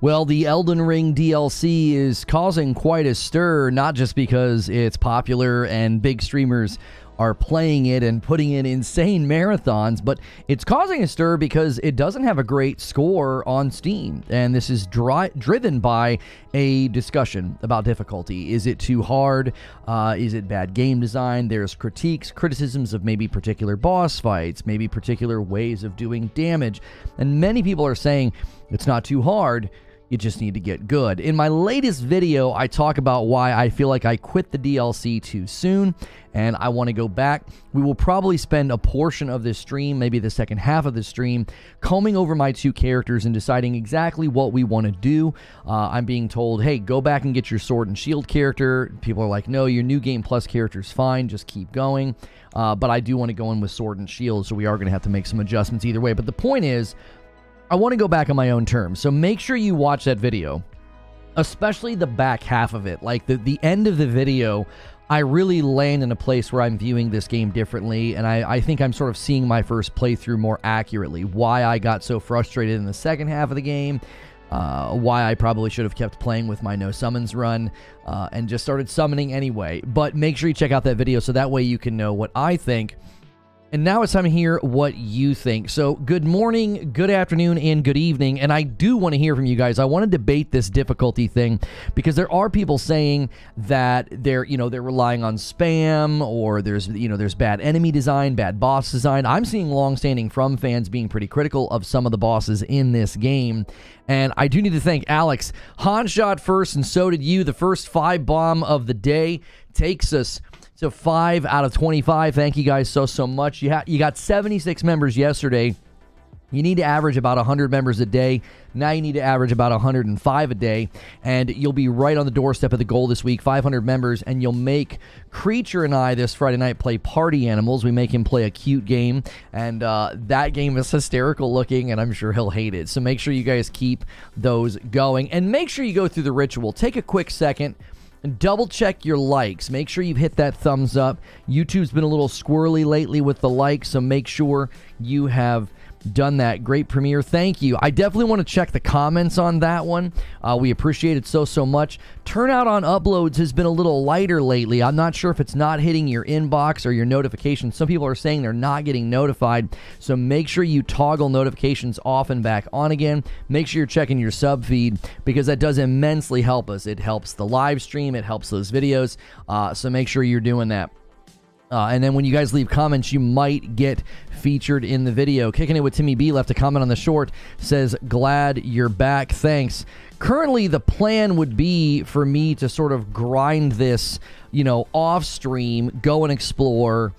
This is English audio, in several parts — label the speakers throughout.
Speaker 1: Well, the Elden Ring DLC is causing quite a stir, not just because it's popular and big streamers are playing it and putting in insane marathons, but it's causing a stir because it doesn't have a great score on Steam. And this is driven by a discussion about difficulty. Is it too hard? Is it bad game design? There's criticisms of maybe particular boss fights, maybe particular ways of doing damage. And many people are saying it's not too hard. You just need to get good. In my latest video, I talk about why I feel like I quit the DLC too soon, and I want to go back. We will probably spend a portion of this stream, maybe the second half of the stream, combing over my two characters and deciding exactly what we want to do. I'm being told, hey, go back and get your sword and shield character. People are like, no, your new game plus character is fine. Just keep going. But I do want to go in with sword and shield, so we are going to have to make some adjustments either way. But the point is, I want to go back on my own terms, so make sure you watch that video, especially the back half of it. Like the end of the video, I really land in a place where I'm viewing this game differently, and I think I'm sort of seeing my first playthrough more accurately. Why I got so frustrated in the second half of the game, why I probably should have kept playing with my no summons run, and just started summoning anyway. But make sure you check out that video so that way you can know what I think. And now it's time to hear what you think. So good morning, good afternoon, and good evening. And I do want to hear from you guys. I want to debate this difficulty thing because there are people saying that they're relying on spam, or there's bad enemy design, bad boss design. I'm seeing long-standing From fans being pretty critical of some of the bosses in this game. And I do need to thank Alex. Han shot first, and so did you. The first 5 bomb of the day takes us to 5 out of 25. Thank you guys so much. You got 76 members yesterday. You need to average about 100 members a day. Now you need to average about 105 a day. And you'll be right on the doorstep of the goal this week, 500 members. And you'll make Creature and I this Friday night play Party Animals. We make him play a cute game. And that game is hysterical looking, and I'm sure he'll hate it. So make sure you guys keep those going. And make sure you go through the ritual. Take a quick second. Double check your likes. Make sure you've hit that thumbs up. YouTube's been a little squirrely lately with the likes, so make sure you have done that. Great premiere. Thank you. I definitely want to check the comments on that one. We appreciate it so much. Turnout on uploads has been a little lighter lately. I'm not sure if it's not hitting your inbox or your notifications. Some people are saying they're not getting notified, so make sure you toggle notifications off and back on again. Make sure you're checking your sub feed because that does immensely help us. It helps the live stream. It helps those videos. So make sure you're doing that. And then when you guys leave comments, you might get featured in the video. Kicking It with Timmy B left a comment on the short, says, glad you're back. Thanks. Currently, the plan would be for me to sort of grind this, off stream, go and explore,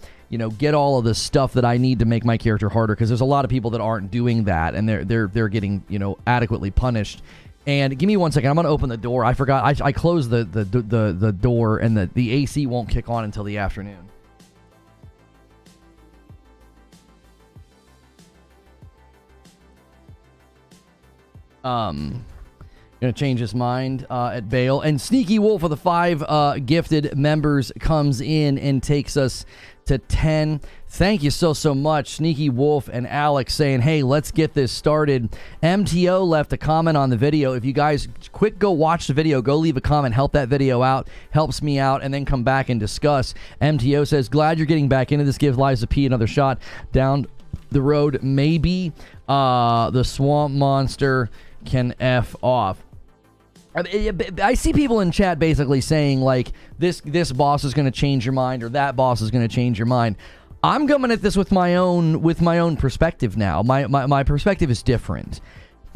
Speaker 1: get all of the stuff that I need to make my character harder, because there's a lot of people that aren't doing that, and they're getting, adequately punished. And give me 1 second. I'm going to open the door. I forgot. I closed the door, and the AC won't kick on until the afternoon. Gonna change his mind at Bale. And Sneaky Wolf of the 5 gifted members comes in and takes us to 10. Thank you so much, Sneaky Wolf and Alex, saying, hey, let's get this started. MTO left a comment on the video. If you guys go watch the video, go leave a comment, help that video out, helps me out, and then come back and discuss. MTO says, glad you're getting back into this. Give Liza P another shot down the road. Maybe the swamp monster can F off. I see people in chat basically saying, like, this boss is going to change your mind, or that boss is going to change your mind. I'm coming at this with my own perspective now. My perspective is different.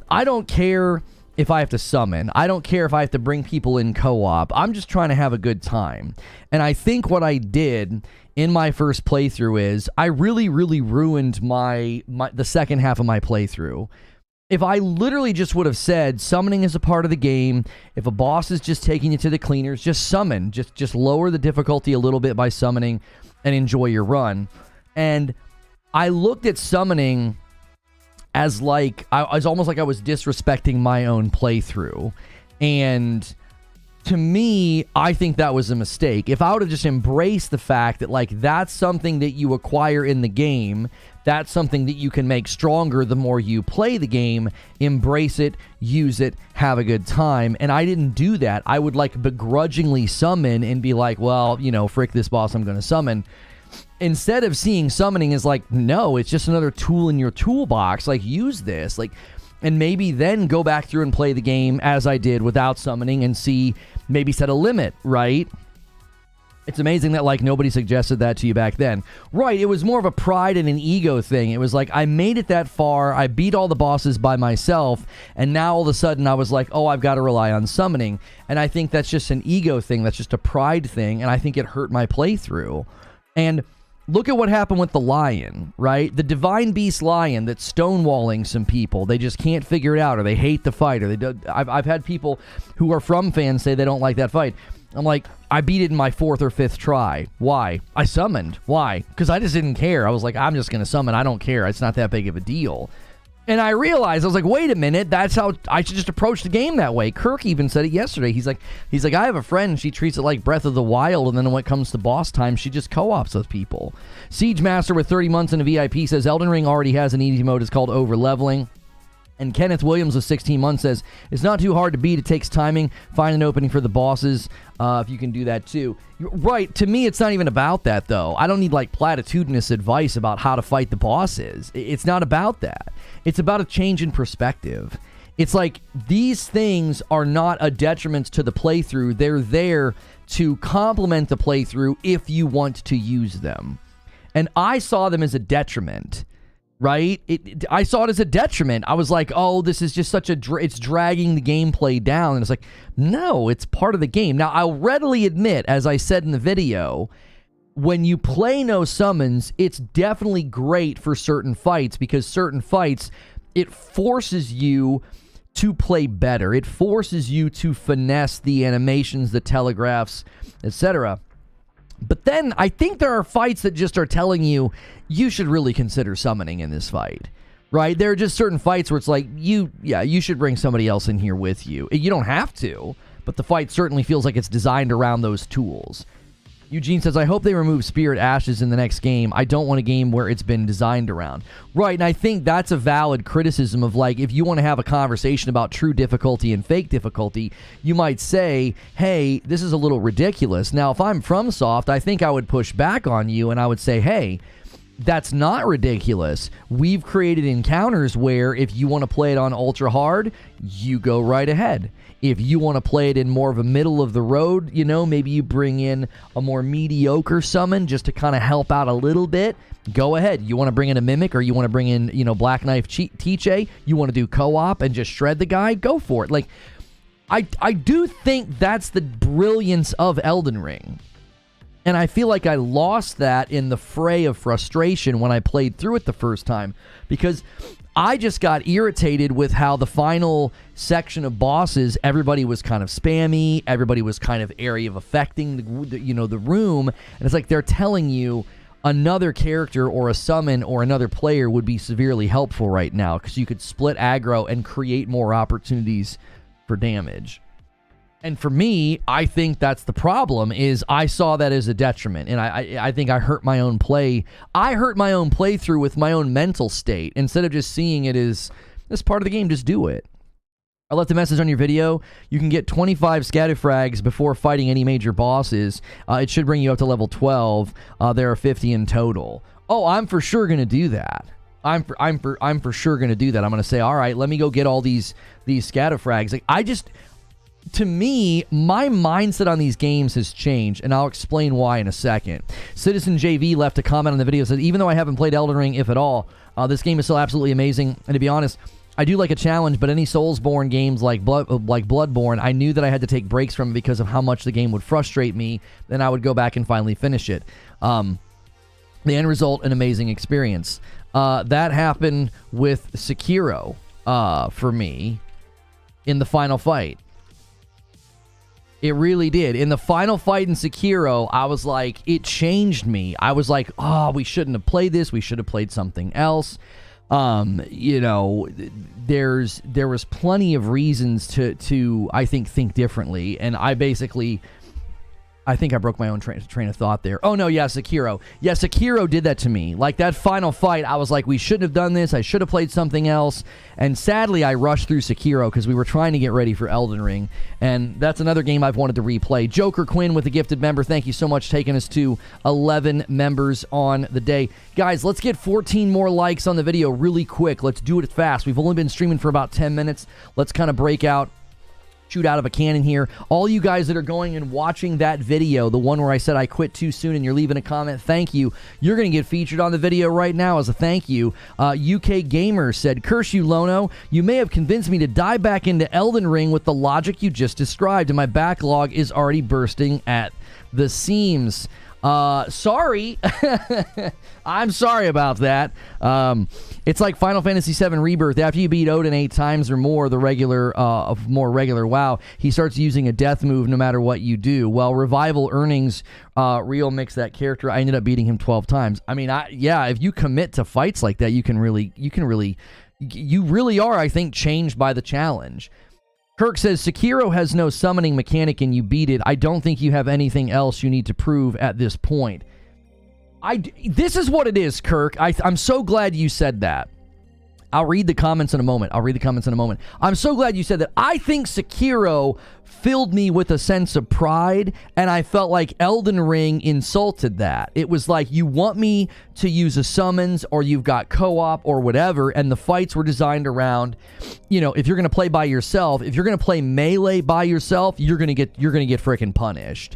Speaker 1: I don't care if I have to summon. I don't care if I have to bring people in co-op. I'm just trying to have a good time. And I think what I did in my first playthrough is I really ruined the second half of my playthrough. If I literally just would have said summoning is a part of the game, if a boss is just taking you to the cleaners, just summon. Just lower the difficulty a little bit by summoning and enjoy your run. And I looked at summoning as like, I was almost like I was disrespecting my own playthrough. And to me, I think that was a mistake. If I would have just embraced the fact that, like, that's something that you acquire in the game, that's something that you can make stronger the more you play the game, embrace it, use it, have a good time. And I didn't do that. I would, like, begrudgingly summon and be like, well, you know, frick this boss, I'm going to summon. Instead of seeing summoning as like, no, it's just another tool in your toolbox. Like, use this. Like, and maybe then go back through and play the game as I did without summoning and see, maybe set a limit, right? It's amazing that, like, nobody suggested that to you back then. Right, it was more of a pride and an ego thing. It was like, I made it that far, I beat all the bosses by myself, and now all of a sudden I was like, oh, I've got to rely on summoning. And I think that's just an ego thing, that's just a pride thing, and I think it hurt my playthrough. And look at what happened with the lion, right? The divine beast lion that's stonewalling some people. They just can't figure it out, or they hate the fight, or they do. I've had people who are From fans say they don't like that fight. I'm like, I beat it in my 4th or 5th try. Why? I summoned. Why? Because I just didn't care. I was like, I'm just going to summon. I don't care. It's not that big of a deal. And I realized, I was like, wait a minute, that's how I should just approach the game that way. Kirk even said it yesterday. He's like, I have a friend, she treats it like Breath of the Wild, and then when it comes to boss time, she just co-ops with people. Siege Master with 30 months in a VIP says, Elden Ring already has an easy mode. It's called over-leveling. And Kenneth Williams with 16 months says, it's not too hard to beat. It takes timing. Find an opening for the bosses if you can do that too. Right. To me, it's not even about that, though. I don't need, like, platitudinous advice about how to fight the bosses. It's not about that. It's about a change in perspective. It's like, these things are not a detriment to the playthrough. They're there to complement the playthrough if you want to use them. And I saw them as a detriment. Right? I saw it as a detriment. I was like, oh, this is just such it's dragging the gameplay down. And it's like, no, it's part of the game. Now, I'll readily admit, as I said in the video, when you play no summons, it's definitely great for certain fights, because certain fights, it forces you to play better. It forces you to finesse the animations, the telegraphs, etc. But then I think there are fights that just are telling you, you should really consider summoning in this fight, right? There are just certain fights where it's like, you should bring somebody else in here with you. You don't have to, but the fight certainly feels like it's designed around those tools. Eugene says, I hope they remove Spirit Ashes in the next game. I don't want a game where it's been designed around. Right, and I think that's a valid criticism of, like, if you want to have a conversation about true difficulty and fake difficulty, you might say, hey, this is a little ridiculous. Now, if I'm FromSoft, I think I would push back on you and I would say, hey, that's not ridiculous. We've created encounters where if you want to play it on ultra hard, you go right ahead. If you want to play it in more of a middle of the road, you know, maybe you bring in a more mediocre summon just to kind of help out a little bit, go ahead. You want to bring in a Mimic, or you want to bring in, you know, Black Knife Tiche, you want to do co-op and just shred the guy, go for it. Like, I do think that's the brilliance of Elden Ring. And I feel like I lost that in the fray of frustration when I played through it the first time, because I just got irritated with how the final section of bosses, everybody was kind of spammy, everybody was kind of area of affecting the room, and it's like they're telling you another character or a summon or another player would be severely helpful right now, because you could split aggro and create more opportunities for damage. And for me, I think that's the problem, is I saw that as a detriment, and I think I hurt my own play. I hurt my own playthrough with my own mental state. Instead of just seeing it as this part of the game, just do it. I left a message on your video. You can get 25 scatterfrags before fighting any major bosses. It should bring you up to level 12. There are 50 in total. Oh, I'm for sure going to do that. I'm for sure going to do that. I'm going to say, all right, let me go get all these scatterfrags. Like, to me, my mindset on these games has changed, and I'll explain why in a second. Citizen JV left a comment on the video, said, even though I haven't played Elden Ring, if at all, this game is still absolutely amazing. And to be honest, I do like a challenge, but any Soulsborne games like Bloodborne, I knew that I had to take breaks from it because of how much the game would frustrate me. Then I would go back and finally finish it. The end result, an amazing experience. That happened with Sekiro for me in the final fight. It really did. In the final fight in Sekiro, I was like, it changed me. I was like, oh, we shouldn't have played this. We should have played something else. You know, there was plenty of reasons to I think differently, and I think I broke my own train of thought there. Oh, no, yeah, Sekiro. Yeah, Sekiro did that to me. Like, that final fight, I was like, we shouldn't have done this. I should have played something else. And sadly, I rushed through Sekiro because we were trying to get ready for Elden Ring. And that's another game I've wanted to replay. Joker Quinn with a gifted member. Thank you so much, taking us to 11 members on the day. Guys, let's get 14 more likes on the video really quick. Let's do it fast. We've only been streaming for about 10 minutes. Let's kind of break out. Shoot out of a cannon here. All you guys that are going and watching that video, the one where I said I quit too soon and you're leaving a comment, thank you. You're going to get featured on the video right now as a thank you. UK Gamer said, curse you, Lono. You may have convinced me to dive back into Elden Ring with the logic you just described, and my backlog is already bursting at the seams. Sorry. I'm sorry about that. It's like Final Fantasy VII Rebirth. After you beat Odin 8 times or more, the more regular WoW, he starts using a death move no matter what you do. Well, Revival Earnings Real mix that character. I ended up beating him 12 times. I mean, yeah, if you commit to fights like that, you really are, I think, changed by the challenge. Kirk says, Sekiro has no summoning mechanic and you beat it. I don't think you have anything else you need to prove at this point. This is what it is, Kirk. I'm so glad you said that. I'll read the comments in a moment. I'm so glad you said that. I think Sekiro filled me with a sense of pride, and I felt like Elden Ring insulted that. It was like, you want me to use a summons, or you've got co-op or whatever, and the fights were designed around, you know, if you're going to play by yourself, if you're going to play melee by yourself, you're going to get freaking punished.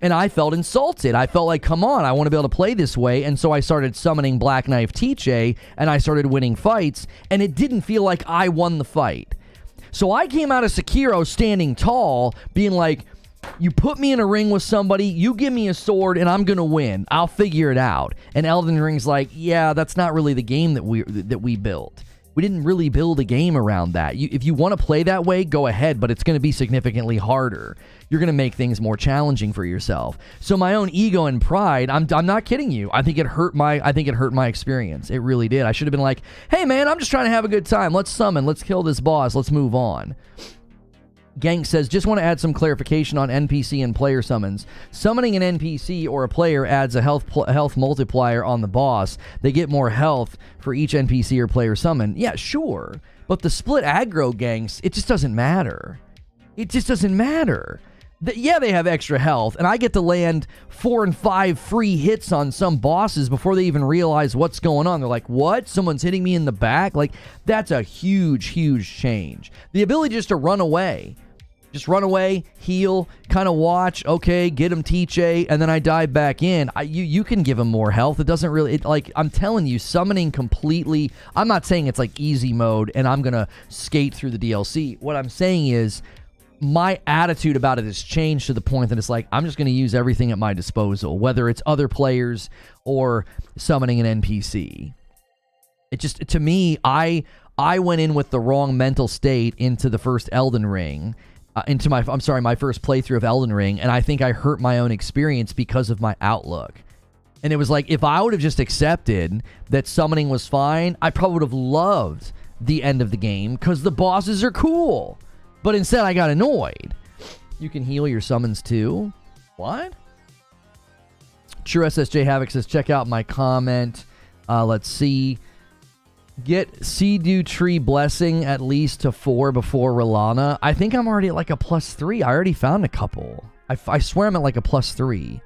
Speaker 1: And I felt insulted. I felt like, come on, I want to be able to play this way. And so I started summoning Black Knife Tiche, and I started winning fights, and it didn't feel like I won the fight. So I came out of Sekiro standing tall, being like, you put me in a ring with somebody, you give me a sword, and I'm going to win. I'll figure it out. And Elden Ring's like, yeah, that's not really the game that we built. We didn't really build a game around that. If you want to play that way, go ahead, but it's going to be significantly harder. You're going to make things more challenging for yourself. So my own ego and pride, I'm not kidding you. I think it hurt my experience. It really did. I should have been like, hey man, I'm just trying to have a good time. Let's summon. Let's kill this boss. Let's move on. Gank says, just want to add some clarification on NPC and player summons. Summoning an NPC or a player adds a health multiplier on the boss. They get more health for each NPC or player summon. Yeah, sure. But the split aggro ganks, it just doesn't matter. It just doesn't matter. Yeah, they have extra health, and I get to land 4 and 5 free hits on some bosses before they even realize what's going on. They're like, what? Someone's hitting me in the back? Like, that's a huge, huge change. The ability just to run away. Just run away, heal, kind of watch, okay, get him Tiche, and then I dive back in. You can give him more health. It doesn't really, like, I'm telling you, summoning completely, I'm not saying it's like easy mode and I'm going to skate through the DLC. What I'm saying is, my attitude about it has changed to the point that it's like, I'm just going to use everything at my disposal, whether it's other players or summoning an NPC. It just, to me, I went in with the wrong mental state into the first Elden Ring, my first playthrough of Elden Ring, and I think I hurt my own experience because of my outlook. And it was like, if I would have just accepted that summoning was fine, I probably would have loved the end of the game because the bosses are cool. But instead, I got annoyed. You can heal your summons too? What? True SSJ Havoc says, check out my comment. Let's see. Get Sea-Dew Tree Blessing at least to 4 before Rolana. I think I'm already at like a +3. I already found a couple. I swear I'm at like a +3.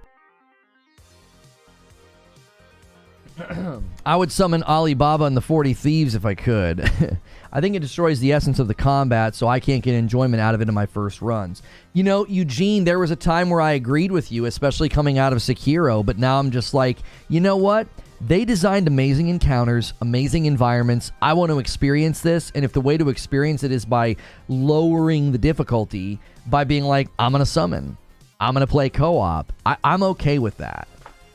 Speaker 1: I would summon Alibaba and the 40 Thieves if I could. I think it destroys the essence of the combat, so I can't get enjoyment out of it in my first runs. You know, Eugene, there was a time where I agreed with you, especially coming out of Sekiro, but now I'm just like, you know what? They designed amazing encounters, amazing environments. I want to experience this, and if the way to experience it is by lowering the difficulty, by being like, I'm going to summon, I'm going to play co-op, I'm okay with that.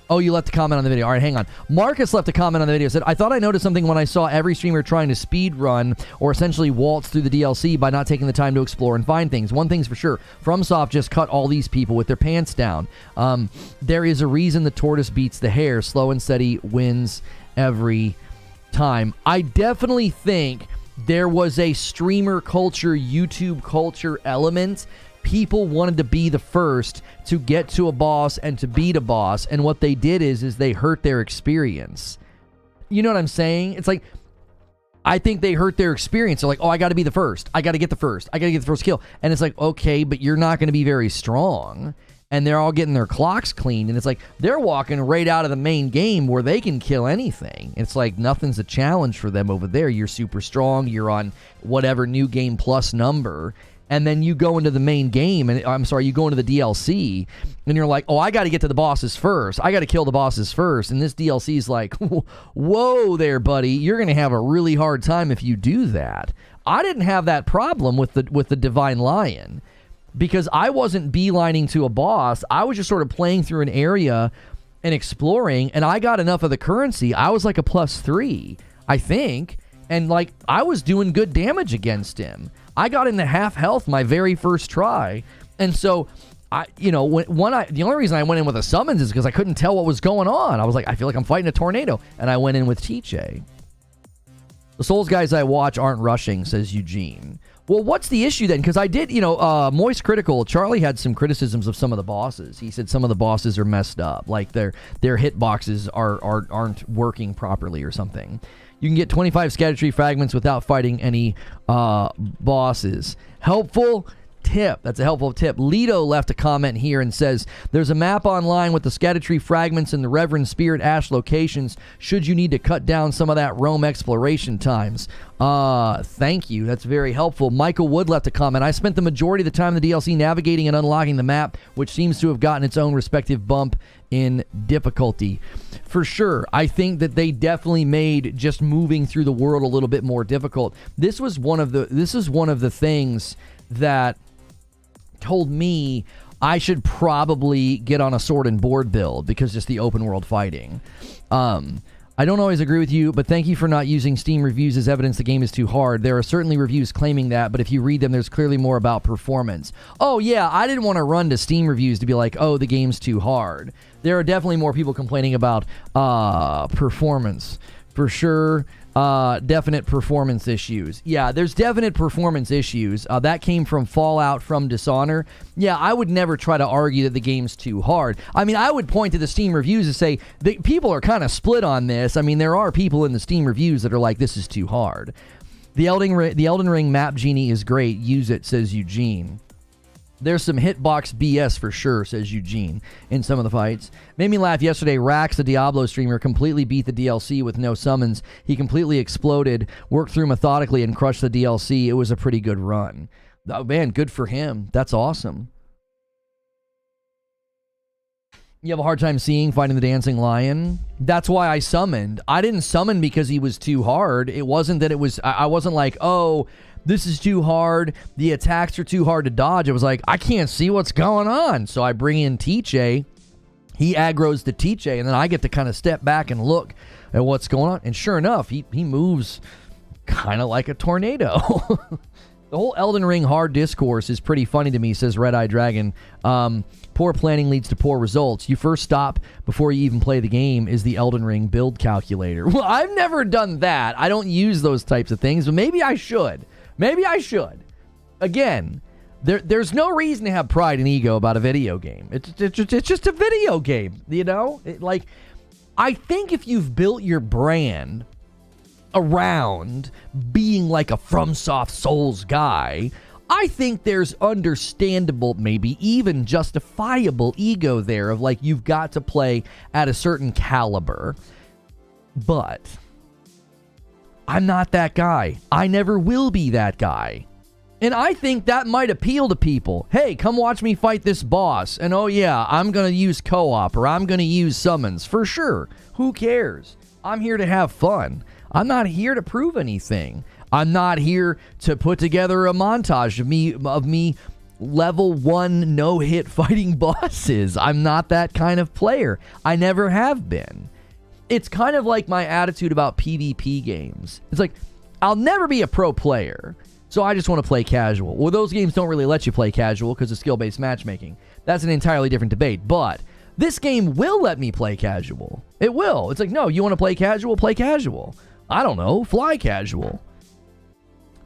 Speaker 1: Oh, you left a comment on the video. All right, hang on. Marcus left a comment on the video. Said, I thought I noticed something when I saw every streamer trying to speed run or essentially waltz through the DLC by not taking the time to explore and find things. One thing's for sure. FromSoft just cut all these people with their pants down. There is a reason the tortoise beats the hare. Slow and steady wins every time. I definitely think there was a streamer culture, YouTube culture element. People wanted to be the first to get to a boss and to beat a boss, and what they did is they hurt their experience. You know what I'm saying? It's like, I think they hurt their experience. They're like, oh, I got to be the first. I got to get the first. I got to get the first kill. And it's like, okay, but you're not going to be very strong. And they're all getting their clocks cleaned. And it's like, they're walking right out of the main game where they can kill anything. It's like, nothing's a challenge for them over there. You're super strong. You're on whatever new game plus number. And then you go into the main game, and you go into the DLC, and you're like, oh, I got to get to the bosses first. I got to kill the bosses first. And this DLC is like, whoa there, buddy. You're going to have a really hard time if you do that. I didn't have that problem with the Divine Lion, because I wasn't beelining to a boss. I was just sort of playing through an area and exploring, and I got enough of the currency. I was like a +3, I think. And like, I was doing good damage against him. I got into half health my very first try. And so, the only reason I went in with a summons is because I couldn't tell what was going on. I was like, I feel like I'm fighting a tornado. And I went in with TJ. The Souls guys I watch aren't rushing, says Eugene. Well, what's the issue then? Because I did, Moist Critical, Charlie had some criticisms of some of the bosses. He said some of the bosses are messed up. Like their hitboxes aren't working properly or something. You can get 25 Scatter fragments without fighting any bosses. Helpful tip. That's a helpful tip. Lido left a comment here and says, there's a map online with the Scatter fragments and the Reverend Spirit Ash locations should you need to cut down some of that Rome exploration times. Thank you. That's very helpful. Michael Wood left a comment. I spent the majority of the time in the DLC navigating and unlocking the map, which seems to have gotten its own respective bump in difficulty. For sure, I think that they definitely made just moving through the world a little bit more difficult. This is one of the things that told me I should probably get on a sword and board build because just the open world fighting. I don't always agree with you, but thank you for not using Steam reviews as evidence the game is too hard. There are certainly reviews claiming that, but if you read them, there's clearly more about performance. Oh yeah, I didn't want to run to Steam reviews to be like, oh, the game's too hard. There are definitely more people complaining about performance. For sure, definite performance issues. Yeah, there's definite performance issues. That came from Fallout, from Dishonor. Yeah, I would never try to argue that the game's too hard. I mean, I would point to the Steam reviews and say, people are kind of split on this. I mean, there are people in the Steam reviews that are like, this is too hard. The Elden Ring map genie is great. Use it, says Eugene. There's some hitbox BS for sure, says Eugene, in some of the fights. Made me laugh yesterday. Rax, the Diablo streamer, completely beat the DLC with no summons. He completely exploded, worked through methodically, and crushed the DLC. It was a pretty good run. Oh, man, good for him. That's awesome. You have a hard time fighting the dancing lion? That's why I summoned. I didn't summon because he was too hard. It wasn't that it was... I wasn't like, oh... this is too hard. The attacks are too hard to dodge. It was like, I can't see what's going on. So I bring in TJ. He aggroes the TJ, and then I get to kind of step back and look at what's going on. And sure enough, he moves kind of like a tornado. The whole Elden Ring hard discourse is pretty funny to me, says Red Eye Dragon. Poor planning leads to poor results. You first stop before you even play the game is the Elden Ring build calculator. Well, I've never done that. I don't use those types of things, but maybe I should. Maybe I should. Again, there's no reason to have pride and ego about a video game. It's just a video game, you know? I think if you've built your brand around being like a FromSoft Souls guy, I think there's understandable, maybe even justifiable ego there of like, you've got to play at a certain caliber. But I'm not that guy. I never will be that guy. And I think that might appeal to people. Hey, come watch me fight this boss. And oh yeah, I'm going to use co-op or I'm going to use summons. For sure. Who cares? I'm here to have fun. I'm not here to prove anything. I'm not here to put together a montage of me level 1 no-hit fighting bosses. I'm not that kind of player. I never have been. It's kind of like my attitude about PvP games. It's like, I'll never be a pro player, so I just want to play casual. Well, those games don't really let you play casual because of skill-based matchmaking. That's an entirely different debate, but this game will let me play casual. It will. It's like, no, you want to play casual? Play casual. I don't know, fly casual.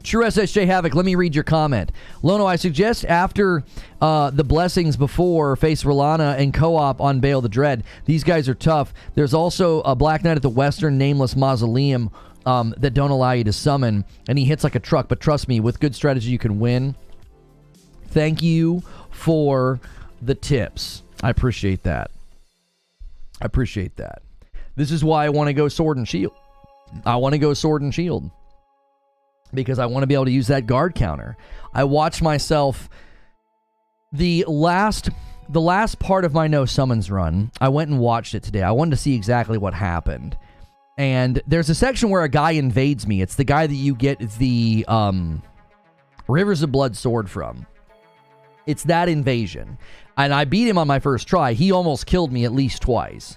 Speaker 1: True SSJ Havoc, let me read your comment. Lono, I suggest after the Blessings before face Rolana and co-op on Bale the Dread. These guys are tough. There's also a Black Knight at the Western Nameless Mausoleum that don't allow you to summon, and he hits like a truck, but trust me, with good strategy you can win. Thank you for the tips. I appreciate that. I appreciate that. This is why I want to go Sword and Shield. I want to go Sword and Shield. Because I want to be able to use that guard counter. I watched myself... The last part of my no summons run, I went and watched it today. I wanted to see exactly what happened. And there's a section where a guy invades me. It's the guy that you get the Rivers of Blood sword from. It's that invasion. And I beat him on my first try. He almost killed me at least twice.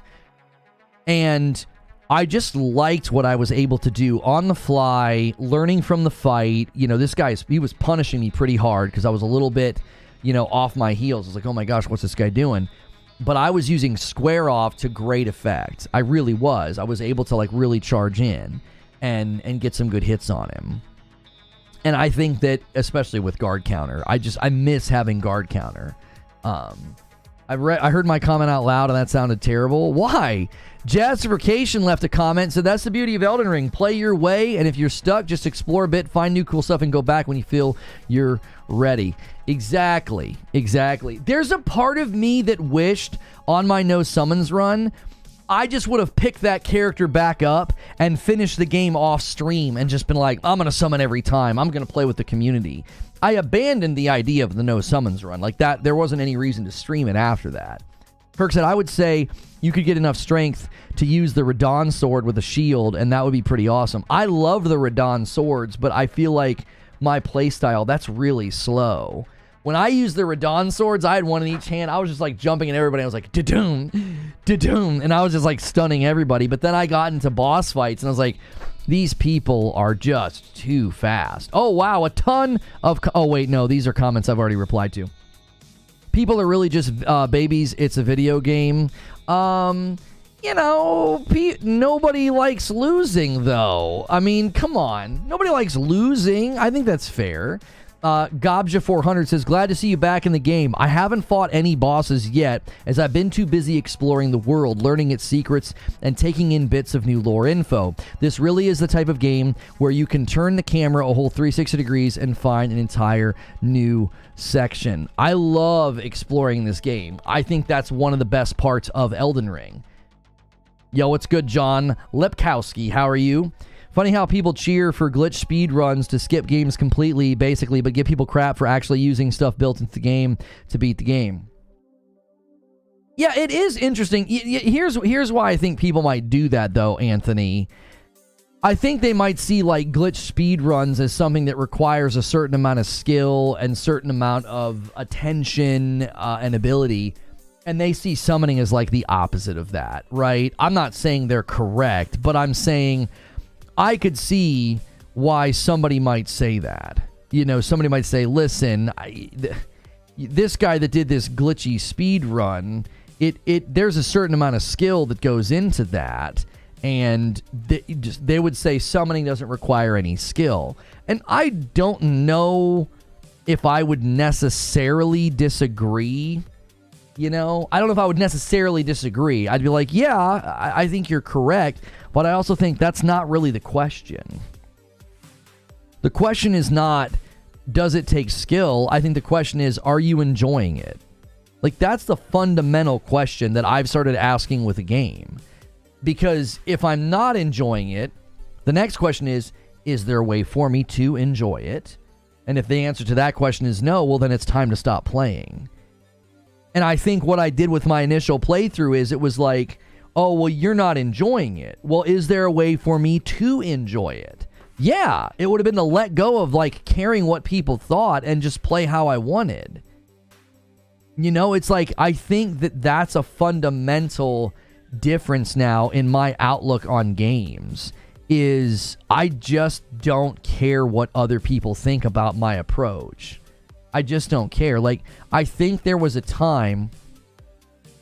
Speaker 1: And I just liked what I was able to do on the fly, learning from the fight. You know, this guy, he was punishing me pretty hard because I was a little bit, you know, off my heels. I was like, oh my gosh, what's this guy doing? But I was using square off to great effect. I really was. I was able to like really charge in and get some good hits on him. And I think that, especially with guard counter, I miss having guard counter. I heard my comment out loud and that sounded terrible. Why? Jazzification left a comment, so that's the beauty of Elden Ring. Play your way, and if you're stuck, just explore a bit, find new cool stuff, and go back when you feel you're ready. Exactly. There's a part of me that wished on my no summons run, I just would have picked that character back up and finished the game off stream and just been like, I'm going to summon every time. I'm going to play with the community. I abandoned the idea of the no summons run. Like that, there wasn't any reason to stream it after that. Perk said, I would say you could get enough strength to use the Radon sword with a shield, and that would be pretty awesome. I love the Radon swords, but I feel like my playstyle, that's really slow. When I used the Radon swords, I had one in each hand. I was just like jumping at everybody. I was like, da-doom, da-doom. And I was just like stunning everybody. But then I got into boss fights, and I was like, these people are just too fast. Oh, wow, a ton of... Oh, wait, no, these are comments I've already replied to. People are really just babies. It's a video game. You know, nobody likes losing, though. I mean, come on. Nobody likes losing. I think that's fair. Gobja400 says, glad to see you back in the game. I haven't fought any bosses yet, as I've been too busy exploring the world, learning its secrets, and taking in bits of new lore info. This really is the type of game where you can turn the camera a whole 360 degrees and find an entire new section. I love exploring this game. I think that's one of the best parts of Elden Ring. Yo, what's good, John Lepkowski? How are you? Funny how people cheer for glitch speed runs to skip games completely, basically, but give people crap for actually using stuff built into the game to beat the game. Yeah, it is interesting. Here's why I think people might do that, though, Anthony. I think they might see, like, glitch speed runs as something that requires a certain amount of skill and certain amount of attention and ability, and they see summoning as, like, the opposite of that, right? I'm not saying they're correct, but I'm saying... I could see why somebody might say that. You know, somebody might say, listen, this guy that did this glitchy speed run, there's a certain amount of skill that goes into that, and they would say summoning doesn't require any skill. And I don't know if I would necessarily disagree. You know, I don't know if I would necessarily disagree. I'd be like, yeah, I think you're correct, but I also think that's not really the question. The question is not, does it take skill? I think the question is, are you enjoying it? Like, that's the fundamental question that I've started asking with a game. Because if I'm not enjoying it, the next question is there a way for me to enjoy it? And if the answer to that question is no, well, then it's time to stop playing. And I think what I did with my initial playthrough is it was like, oh, well, you're not enjoying it. Well, is there a way for me to enjoy it? Yeah, it would have been to let go of, like, caring what people thought and just play how I wanted. You know, it's like, I think that that's a fundamental difference now in my outlook on games, is I just don't care what other people think about my approach. I just don't care. Like, I think there was a time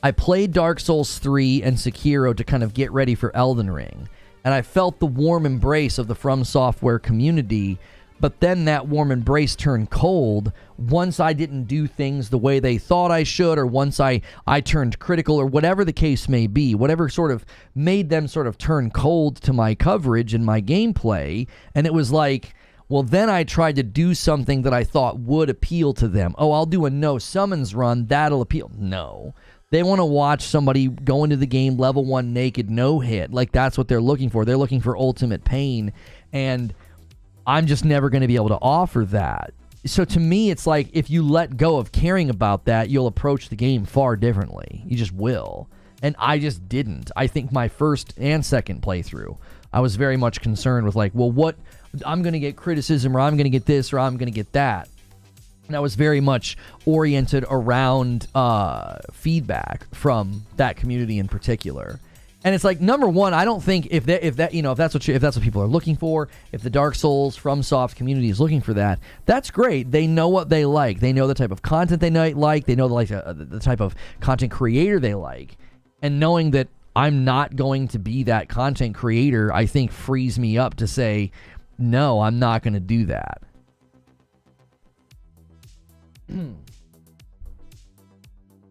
Speaker 1: I played Dark Souls 3 and Sekiro to kind of get ready for Elden Ring. and I felt the warm embrace of the FromSoftware community, but then that warm embrace turned cold once I didn't do things the way they thought I should, or once I turned critical, or whatever the case may be, whatever sort of made them sort of turn cold to my coverage and my gameplay. And it was like, well, then I tried to do something that I thought would appeal to them. Oh, I'll do a no summons run, that'll appeal. No. They want to watch somebody go into the game level 1 naked, no hit. Like, that's what they're looking for. They're looking for ultimate pain, and I'm just never going to be able to offer that. So to me, it's like, if you let go of caring about that, you'll approach the game far differently. You just will. And I just didn't. I think my first and second playthrough, I was very much concerned with, like, well, what, I'm going to get criticism, or I'm going to get this, or I'm going to get that. And I was very much oriented around feedback from that community in particular. And it's like, number one, I don't think if that's what people are looking for, if the Dark Souls FromSoft community is looking for that, that's great. They know what they like. They know the type of content they might like. They know the type of content creator they like. And knowing that I'm not going to be that content creator, I think frees me up to say, no, I'm not going to do that.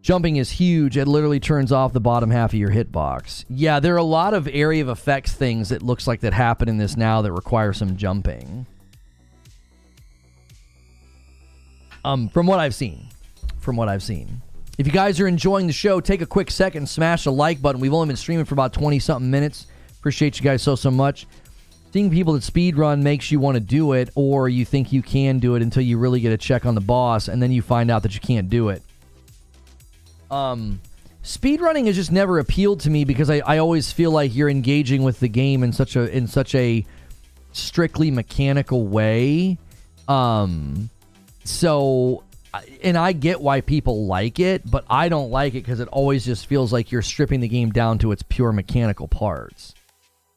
Speaker 1: Jumping is huge. It literally turns off the bottom half of your hitbox. Yeah, there are a lot of area of effects things that looks like that happen in this now that require some jumping. From what I've seen. If you guys are enjoying the show, take a quick second, smash the like button. We've only been streaming for about 20-something minutes. Appreciate you guys so much. Seeing people that speedrun makes you want to do it, or you think you can do it until you really get a check on the boss, and then you find out that you can't do it. Speedrunning has just never appealed to me because I always feel like you're engaging with the game in such a strictly mechanical way. So, and I get why people like it, but I don't like it because it always just feels like you're stripping the game down to its pure mechanical parts.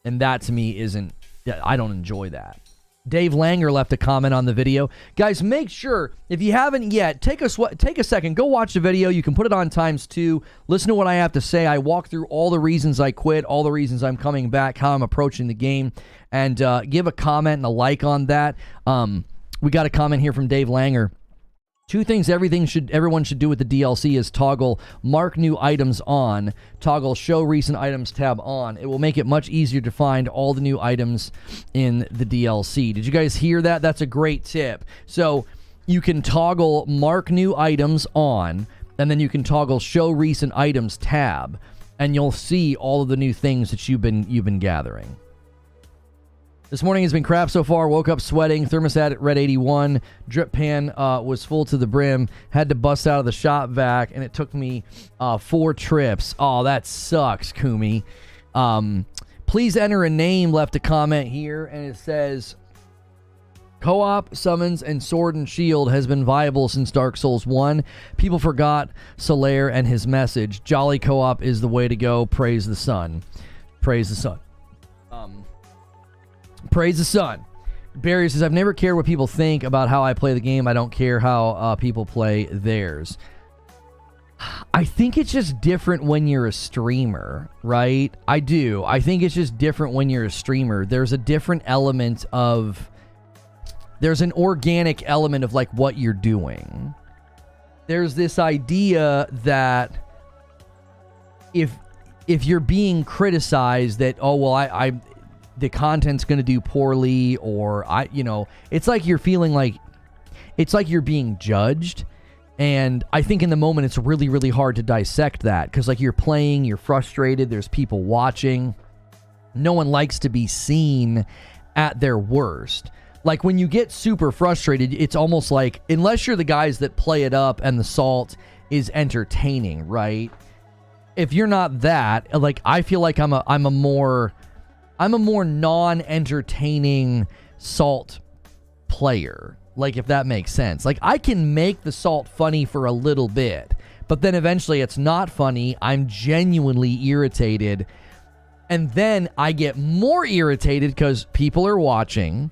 Speaker 1: And that to me isn't, I don't enjoy that. Dave Langer left a comment on the video. Guys, make sure, if you haven't yet, take a second, go watch the video. You can put it on ×2. Listen to what I have to say. I walk through all the reasons I quit, all the reasons I'm coming back, how I'm approaching the game, and give a comment and a like on that. We got a comment here from Dave Langer. 2 things everyone should do with the DLC is toggle mark new items on, toggle show recent items tab on. It will make it much easier to find all the new items in the DLC. Did you guys hear that? That's a great tip. So you can toggle mark new items on, and then you can toggle show recent items tab, and you'll see all of the new things that you've been gathering. This morning has been crap so far. Woke up sweating. Thermostat at red 81. Drip pan was full to the brim. Had to bust out of the shop vac, and it took me 4 trips. Oh, that sucks, Kumi. Please enter a name. Left a comment here, and it says, co-op, summons, and sword and shield has been viable since Dark Souls 1. People forgot Solaire and his message. Jolly co-op is the way to go. Praise the sun. Praise the sun. Praise the sun. Barry says, I've never cared what people think about how I play the game. I don't care how people play theirs. I think it's just different when you're a streamer, right? I do. I think it's just different when you're a streamer. There's a different element of... There's an organic element of, like, what you're doing. There's this idea that if you're being criticized that, oh, well, the content's going to do poorly, or it's like you're feeling like it's like you're being judged. And I think in the moment it's really, really hard to dissect that because, like, you're playing, you're frustrated, there's people watching. No one likes to be seen at their worst. Like, when you get super frustrated, it's almost like, unless you're the guys that play it up and the salt is entertaining, right? If you're not that, like, I feel like I'm a more non-entertaining salt player, like, if that makes sense. Like, I can make the salt funny for a little bit, but then eventually it's not funny. I'm genuinely irritated, and then I get more irritated because people are watching,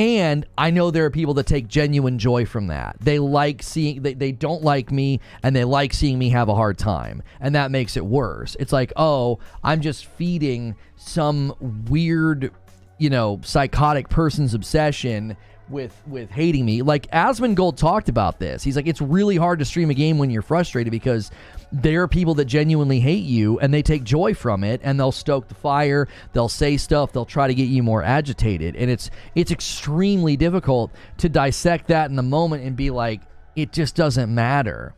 Speaker 1: And I know there are people that take genuine joy from that. They like seeing, they don't like me, and they like seeing me have a hard time. And that makes it worse. It's like, oh, I'm just feeding some weird, psychotic person's obsession with hating me. Like, Asmongold talked about this. He's like, it's really hard to stream a game when you're frustrated because there are people that genuinely hate you and they take joy from it, and they'll stoke the fire, they'll say stuff, they'll try to get you more agitated. And it's extremely difficult to dissect that in the moment and be like, it just doesn't matter.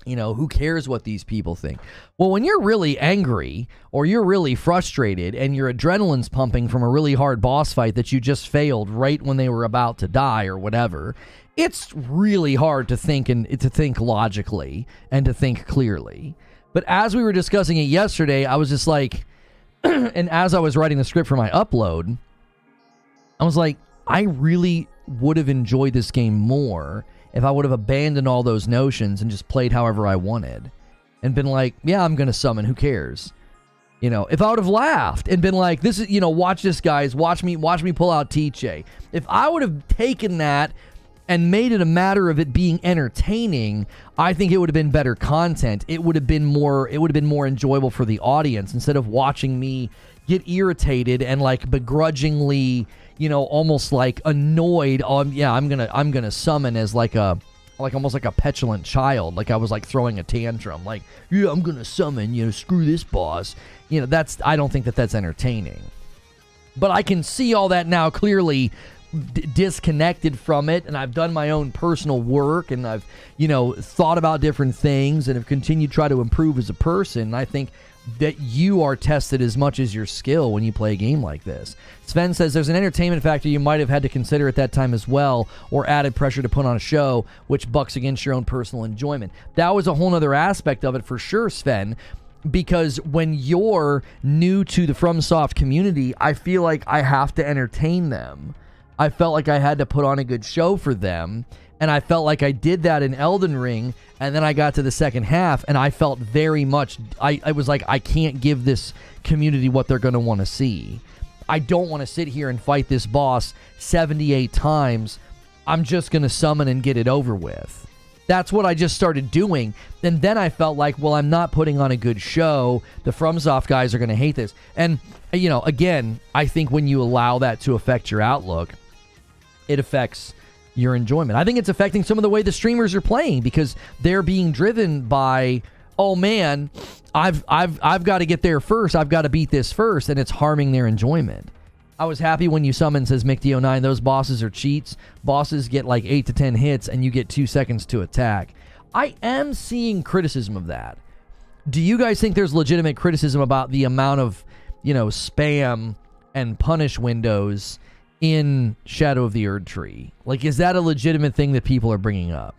Speaker 1: Who cares what these people think? Well, when you're really angry or you're really frustrated and your adrenaline's pumping from a really hard boss fight that you just failed right when they were about to die or whatever, it's really hard to think logically and to think clearly. But as we were discussing it yesterday, I was just like, and as I was writing the script for my upload, I was like, I really would have enjoyed this game more if I would have abandoned all those notions and just played however I wanted and been like, yeah, I'm going to summon, who cares? If I would have laughed and been like, this is, watch this, guys, watch me pull out Tiche. If I would have taken that and made it a matter of it being entertaining, I think it would have been better content. It would have been more enjoyable for the audience instead of watching me get irritated and like begrudgingly, almost like annoyed on, yeah, I'm gonna summon as like almost like a petulant child. Like I was like throwing a tantrum, like, yeah, I'm gonna summon, screw this boss. I don't think that's entertaining. But I can see all that now clearly disconnected from it, and I've done my own personal work, and I've, thought about different things and have continued to try to improve as a person. And I think that you are tested as much as your skill when you play a game like this. Sven says there's an entertainment factor you might have had to consider at that time as well, or added pressure to put on a show, which bucks against your own personal enjoyment. That was a whole other aspect of it for sure, Sven, because when you're new to the FromSoft community, I feel like I have to entertain them. I felt like I had to put on a good show for them, and I felt like I did that in Elden Ring, and then I got to the second half, and I felt very much, I was like, I can't give this community what they're going to want to see. I don't want to sit here and fight this boss 78 times. I'm just going to summon and get it over with. That's what I just started doing, and then I felt like, well, I'm not putting on a good show. The FromSoft guys are going to hate this. And, again, I think when you allow that to affect your outlook, it affects your enjoyment. I think it's affecting some of the way the streamers are playing because they're being driven by, oh man, I've got to get there first. I've got to beat this first, and it's harming their enjoyment. I was happy when you summoned, says MickD09, those bosses are cheats. Bosses get like 8 to 10 hits, and you get 2 seconds to attack. I am seeing criticism of that. Do you guys think there's legitimate criticism about the amount of, spam and punish windows in Shadow of the Erdtree? Like, is that a legitimate thing that people are bringing up?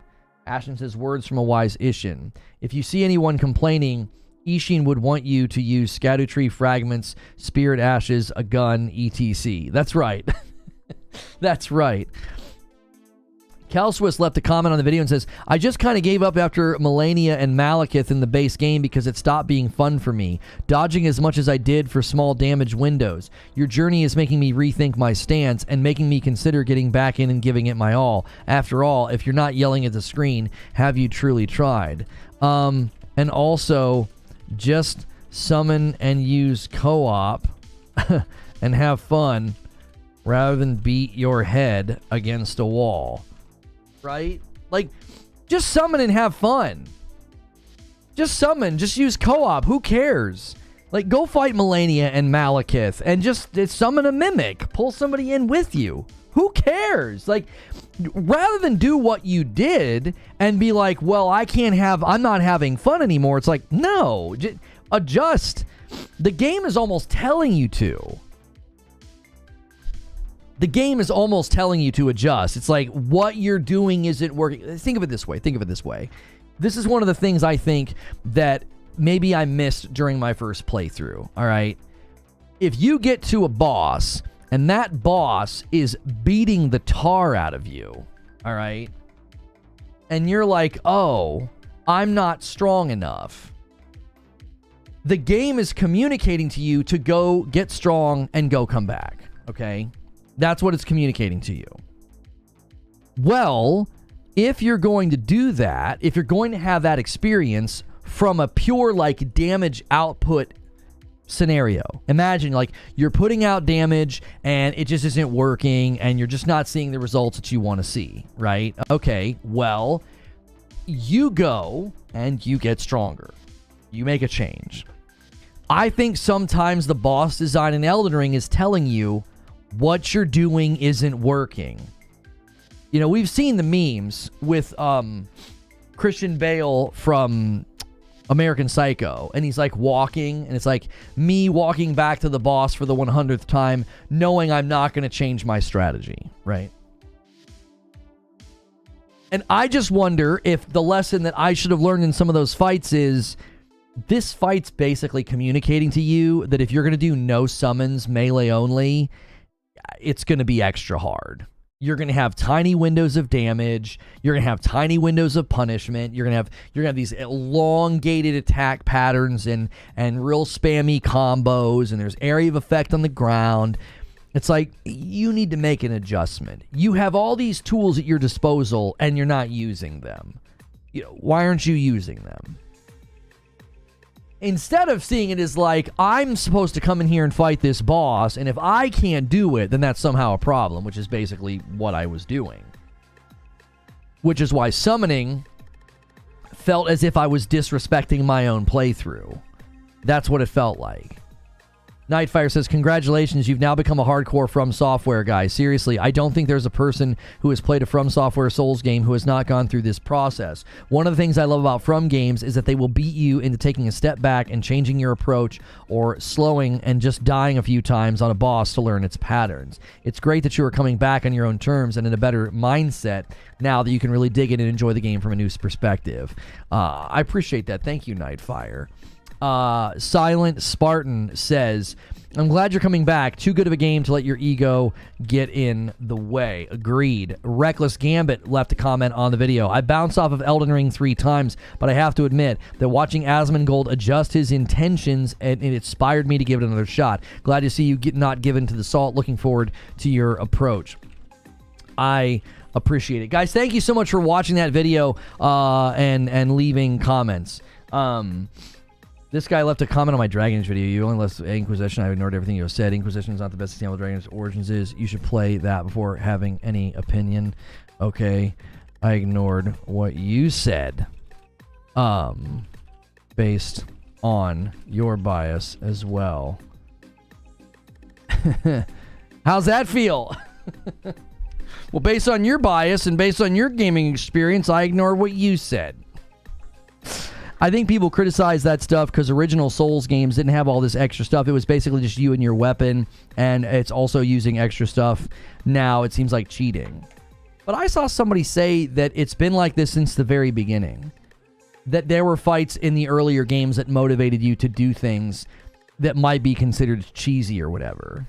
Speaker 1: Ashton says, words from a wise Ishin. If you see anyone complaining, Ishin would want you to use Scadutree fragments, spirit ashes, a gun, etc. That's right. That's right. Calswiss left a comment on the video and says, I just kind of gave up after Melania and Malekith in the base game because it stopped being fun for me, dodging as much as I did for small damage windows. Your journey is making me rethink my stance and making me consider getting back in and giving it my all. After all, if you're not yelling at the screen, have you truly tried? And also, just summon and use co-op and have fun rather than beat your head against a wall. Right? Like, just summon and have fun. Just summon. Just use co-op. Who cares? Like, go fight Melania and Malekith and just summon a mimic. Pull somebody in with you. Who cares? Like, rather than do what you did and be like, well, I'm not having fun anymore. It's like, no. Adjust. The game is almost telling you to. The game is almost telling you to adjust. It's like, what you're doing isn't working. Think of it this way. This is one of the things I think that maybe I missed during my first playthrough. All right. If you get to a boss and that boss is beating the tar out of you, all right, and you're like, oh, I'm not strong enough. The game is communicating to you to go get strong and go come back. Okay. That's what it's communicating to you. Well, if you're going to do that, if you're going to have that experience from a pure like damage output scenario, imagine like you're putting out damage and it just isn't working and you're just not seeing the results that you want to see, right? Okay, well, you go and you get stronger. You make a change. I think sometimes the boss design in Elden Ring is telling you what you're doing isn't working. You know, we've seen the memes with Christian Bale from American Psycho, and he's like walking, and it's like me walking back to the boss for the 100th time, knowing I'm not going to change my strategy, right? And I just wonder if the lesson that I should have learned in some of those fights is this fight's basically communicating to you that if you're going to do no summons, melee only, it's going to be extra hard. You're going to have tiny windows of damage. You're going to have tiny windows of punishment. You're going to have these elongated attack patterns and real spammy combos, and there's area of effect on the ground. It's like you need to make an adjustment. You have all these tools at your disposal and you're not using them. You know, why aren't you using them? Instead of seeing it as like, I'm supposed to come in here and fight this boss, and if I can't do it, then that's somehow a problem, which is basically what I was doing. Which is why summoning felt as if I was disrespecting my own playthrough. That's what it felt like. Nightfire says, congratulations, you've now become a hardcore FromSoftware guy. Seriously, I don't think there's a person who has played a FromSoftware Souls game who has not gone through this process. One of the things I love about From games is that they will beat you into taking a step back and changing your approach, or slowing and just dying a few times on a boss to learn its patterns. It's great that you are coming back on your own terms and in a better mindset now that you can really dig in and enjoy the game from a new perspective. I appreciate that. Thank you, Nightfire. Silent Spartan says, I'm glad you're coming back. Too good of a game to let your ego get in the way. Agreed. Reckless Gambit left a comment on the video. I bounced off of Elden Ring 3 times, but I have to admit that watching Asmongold adjust his intentions, and it inspired me to give it another shot. Glad to see you not given to the salt. Looking forward to your approach. I appreciate it. Guys, thank you so much for watching that video and leaving comments. This guy left a comment on my Dragon Age video. You only left Inquisition. I ignored everything you said. Inquisition is not the best example of Dragon Age Origins is. You should play that before having any opinion. Okay. I ignored what you said. Based on your bias as well. How's that feel? Well, based on your bias and based on your gaming experience, I ignored what you said. I think people criticize that stuff because original Souls games didn't have all this extra stuff. It was basically just you and your weapon, and it's also using extra stuff. Now it seems like cheating. But I saw somebody say that it's been like this since the very beginning. That there were fights in the earlier games that motivated you to do things that might be considered cheesy or whatever.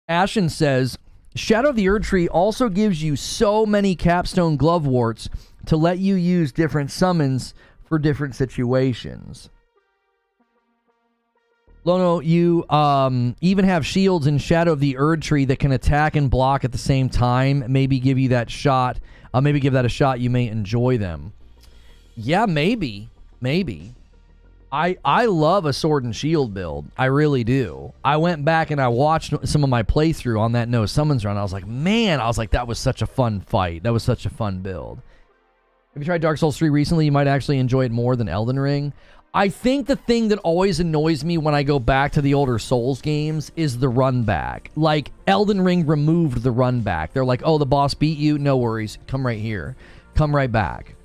Speaker 1: Ashen says, Shadow of the Erdtree also gives you so many capstone gloveworts to let you use different summons for different situations. Lono, you even have shields in Shadow of the Erdtree that can attack and block at the same time. Maybe give you that shot. Maybe give that a shot. You may enjoy them. Yeah, maybe. Maybe. I love a sword and shield build. I really do. I went back and I watched some of my playthrough on that no summons run. I was like, man, that was such a fun fight. That was such a fun build. If you tried Dark Souls 3 recently, you might actually enjoy it more than Elden Ring. I think the thing that always annoys me when I go back to the older Souls games is the run back. Like, Elden Ring removed the run back. They're like, oh, the boss beat you? No worries. Come right here. Come right back.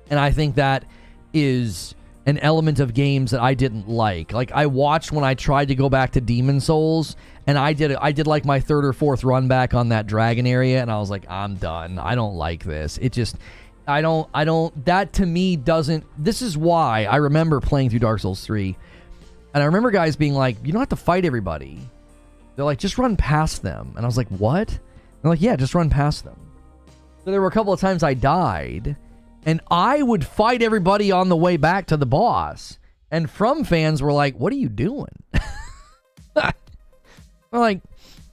Speaker 1: And I think that is an element of games that I didn't like. Like, I watched when I tried to go back to Demon Souls, and I did like my third or fourth run back on that dragon area, and I was like, I'm done. I don't like this. It just, that to me doesn't, this is why I remember playing through Dark Souls 3, and I remember guys being like, you don't have to fight everybody. They're like, just run past them. And I was like, what? And they're like, yeah, just run past them. So there were a couple of times I died, and I would fight everybody on the way back to the boss. And From fans were like, what are you doing? I'm like,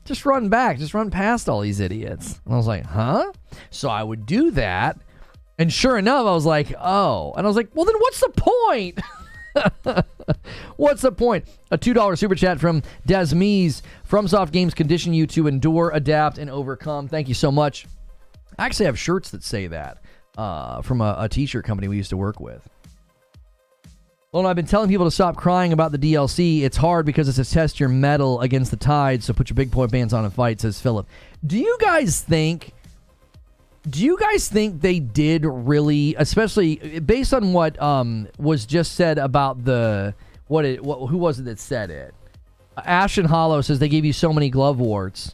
Speaker 1: just run back. Just run past all these idiots. And I was like, huh? So I would do that. And sure enough, I was like, oh. And I was like, well, then what's the point? What's the point? A $2 super chat from Desmise. FromSoft games condition you to endure, adapt, and overcome. Thank you so much. I actually have shirts that say that from a t-shirt company we used to work with. Well, I've been telling people to stop crying about the DLC. It's hard because it's to test your mettle against the tide, so put your big point bands on and fight, says Philip. Do you guys think they did really, especially based on what was just said about the who was it that said it? Ashen Hollow says they gave you so many glove warts.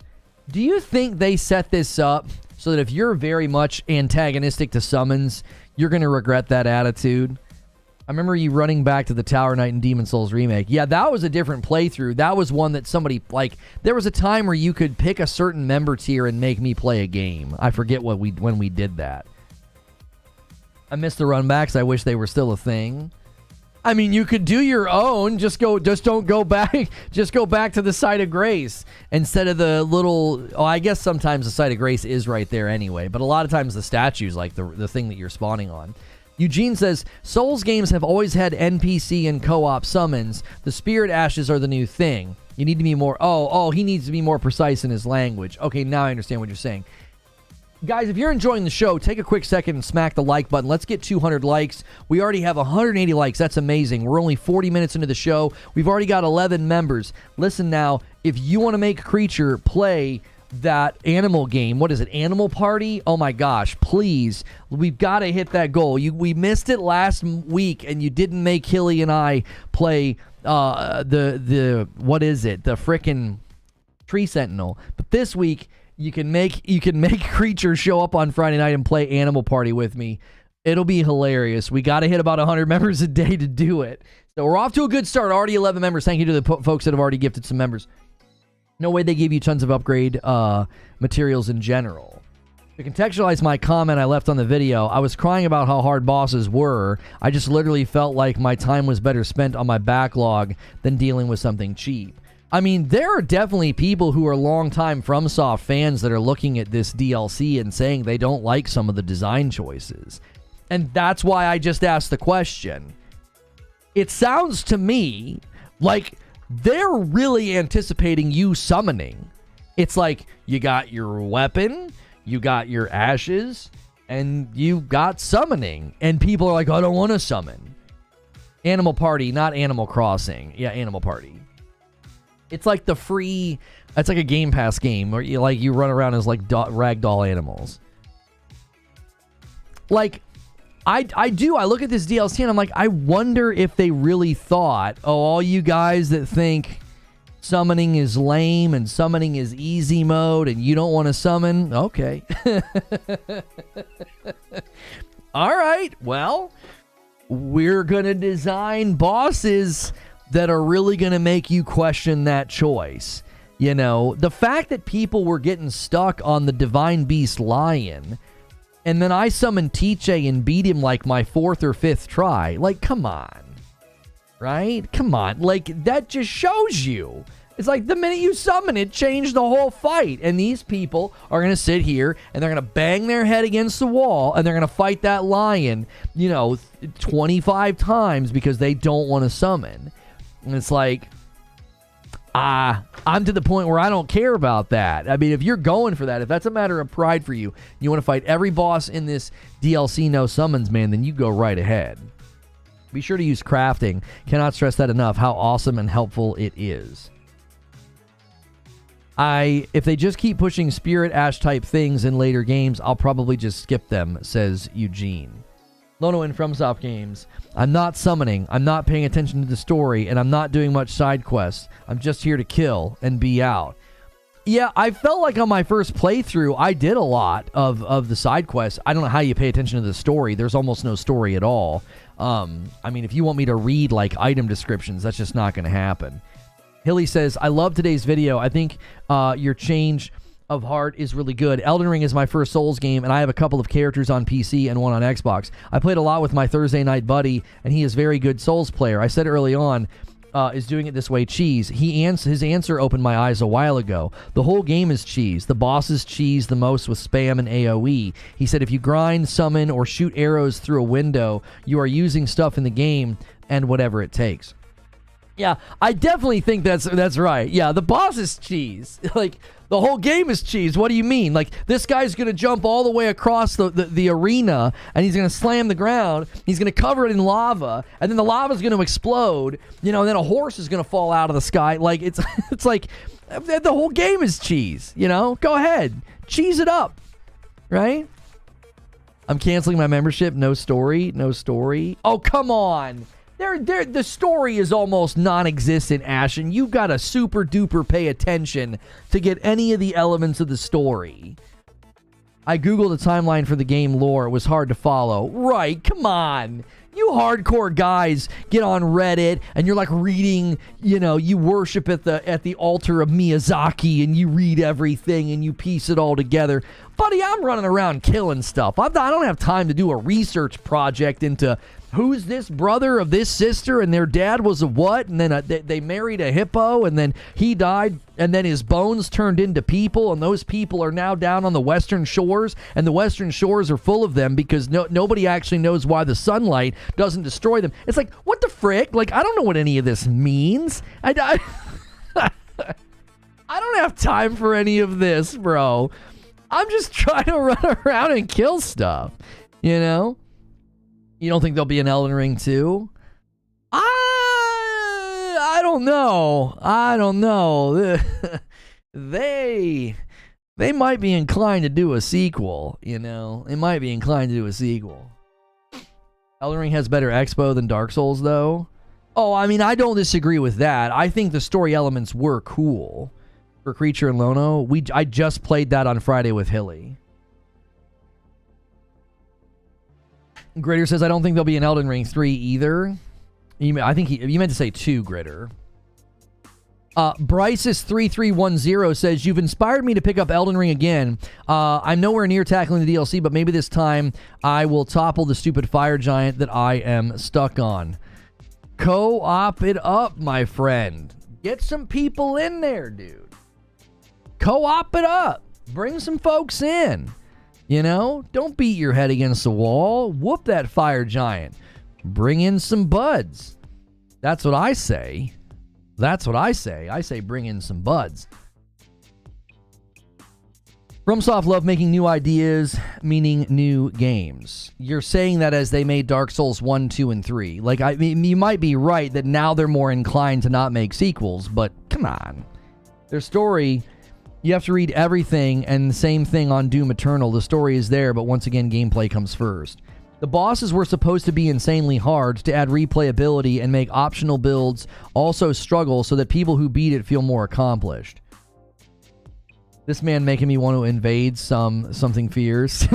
Speaker 1: Do you think they set this up so that if you're very much antagonistic to summons, you're going to regret that attitude? I remember you running back to the Tower Knight and Demon Souls remake. Yeah, that was a different playthrough. That was one that somebody, like, there was a time where you could pick a certain member tier and make me play a game. I forget when we did that. I miss the runbacks. I wish they were still a thing. I mean, you could do your own. Just don't go back. Just go back to the Site of Grace instead of the little. Oh, I guess sometimes the Site of Grace is right there anyway. But a lot of times the statue's like the thing that you're spawning on. Eugene says, Souls games have always had NPC and co-op summons. The Spirit Ashes are the new thing. You need to be more... Oh, he needs to be more precise in his language. Okay, now I understand what you're saying. Guys, if you're enjoying the show, take a quick second and smack the like button. Let's get 200 likes. We already have 180 likes. That's amazing. We're only 40 minutes into the show. We've already got 11 members. Listen now, if you want to make a creature play that animal game, what is it, Animal Party? Oh my gosh, please, we've got to hit that goal. We missed it last week, and you didn't make Hilly and I play the what is it, the frickin' Tree Sentinel. But this week you can make creatures show up on Friday night and play Animal Party with me. It'll be hilarious. We got to hit about 100 members a day to do it. So we're off to a good start. Already 11 members. Thank you to the folks that have already gifted some members. No way they gave you tons of upgrade materials in general. To contextualize my comment I left on the video, I was crying about how hard bosses were. I just literally felt like my time was better spent on my backlog than dealing with something cheap. I mean, there are definitely people who are longtime FromSoft fans that are looking at this DLC and saying they don't like some of the design choices. And that's why I just asked the question. It sounds to me like they're really anticipating you summoning. It's like you got your weapon, you got your ashes, and you got summoning. And people are like, I don't want to summon. Animal Party, not Animal Crossing. Yeah, Animal Party. It's like the free, it's like a Game Pass game where you run around as like ragdoll animals. Like, I look at this DLC and I'm like, I wonder if they really thought, oh, all you guys that think summoning is lame and summoning is easy mode and you don't want to summon, okay. All right, well, we're going to design bosses that are really going to make you question that choice. You know, the fact that people were getting stuck on the Divine Beast Lion, and then I summoned Tiche and beat him like my 4th or 5th try. Like, come on. Right? Come on. Like, that just shows you. It's like the minute you summon it, changed the whole fight. And these people are going to sit here and they're going to bang their head against the wall and they're going to fight that lion, 25 times because they don't want to summon. And it's like, I'm to the point where I don't care about that. I mean, if you're going for that, if that's a matter of pride for you, you want to fight every boss in this DLC no summons, man, then you go right ahead. Be sure to use crafting. Cannot stress that enough, how awesome and helpful it is. If they just keep pushing Spirit Ash type things in later games, I'll probably just skip them, says Eugene. Lono in FromSoft games. I'm not summoning, I'm not paying attention to the story, and I'm not doing much side quests. I'm just here to kill and be out. Yeah, I felt like on my first playthrough, I did a lot of the side quests. I don't know how you pay attention to the story. There's almost no story at all. I mean, if you want me to read, like, item descriptions, that's just not going to happen. Hilly says, I love today's video. I think your change of heart is really good. Elden Ring is my first Souls game, and I have a couple of characters on PC and one on Xbox. I played a lot with my Thursday night buddy, and he is a very good Souls player. I said early on, is doing it this way cheese. His answer opened my eyes a while ago. The whole game is cheese. The bosses cheese the most with spam and AoE. He said if you grind, summon, or shoot arrows through a window, you are using stuff in the game and whatever it takes. Yeah, I definitely think that's right. Yeah, the boss is cheese. Like, the whole game is cheese. What do you mean? Like, this guy's going to jump all the way across the arena, and he's going to slam the ground. He's going to cover it in lava, and then the lava's going to explode, you know, and then a horse is going to fall out of the sky. Like, it's like, the whole game is cheese, you know? Go ahead. Cheese it up, right? I'm canceling my membership. No story. No story. Oh, come on. The story is almost non-existent, Ash, and you've got to super duper pay attention to get any of the elements of the story. I googled the timeline for the game lore. It was hard to follow. Right, come on. You hardcore guys get on Reddit and you're like reading, you know, you worship at the altar of Miyazaki and you read everything and you piece it all together. Buddy, I'm running around killing stuff. I don't have time to do a research project into who's this brother of this sister and their dad was a what, and then they married a hippo and then he died and then his bones turned into people and those people are now down on the western shores and the western shores are full of them because nobody actually knows why the sunlight doesn't destroy them. It's like, what the frick? Like, I don't know what any of this means. I don't have time for any of this, bro. I'm just trying to run around and kill stuff, you know? You don't think there'll be an Elden Ring 2? I don't know. I don't know. They might be inclined to do a sequel, you know? They might be inclined to do a sequel. Elden Ring has better expo than Dark Souls, though. Oh, I mean, I don't disagree with that. I think the story elements were cool. For Creature and Lono, I just played that on Friday with Hilly. Gritter says, I don't think there'll be an Elden Ring 3 either. I think you meant to say 2, Gritter. Bryce's3310 says, you've inspired me to pick up Elden Ring again. I'm nowhere near tackling the DLC, but maybe this time I will topple the stupid fire giant that I am stuck on. Co-op it up, my friend. Get some people in there, dude. Co-op it up. Bring some folks in. You know, don't beat your head against the wall. Whoop that fire giant. Bring in some buds. That's what I say. That's what I say. I say bring in some buds. FromSoft love making new ideas, meaning new games. You're saying that as they made Dark Souls 1, 2, and 3. Like, I mean, you might be right that now they're more inclined to not make sequels, but come on. Their story... You have to read everything, and the same thing on Doom Eternal. The story is there, but once again, gameplay comes first. The bosses were supposed to be insanely hard to add replayability and make optional builds also struggle so that people who beat it feel more accomplished. This man making me want to invade something fierce.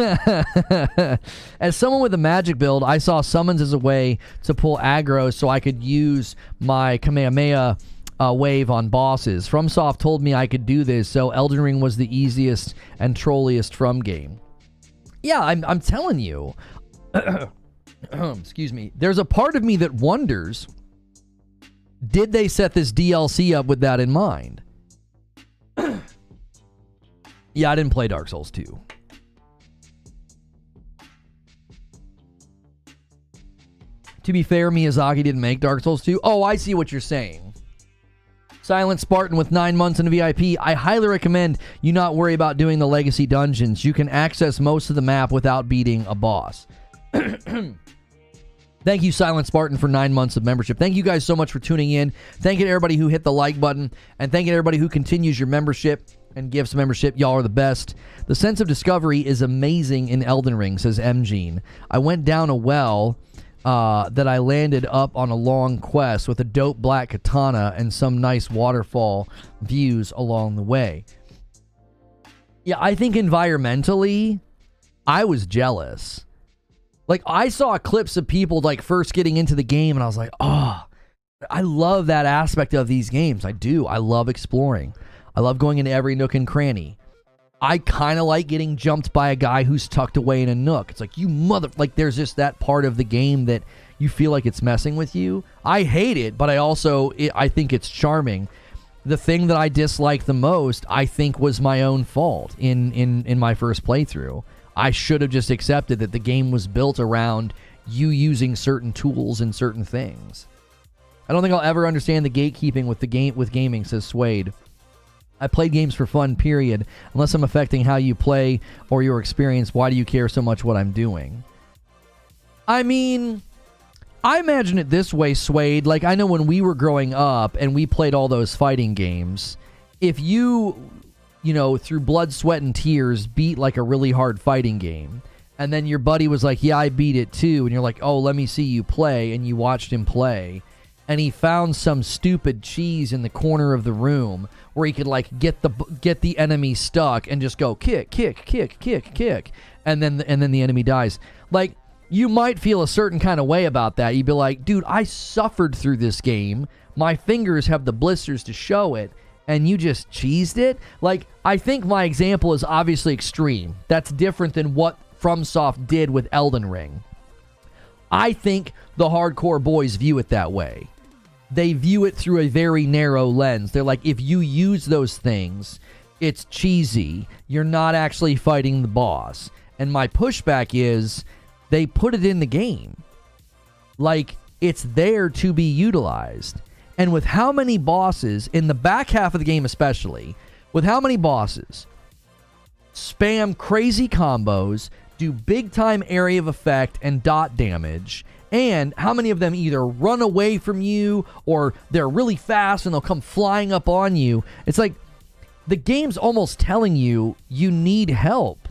Speaker 1: As someone with a magic build, I saw summons as a way to pull aggro so I could use my Kamehameha wave on bosses. FromSoft told me I could do this, so Elden Ring was the easiest and trolliest From game. Yeah, I'm telling you. Excuse me. There's a part of me that wonders, did they set this DLC up with that in mind? Yeah, I didn't play Dark Souls 2. To be fair, Miyazaki didn't make Dark Souls 2. Oh, I see what you're saying. Silent Spartan with 9 months in a VIP. I highly recommend you not worry about doing the legacy dungeons. You can access most of the map without beating a boss. Thank you, Silent Spartan, for 9 months of membership. Thank you guys so much for tuning in. Thank you to everybody who hit the like button. And thank you to everybody who continues your membership and gives membership. Y'all are the best. The sense of discovery is amazing in Elden Ring, says MGene. I went down a well... that I landed up on a long quest with a dope black katana and some nice waterfall views along the way. Yeah, I think environmentally, I was jealous. Like, I saw clips of people, like, first getting into the game, and I was like, oh, I love that aspect of these games. I do. I love exploring. I love going into every nook and cranny. I kind of like getting jumped by a guy who's tucked away in a nook. It's like, you mother... Like, there's just that part of the game that, you feel like it's messing with you. I hate it, but I think it's charming. The thing that I disliked the most, I think, was my own fault in my first playthrough. I should have just accepted that the game was built around you using certain tools and certain things. I don't think I'll ever understand the gatekeeping with gaming, says Suede. I played games for fun, period. Unless I'm affecting how you play or your experience, why do you care so much what I'm doing? I mean, I imagine it this way, Suede. Like, I know when we were growing up and we played all those fighting games, if you know, through blood, sweat, and tears, beat like a really hard fighting game, and then your buddy was like, yeah, I beat it too, and you're like, oh, let me see you play, and you watched him play, and he found some stupid cheese in the corner of the room where he could like get the enemy stuck and just go kick, kick, kick, kick, kick, and then the enemy dies. Like, you might feel a certain kind of way about that. You'd be like, dude, I suffered through this game. My fingers have the blisters to show it, and you just cheesed it? Like, I think my example is obviously extreme. That's different than what FromSoft did with Elden Ring. I think the hardcore boys view it that way. They view it through a very narrow lens. They're like, if you use those things, it's cheesy. You're not actually fighting the boss. And my pushback is, they put it in the game. Like, it's there to be utilized. And with how many bosses, in the back half of the game especially, with how many bosses spam crazy combos, do big time area of effect and dot damage, and how many of them either run away from you or they're really fast and they'll come flying up on you. It's like the game's almost telling you you need help.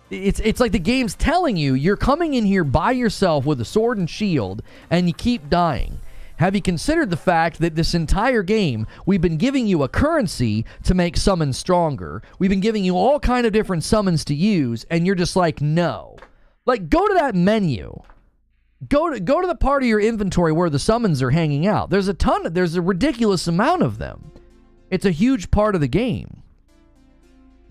Speaker 1: It's like the game's telling you you're coming in here by yourself with a sword and shield and you keep dying. Have you considered the fact that this entire game, we've been giving you a currency to make summons stronger. We've been giving you all kind of different summons to use, and you're just like, no. Like, go to that menu. Go to the part of your inventory where the summons are hanging out. There's a ridiculous amount of them. It's a huge part of the game.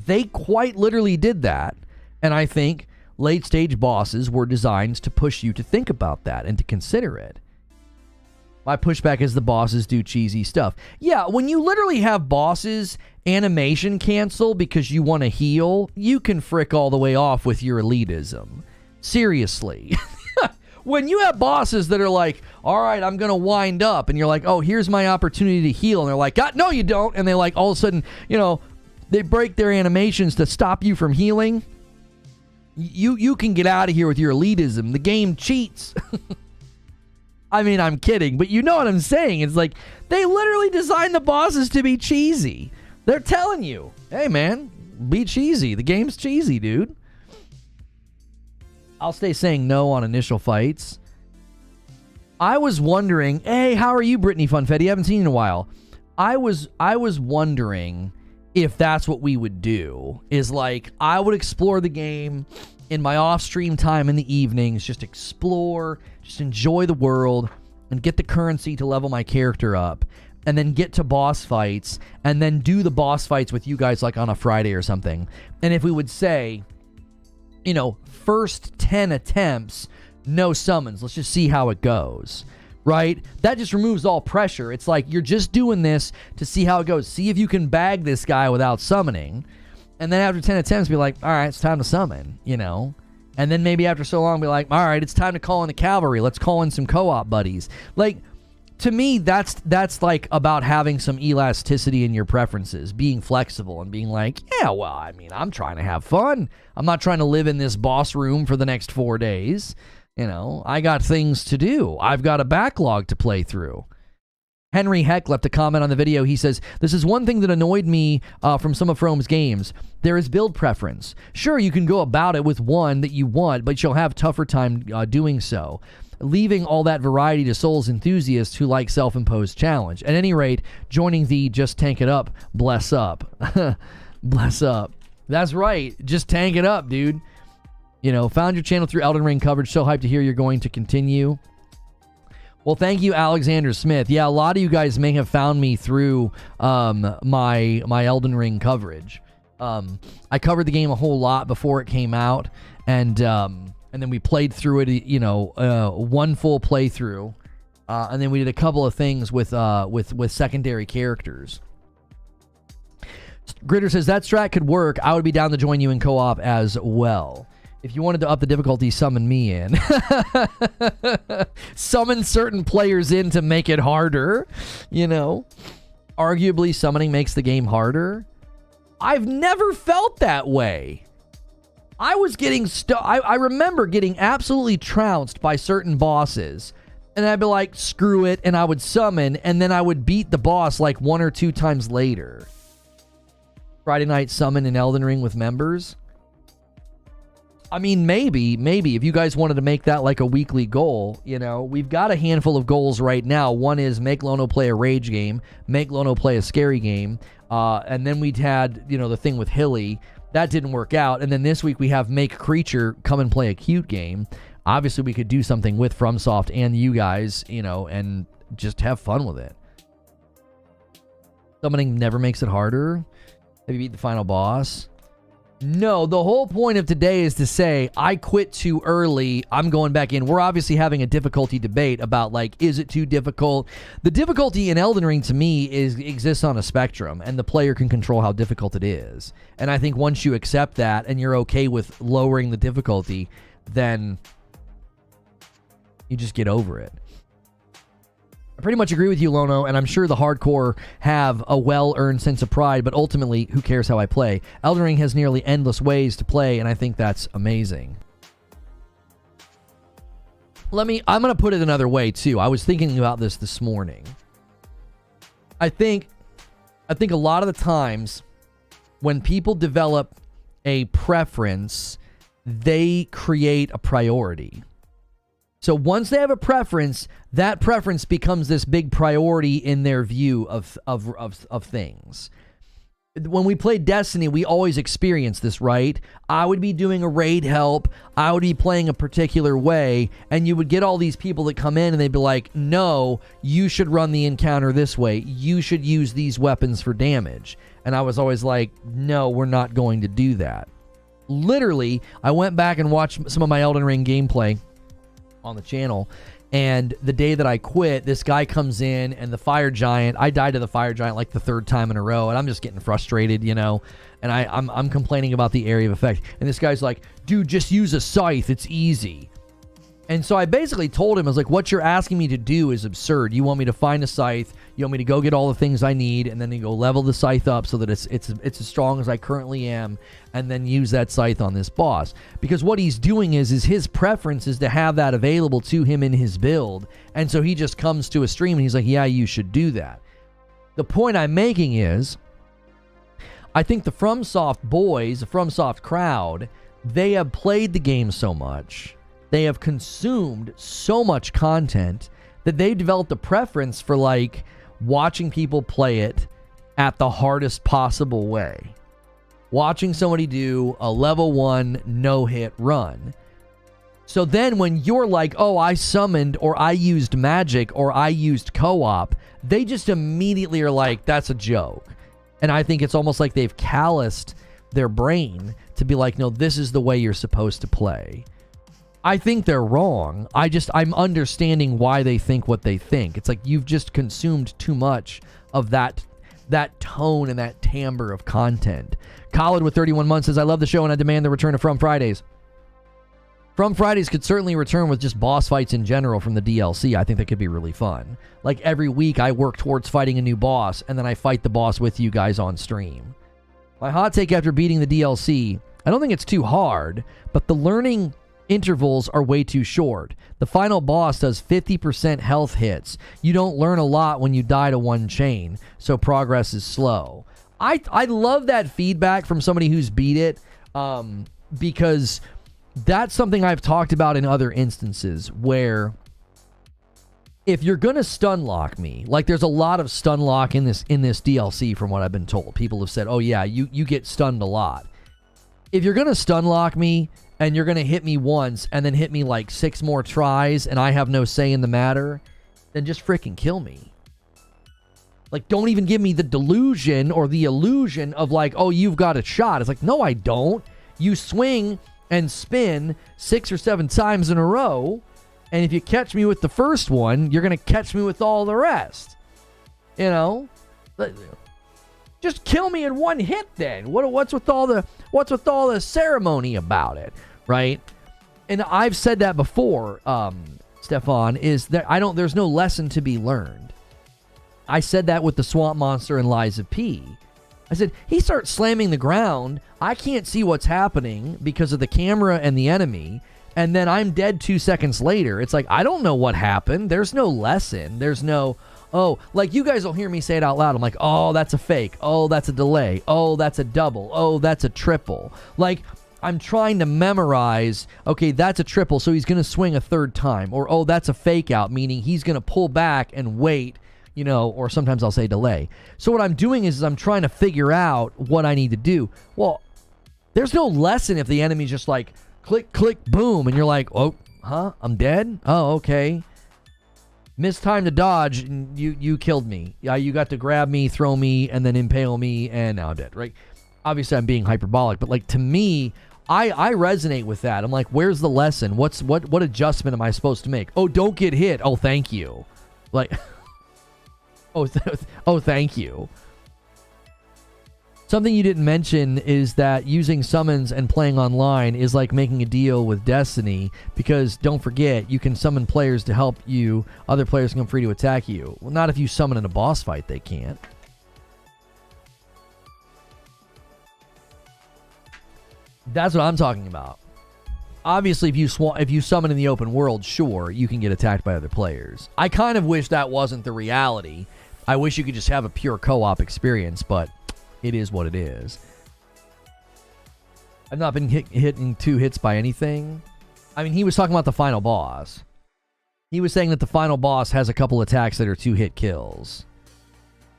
Speaker 1: They quite literally did that, and I think late-stage bosses were designed to push you to think about that and to consider it. My pushback is the bosses do cheesy stuff. Yeah, when you literally have bosses animation cancel because you want to heal, you can frick all the way off with your elitism. Seriously. When you have bosses that are like, all right, I'm going to wind up, and you're like, oh, here's my opportunity to heal, and they're like, God, no, you don't, and they like all of a sudden, you know, they break their animations to stop you from healing. You can get out of here with your elitism. The game cheats. I mean, I'm kidding, but you know what I'm saying. It's like, they literally designed the bosses to be cheesy. They're telling you, hey, man, be cheesy. The game's cheesy, dude. I'll stay saying no on initial fights. I was wondering, hey, how are you, Brittany Funfetti? I haven't seen you in a while. I was wondering if that's what we would do, is like, I would explore the game in my off-stream time in the evenings, just explore, just enjoy the world, and get the currency to level my character up, and then get to boss fights, and then do the boss fights with you guys like on a Friday or something. And if we would say, you know, first 10 attempts, no summons, let's just see how it goes, right? That just removes all pressure. It's like, you're just doing this to see how it goes. See if you can bag this guy without summoning. And then after 10 attempts, be like, all right, it's time to summon, you know? And then maybe after so long, be like, all right, it's time to call in the cavalry. Let's call in some co-op buddies. Like, to me, that's like about having some elasticity in your preferences, being flexible and being like, yeah, well, I mean, I'm trying to have fun. I'm not trying to live in this boss room for the next 4 days. You know, I got things to do. I've got a backlog to play through. Henry Heck left a comment on the video. He says, this is one thing that annoyed me from some of Frome's games. There is build preference. Sure, you can go about it with one that you want, but you'll have tougher time doing so, leaving all that variety to Souls enthusiasts who like self-imposed challenge. At any rate, joining the just tank it up, bless up. Bless up. That's right. Just tank it up, dude. You know, found your channel through Elden Ring coverage. So hyped to hear you're going to continue. Well, thank you, Alexander Smith. Yeah, a lot of you guys may have found me through my Elden Ring coverage. I covered the game a whole lot before it came out, and and then we played through it, you know, one full playthrough, and then we did a couple of things with secondary characters. Gritter says that strat could work. I would be down to join you in co-op as well. If you wanted to up the difficulty, summon me in. Summon certain players in to make it harder. You know, arguably summoning makes the game harder. I've never felt that way. I was getting I remember getting absolutely trounced by certain bosses, and I'd be like, screw it, and I would summon, and then I would beat the boss like 1 or 2 times later. Friday night summon in Elden Ring with members. I mean, maybe if you guys wanted to make that like a weekly goal, you know, we've got a handful of goals right now. One is make Lono play a rage game, make Lono play a scary game, and then we'd had, you know, the thing with Hilly. That didn't work out. And then this week we have make Creature come and play a cute game. Obviously, we could do something with FromSoft and you guys, you know, and just have fun with it. Summoning never makes it harder. Have you beat the final boss? No, the whole point of today is to say, I quit too early, I'm going back in. We're obviously having a difficulty debate about, like, is it too difficult? The difficulty in Elden Ring, to me, exists on a spectrum, and the player can control how difficult it is. And I think once you accept that, and you're okay with lowering the difficulty, then you just get over it. I pretty much agree with you, Lono, and I'm sure the hardcore have a well-earned sense of pride, but ultimately, who cares how I play? Elden Ring has nearly endless ways to play, and I think that's amazing. I'm going to put it another way, too. I was thinking about this morning. I think a lot of the times when people develop a preference, they create a priority. So once they have a preference, that preference becomes this big priority in their view of things. When we played Destiny, we always experienced this, right? I would be doing a raid help, I would be playing a particular way, and you would get all these people that come in and they'd be like, no, you should run the encounter this way. You should use these weapons for damage. And I was always like, no, we're not going to do that. Literally, I went back and watched some of my Elden Ring gameplay on the channel, and the day that I quit, this guy comes in, and the fire giant, I died to the fire giant like the 3rd time in a row, and I'm just getting frustrated, you know, and I'm complaining about the area of effect, and this guy's like, dude, just use a scythe, it's easy. And so I basically told him, I was like, what you're asking me to do is absurd. You want me to find a scythe, you want me to go get all the things I need, and then you go level the scythe up so that it's as strong as I currently am, and then use that scythe on this boss. Because what he's doing is his preference is to have that available to him in his build, and so he just comes to a stream and he's like, yeah, you should do that. The point I'm making is, I think the FromSoft boys, the FromSoft crowd, they have played the game so much, they have consumed so much content that they've developed a preference for, like, watching people play it at the hardest possible way. Watching somebody do a level 1 no-hit run. So then when you're like, oh, I summoned, or I used magic, or I used co-op, they just immediately are like, that's a joke. And I think it's almost like they've calloused their brain to be like, no, this is the way you're supposed to play. I think they're wrong. I'm understanding why they think what they think. It's like you've just consumed too much of that tone and that timbre of content. Khalid with 31 months says, I love the show and I demand the return of From Fridays. From Fridays could certainly return with just boss fights in general from the DLC. I think that could be really fun. Like every week I work towards fighting a new boss, and then I fight the boss with you guys on stream. My hot take after beating the DLC, I don't think it's too hard, but the learning intervals are way too short. The final boss does 50% health hits. You don't learn a lot when you die to one chain, so progress is slow. I love that feedback from somebody who's beat it, because that's something I've talked about in other instances where if you're gonna stun lock me, like there's a lot of stun lock in this DLC from what I've been told. People have said, oh yeah, you get stunned a lot. If you're gonna stun lock me and you're going to hit me once and then hit me like 6 more tries and I have no say in the matter, then just freaking kill me. Like, don't even give me the delusion or the illusion of like, oh, you've got a shot. It's like, no, I don't. You swing and spin 6 or 7 times in a row. And if you catch me with the first one, you're going to catch me with all the rest. You know? Just kill me in one hit then. What's with all the ceremony about it, right? And I've said that before, Stefan, is that there's no lesson to be learned. I said that with the swamp monster and Lies of P. I said, he starts slamming the ground. I can't see what's happening because of the camera and the enemy. And then I'm dead 2 seconds later. It's like, I don't know what happened. There's no lesson. There's no, oh, like you guys will hear me say it out loud. I'm like, oh, that's a fake. Oh, that's a delay. Oh, that's a double. Oh, that's a triple. Like, I'm trying to memorize, okay, that's a triple, so he's going to swing a third time. Or, oh, that's a fake out, meaning he's going to pull back and wait, you know, or sometimes I'll say delay. So what I'm doing is I'm trying to figure out what I need to do. Well, there's no lesson if the enemy's just like, click, click, boom, and you're like, oh, huh, I'm dead? Oh, okay. Missed time to dodge, and you killed me. Yeah, you got to grab me, throw me, and then impale me, and now I'm dead, right? Obviously, I'm being hyperbolic, but like to me, I resonate with that. I'm like, where's the lesson? What adjustment am I supposed to make? Oh, don't get hit. Oh, thank you. Like, oh, thank you. Something you didn't mention is that using summons and playing online is like making a deal with Destiny, because don't forget, you can summon players to help you. Other players can come free to attack you. Well, not if you summon in a boss fight, they can't. That's what I'm talking about. Obviously, if you summon in the open world, sure, you can get attacked by other players. I kind of wish that wasn't the reality. I wish you could just have a pure co-op experience, but it is what it is. I've not been hitting 2 hits by anything. I mean, he was talking about the final boss. He was saying that the final boss has a couple attacks that are 2-hit kills.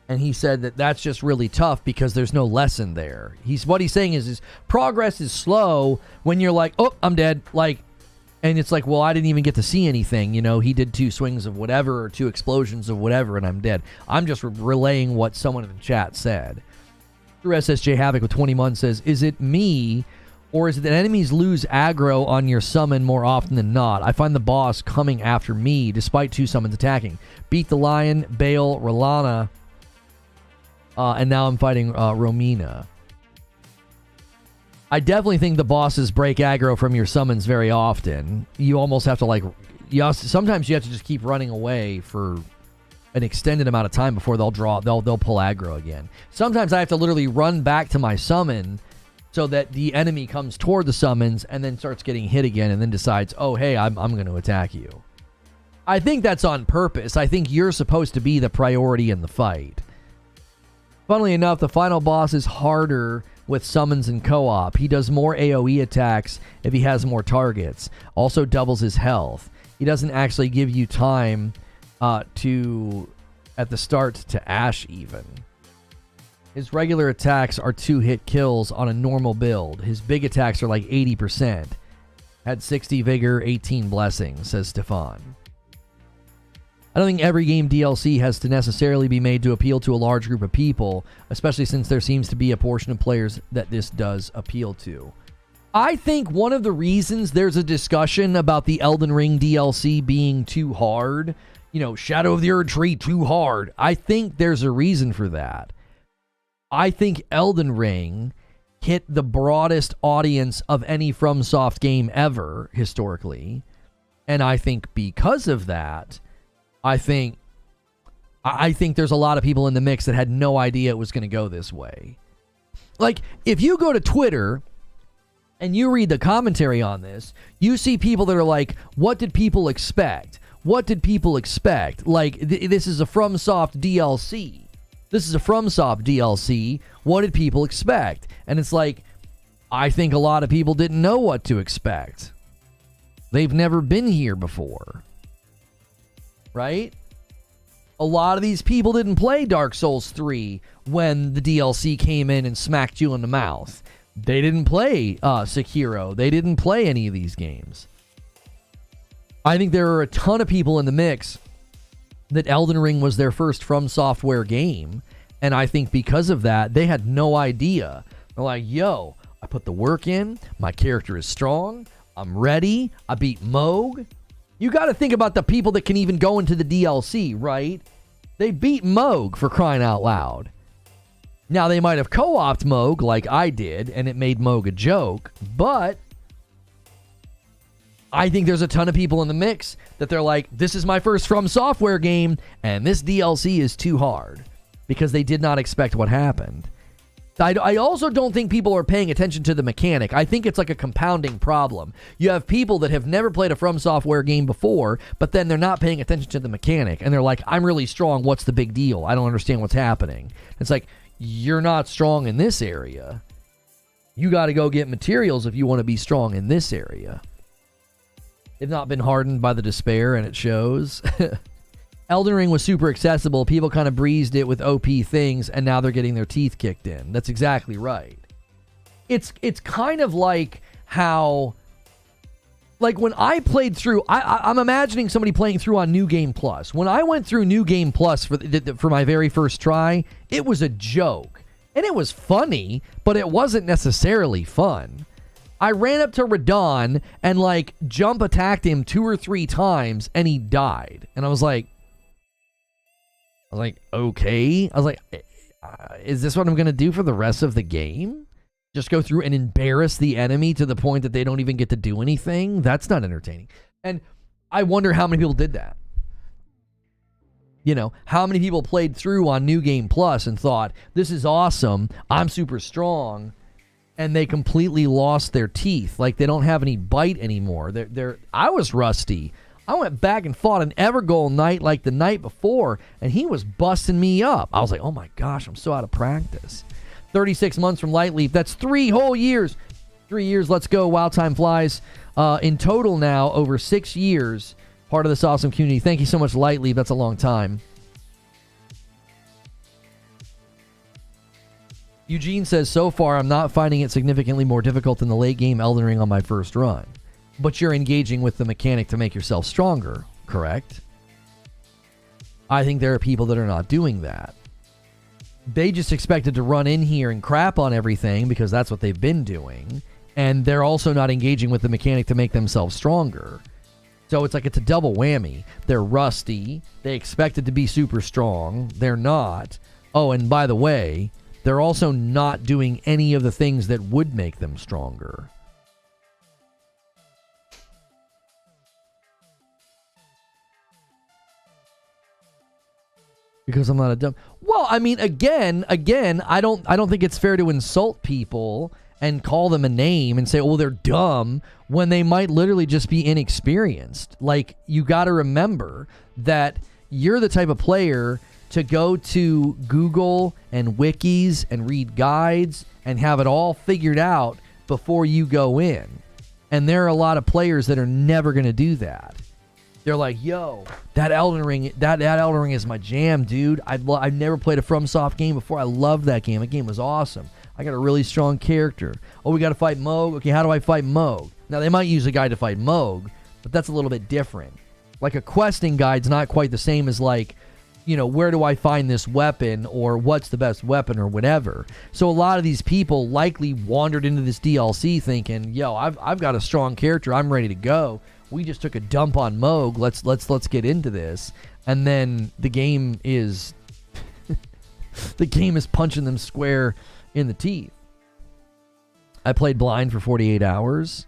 Speaker 1: And he said that that's just really tough because there's no lesson there. What he's saying is progress is slow when you're like, oh, I'm dead. Like, and it's like, well, I didn't even get to see anything. You know, he did 2 swings of whatever or 2 explosions of whatever, and I'm dead. I'm just relaying what someone in the chat said. Through SSJ Havoc with 20 months says, is it me or is it that enemies lose aggro on your summon more often than not? I find the boss coming after me despite 2 summons attacking. Beat the Lion, Bale, Rolana, and now I'm fighting Romina. I definitely think the bosses break aggro from your summons very often. You almost have to sometimes you have to just keep running away for an extended amount of time before they'll pull aggro again. Sometimes I have to literally run back to my summon so that the enemy comes toward the summons and then starts getting hit again and then decides, oh, hey, I'm going to attack you. I think that's on purpose. I think you're supposed to be the priority in the fight. Funnily enough, the final boss is harder with summons and co-op. He does more AoE attacks if he has more targets. Also doubles his health. He doesn't actually give you time at the start to Ash even. His regular attacks are 2-hit kills on a normal build. His big attacks are like 80%. Had 60 vigor, 18 blessings, says Stefan. I don't think every game DLC has to necessarily be made to appeal to a large group of people, especially since there seems to be a portion of players that this does appeal to. I think one of the reasons there's a discussion about the Elden Ring DLC being too hard, you know, Shadow of the Erdtree too hard, I think there's a reason for that. I think Elden Ring hit the broadest audience of any FromSoft game ever, historically. And I think because of that, I think there's a lot of people in the mix that had no idea it was going to go this way. Like, if you go to Twitter and you read the commentary on this, you see people that are like, what did people expect? What did people expect? Like, this is a FromSoft DLC. This is a FromSoft DLC. What did people expect? And it's like, I think a lot of people didn't know what to expect. They've never been here before. Right? A lot of these people didn't play Dark Souls 3 when the DLC came in and smacked you in the mouth. They didn't play Sekiro. They didn't play any of these games. I think there are a ton of people in the mix that Elden Ring was their first FromSoftware game, and I think because of that, they had no idea. They're like, yo, I put the work in. My character is strong. I'm ready. I beat Moog. You got to think about the people that can even go into the DLC, right? They beat Moog, for crying out loud. Now, they might have co-opted Moog like I did, and it made Moog a joke, but I think there's a ton of people in the mix that they're like, this is my first FromSoftware game, and this DLC is too hard, because they did not expect what happened. I also don't think people are paying attention to the mechanic. I think it's like a compounding problem. You have people that have never played a FromSoftware game before, but then they're not paying attention to the mechanic, and they're like, I'm really strong, what's the big deal? I don't understand what's happening. It's like, you're not strong in this area. You got to go get materials if you want to be strong in this area. They've not been hardened by the despair, and it shows. Elden Ring was super accessible. People kind of breezed it with OP things, and now they're getting their teeth kicked in. That's exactly right. It's kind of like how, like when I played through, I'm imagining somebody playing through on New Game Plus. When I went through New Game Plus for my very first try, it was a joke. And it was funny, but it wasn't necessarily fun. I ran up to Radon and like jump attacked him 2 or 3 times, and he died. And I was like, okay. I was like, is this what I'm going to do for the rest of the game? Just go through and embarrass the enemy to the point that they don't even get to do anything? That's not entertaining. And I wonder how many people did that. You know, how many people played through on New Game Plus and thought, this is awesome, I'm super strong, and they completely lost their teeth. Like, they don't have any bite anymore. I was rusty. I went back and fought an Evergoal knight like the night before, and he was busting me up. I was like, oh my gosh, I'm so out of practice. 36 months from Lightleaf. That's 3 whole years. 3 years, let's go. Wild time flies. In total now, over 6 years, part of this awesome community. Thank you so much, Lightleaf. That's a long time. Eugene says, so far, I'm not finding it significantly more difficult than the late game Elden Ring on my first run. But you're engaging with the mechanic to make yourself stronger, correct? I think there are people that are not doing that. They just expected to run in here and crap on everything because that's what they've been doing. And they're also not engaging with the mechanic to make themselves stronger. So it's like it's a double whammy. They're rusty. They expected to be super strong. They're not. Oh, and by the way, they're also not doing any of the things that would make them stronger. Because I'm not a dumb. Well, I mean, again, I don't think it's fair to insult people and call them a name and say, "Oh, they're dumb," when they might literally just be inexperienced. Like, you got to remember that you're the type of player to go to Google and wikis and read guides and have it all figured out before you go in. And there are a lot of players that are never going to do that. They're like, yo, that Elden Ring is my jam, dude. I've never played a FromSoft game before. I loved that game. That game was awesome. I got a really strong character. Oh, we got to fight Moog. Okay, how do I fight Moog? Now, they might use a guide to fight Moog, but that's a little bit different. Like, a questing guide's not quite the same as, like, you know, where do I find this weapon, or what's the best weapon, or whatever. So a lot of these people likely wandered into this DLC thinking, yo, I've got a strong character. I'm ready to go. We just took a dump on Moog. Let's get into this. And then the game is the game is punching them square in the teeth. I played blind for 48 hours.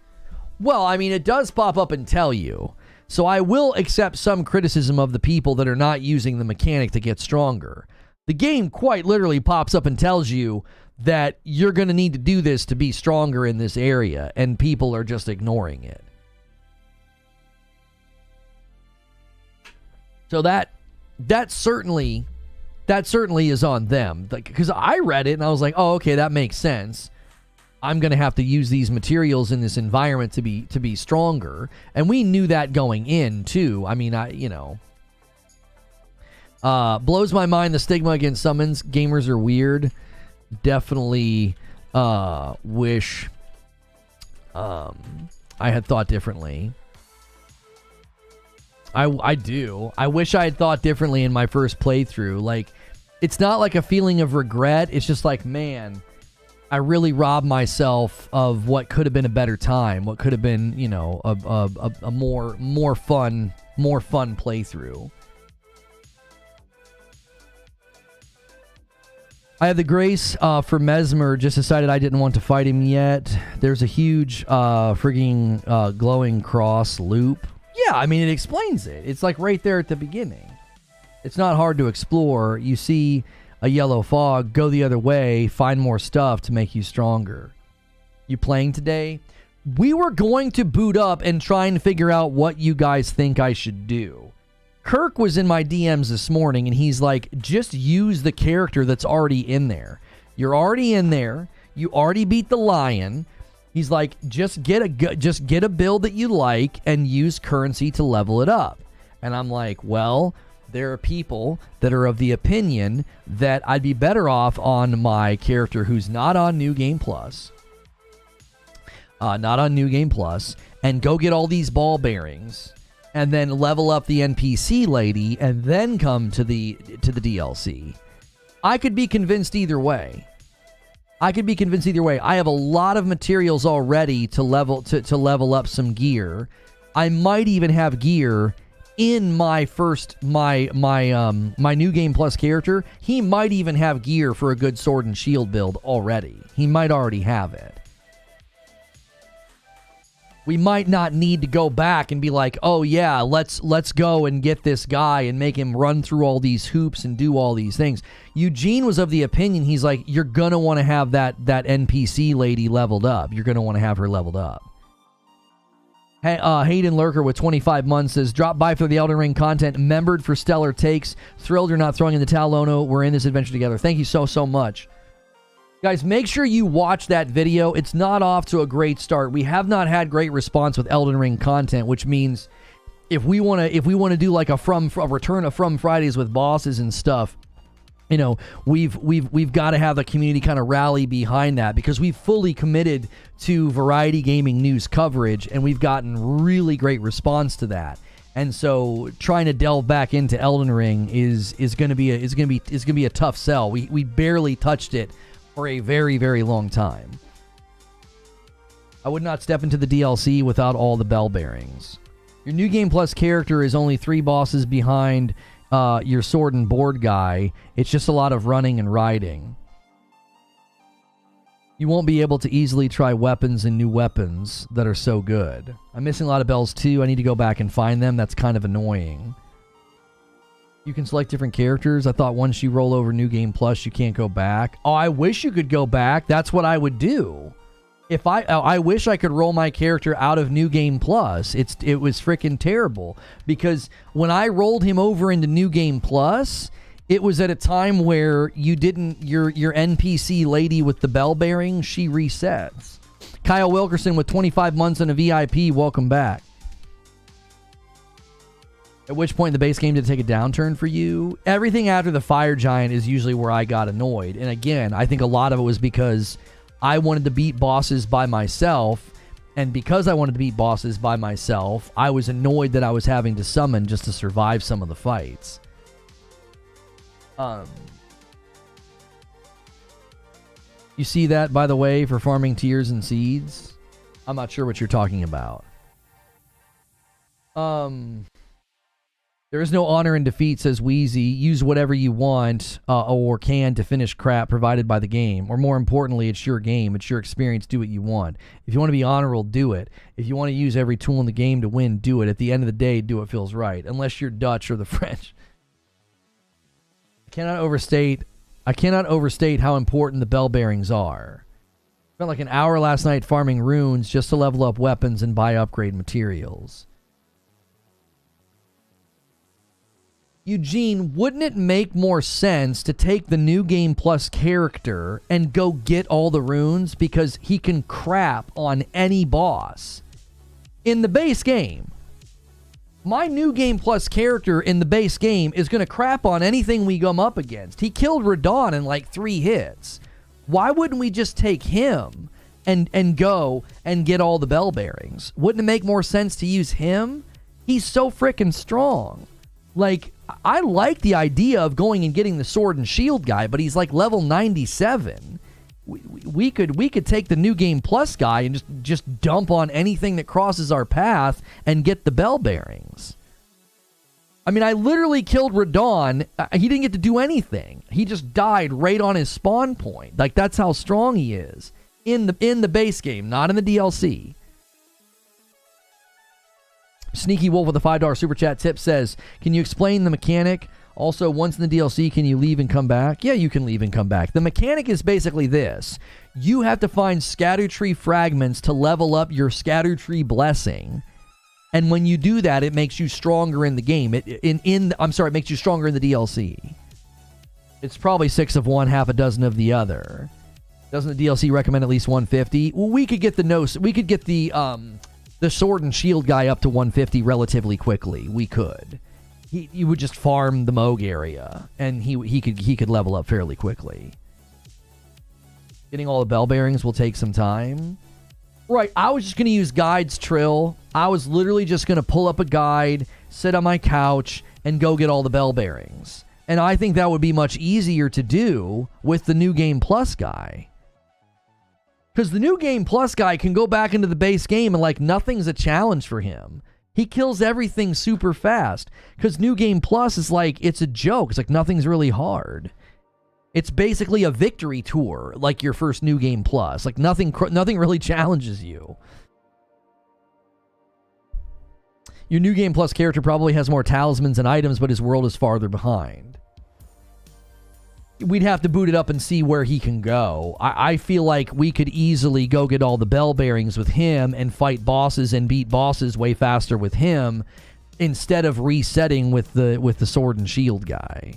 Speaker 1: Well, I mean, it does pop up and tell you. So I will accept some criticism of the people that are not using the mechanic to get stronger. The game quite literally pops up and tells you that you're going to need to do this to be stronger in this area, and people are just ignoring it. So that certainly is on them. Because I read it and I was like, oh, okay, that makes sense. I'm going to have to use these materials in this environment to be stronger. And we knew that going in, too. I mean, blows my mind the stigma against summons. Gamers are weird. Definitely wish I had thought differently. I do. I wish I had thought differently in my first playthrough. Like, it's not like a feeling of regret. It's just like, man, I really robbed myself of what could have been a better time, what could have been, you know, a more fun playthrough. I have the grace for Mesmer. Just decided I didn't want to fight him yet. There's a huge frigging glowing cross loop. Yeah, I mean, it explains it. It's like right there at the beginning. It's not hard to explore. You see a yellow fog, go the other way, find more stuff to make you stronger. You playing today? We were going to boot up and try and figure out what you guys think I should do. Kirk was in my DMs this morning, and he's like, just use the character that's already in there. You're already in there. You already beat the lion. He's like, just get a build that you like and use currency to level it up. And I'm like, well, there are people that are of the opinion that I'd be better off on my character who's not on New Game Plus. And go get all these ball bearings and then level up the NPC lady and then come to the DLC. I could be convinced either way. I have a lot of materials already to level up some gear. I might even have gear in my New Game Plus character. He might even have gear for a good sword and shield build already. He might already have it. We might not need to go back and be like, oh yeah, let's go and get this guy and make him run through all these hoops and do all these things. Eugene was of the opinion, he's like, you're gonna want to have that NPC lady leveled up. You're gonna want to have her leveled up. Hayden Lurker with 25 months says, drop by for the Elden Ring content, membered for stellar takes. Thrilled you're not throwing in the towel, Lono. We're in this adventure together. Thank you so much. Guys, make sure you watch that video. It's not off to a great start. We have not had great response with Elden Ring content, which means if we want to do like a return of From Fridays with bosses and stuff, you know, we've got to have the community kind of rally behind that, because we've fully committed to variety gaming news coverage, and we've gotten really great response to that. And so trying to delve back into Elden Ring is going to be a tough sell. We barely touched it for a very, very long time. I would not step into the DLC without all the bell bearings. Your New Game Plus character is only 3 bosses behind your sword and board guy. It's just a lot of running and riding. You won't be able to easily try weapons and new weapons that are so good. I'm missing a lot of bells too. I need to go back and find them. That's kind of annoying. You can select different characters. I thought once you roll over New Game Plus, you can't go back. Oh, I wish you could go back. That's what I would do. If I wish I could roll my character out of New Game Plus. It was freaking terrible, because when I rolled him over into New Game Plus, it was at a time where you didn't your NPC lady with the bell bearing, she resets. Kyle Wilkerson with 25 months and a VIP, welcome back. At which point the base game did take a downturn for you? Everything after the Fire Giant is usually where I got annoyed. And again, I think a lot of it was because I wanted to beat bosses by myself, and because I wanted to beat bosses by myself, I was annoyed that I was having to summon just to survive some of the fights. You see that, by the way, for farming tiers and seeds? I'm not sure what you're talking about. There is no honor in defeat, says Wheezy. Use whatever you want or can to finish crap provided by the game. Or more importantly, it's your game. It's your experience. Do what you want. If you want to be honorable, do it. If you want to use every tool in the game to win, do it. At the end of the day, do what feels right. Unless you're Dutch or the French. I cannot overstate how important the bell bearings are. Spent like an hour last night farming runes just to level up weapons and buy upgrade materials. Eugene, wouldn't it make more sense to take the New Game Plus character and go get all the runes, because he can crap on any boss in the base game? My New Game Plus character in the base game is going to crap on anything we come up against. He killed Radon in like 3 hits. Why wouldn't we just take him and go and get all the bell bearings? Wouldn't it make more sense to use him? He's so freaking strong. Like, I like the idea of going and getting the sword and shield guy, but he's like level 97. we could take the New Game Plus guy and just dump on anything that crosses our path and get the bell bearings. I mean, I literally killed Radon. He didn't get to do anything. He just died right on his spawn point. Like, that's how strong he is in the base game, not in the DLC. Sneaky Wolf with a $5 super chat tip says, can you explain the mechanic? Also, once in the DLC, can you leave and come back? Yeah, you can leave and come back. The mechanic is basically this. You have to find Scattertree fragments to level up your Scattertree blessing. And when you do that, it makes you stronger in the game. It makes you stronger in the DLC. It's probably 6 of one, half a dozen of the other. Doesn't the DLC recommend at least 150? Well, we could get the sword and shield guy up to 150 relatively quickly. We could. He would just farm the Moog area, and he could level up fairly quickly. Getting all the bell bearings will take some time. Right, I was just going to use guides, Trill. I was literally just going to pull up a guide, sit on my couch, and go get all the bell bearings. And I think that would be much easier to do with the New Game Plus guy. Because the New Game Plus guy can go back into the base game and, like, nothing's a challenge for him. He kills everything super fast. Because New Game Plus is like, it's a joke. It's like nothing's really hard. It's basically a victory tour, like your first New Game Plus. Like, nothing really challenges you. Your New Game Plus character probably has more talismans and items, but his world is farther behind. We'd have to boot it up and see where he can go. I feel like we could easily go get all the bell bearings with him and fight bosses and beat bosses way faster with him instead of resetting with the sword and shield guy.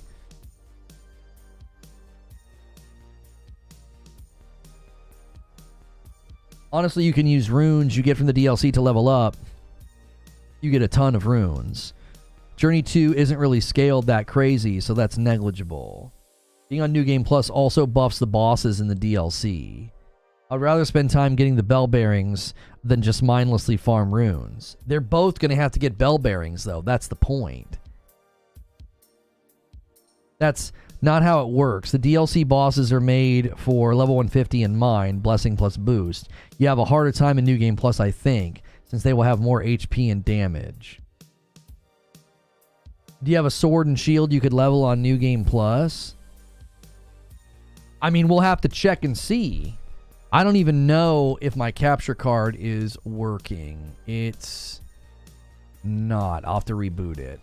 Speaker 1: Honestly, you can use runes you get from the DLC to level up. You get a ton of runes. Journey 2 isn't really scaled that crazy, so that's negligible. Being on New Game Plus also buffs the bosses in the DLC. I'd rather spend time getting the bell bearings than just mindlessly farm runes. They're both going to have to get bell bearings, though. That's the point. That's not how it works. The DLC bosses are made for level 150 in mind, blessing plus boost. You have a harder time in New Game Plus, I think, since they will have more HP and damage. Do you have a sword and shield you could level on New Game Plus? I mean, we'll have to check and see. I don't even know if my capture card is working. It's not. I'll have to reboot it.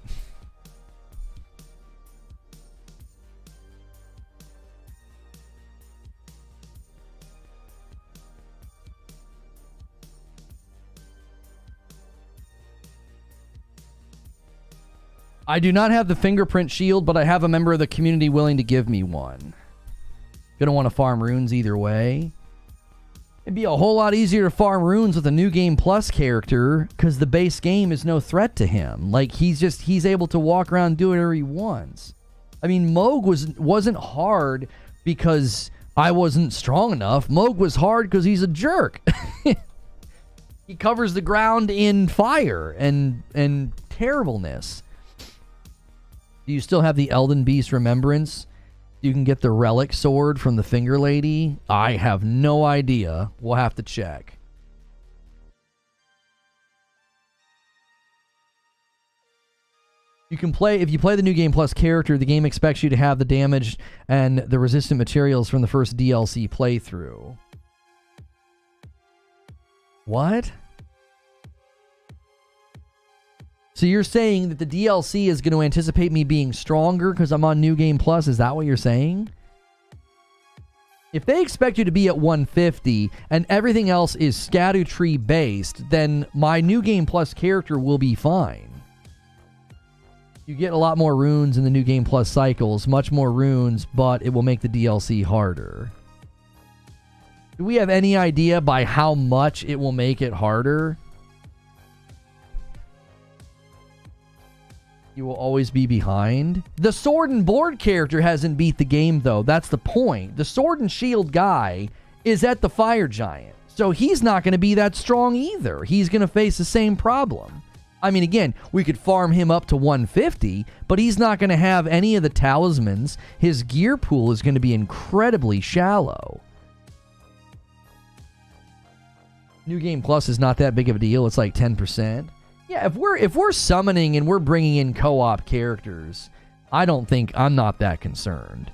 Speaker 1: I do not have the fingerprint shield, but I have a member of the community willing to give me one. Gonna want to farm runes either way. It'd be a whole lot easier to farm runes with a New Game Plus character because the base game is no threat to him. Like, he's able to walk around and do whatever he wants. I mean, Moog wasn't hard because I wasn't strong enough. Moog was hard because he's a jerk. He covers the ground in fire and terribleness. Do you still have the Elden Beast Remembrance? You can get the relic sword from the Finger Lady. I have no idea. We'll have to check. You can play, if you play the New Game Plus character, the game expects you to have the damage and the resistant materials from the first DLC playthrough. What? So you're saying that the DLC is going to anticipate me being stronger because I'm on New Game Plus? Is that what you're saying? If they expect you to be at 150 and everything else is Scattertree based, then my New Game Plus character will be fine. You get a lot more runes in the New Game Plus cycles, much more runes, but it will make the DLC harder. Do we have any idea by how much it will make it harder? You will always be behind. The sword and board character hasn't beat the game, though. That's the point. The sword and shield guy is at the fire giant, so he's not going to be that strong either. He's going to face the same problem. I mean, again, we could farm him up to 150, but he's not going to have any of the talismans. His gear pool is going to be incredibly shallow. New Game Plus is not that big of a deal. It's like 10%. Yeah, if we're summoning and we're bringing in co-op characters, I'm not that concerned.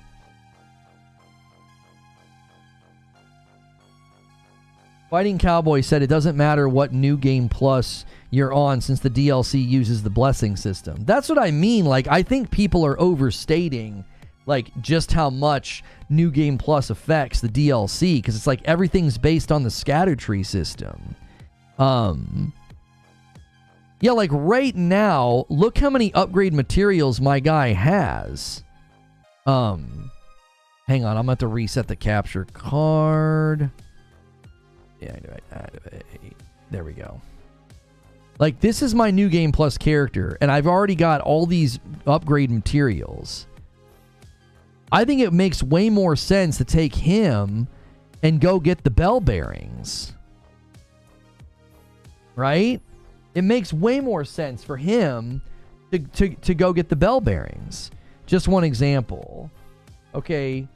Speaker 1: Fighting Cowboy said it doesn't matter what New Game Plus you're on since the DLC uses the blessing system. That's what I mean. Like, I think people are overstating like just how much New Game Plus affects the DLC, because it's like everything's based on the Erdtree system. Yeah, like right now, look how many upgrade materials my guy has. Hang on, I'm going to reset the capture card. Yeah, there we go. Like, this is my New Game Plus character, and I've already got all these upgrade materials. I think it makes way more sense to take him and go get the bell bearings. Right? It makes way more sense for him to go get the bell bearings. Just one example. Okay,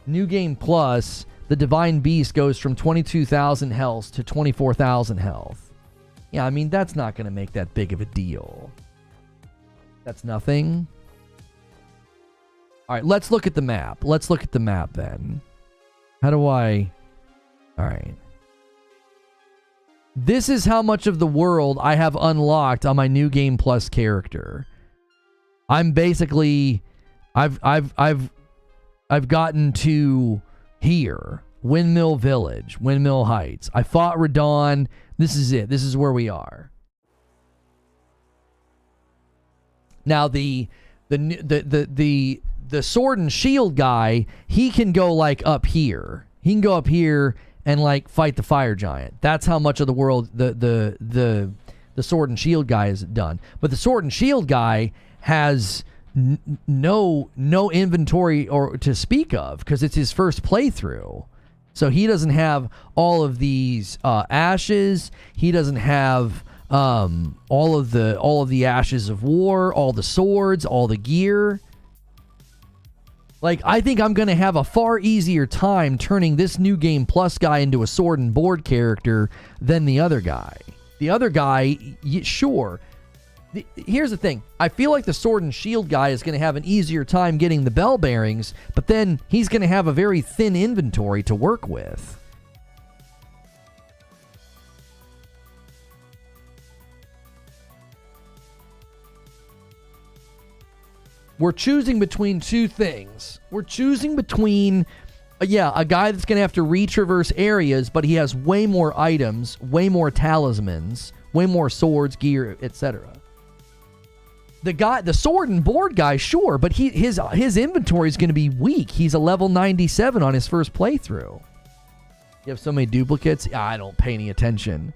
Speaker 1: New Game Plus, the Divine Beast goes from 22,000 health to 24,000 health. Yeah, I mean, that's not going to make that big of a deal. That's nothing. All right, let's look at the map. Let's look at the map then. How do I... All right. This is how much of the world I have unlocked on my New Game Plus character. I'm basically... I've gotten to here. Windmill Village. Windmill Heights. I fought Radon. This is it. This is where we are. Now the sword and shield guy, he can go like up here. He can go up here and like fight the fire giant. That's how much of the world the sword and shield guy has done. But the sword and shield guy has no inventory or to speak of, because it's his first playthrough. So he doesn't have all of these ashes. He doesn't have all of the ashes of war, all the swords, all the gear. Like, I think I'm going to have a far easier time turning this New Game Plus guy into a sword and board character than the other guy. The other guy, sure. Here's the thing. I feel like the sword and shield guy is going to have an easier time getting the bell bearings, but then he's going to have a very thin inventory to work with. We're choosing between two things. We're choosing between, a guy that's going to have to retraverse areas, but he has way more items, way more talismans, way more swords, gear, etc. The sword and board guy, sure, but his inventory is going to be weak. He's a level 97 on his first playthrough. You have so many duplicates. I don't pay any attention.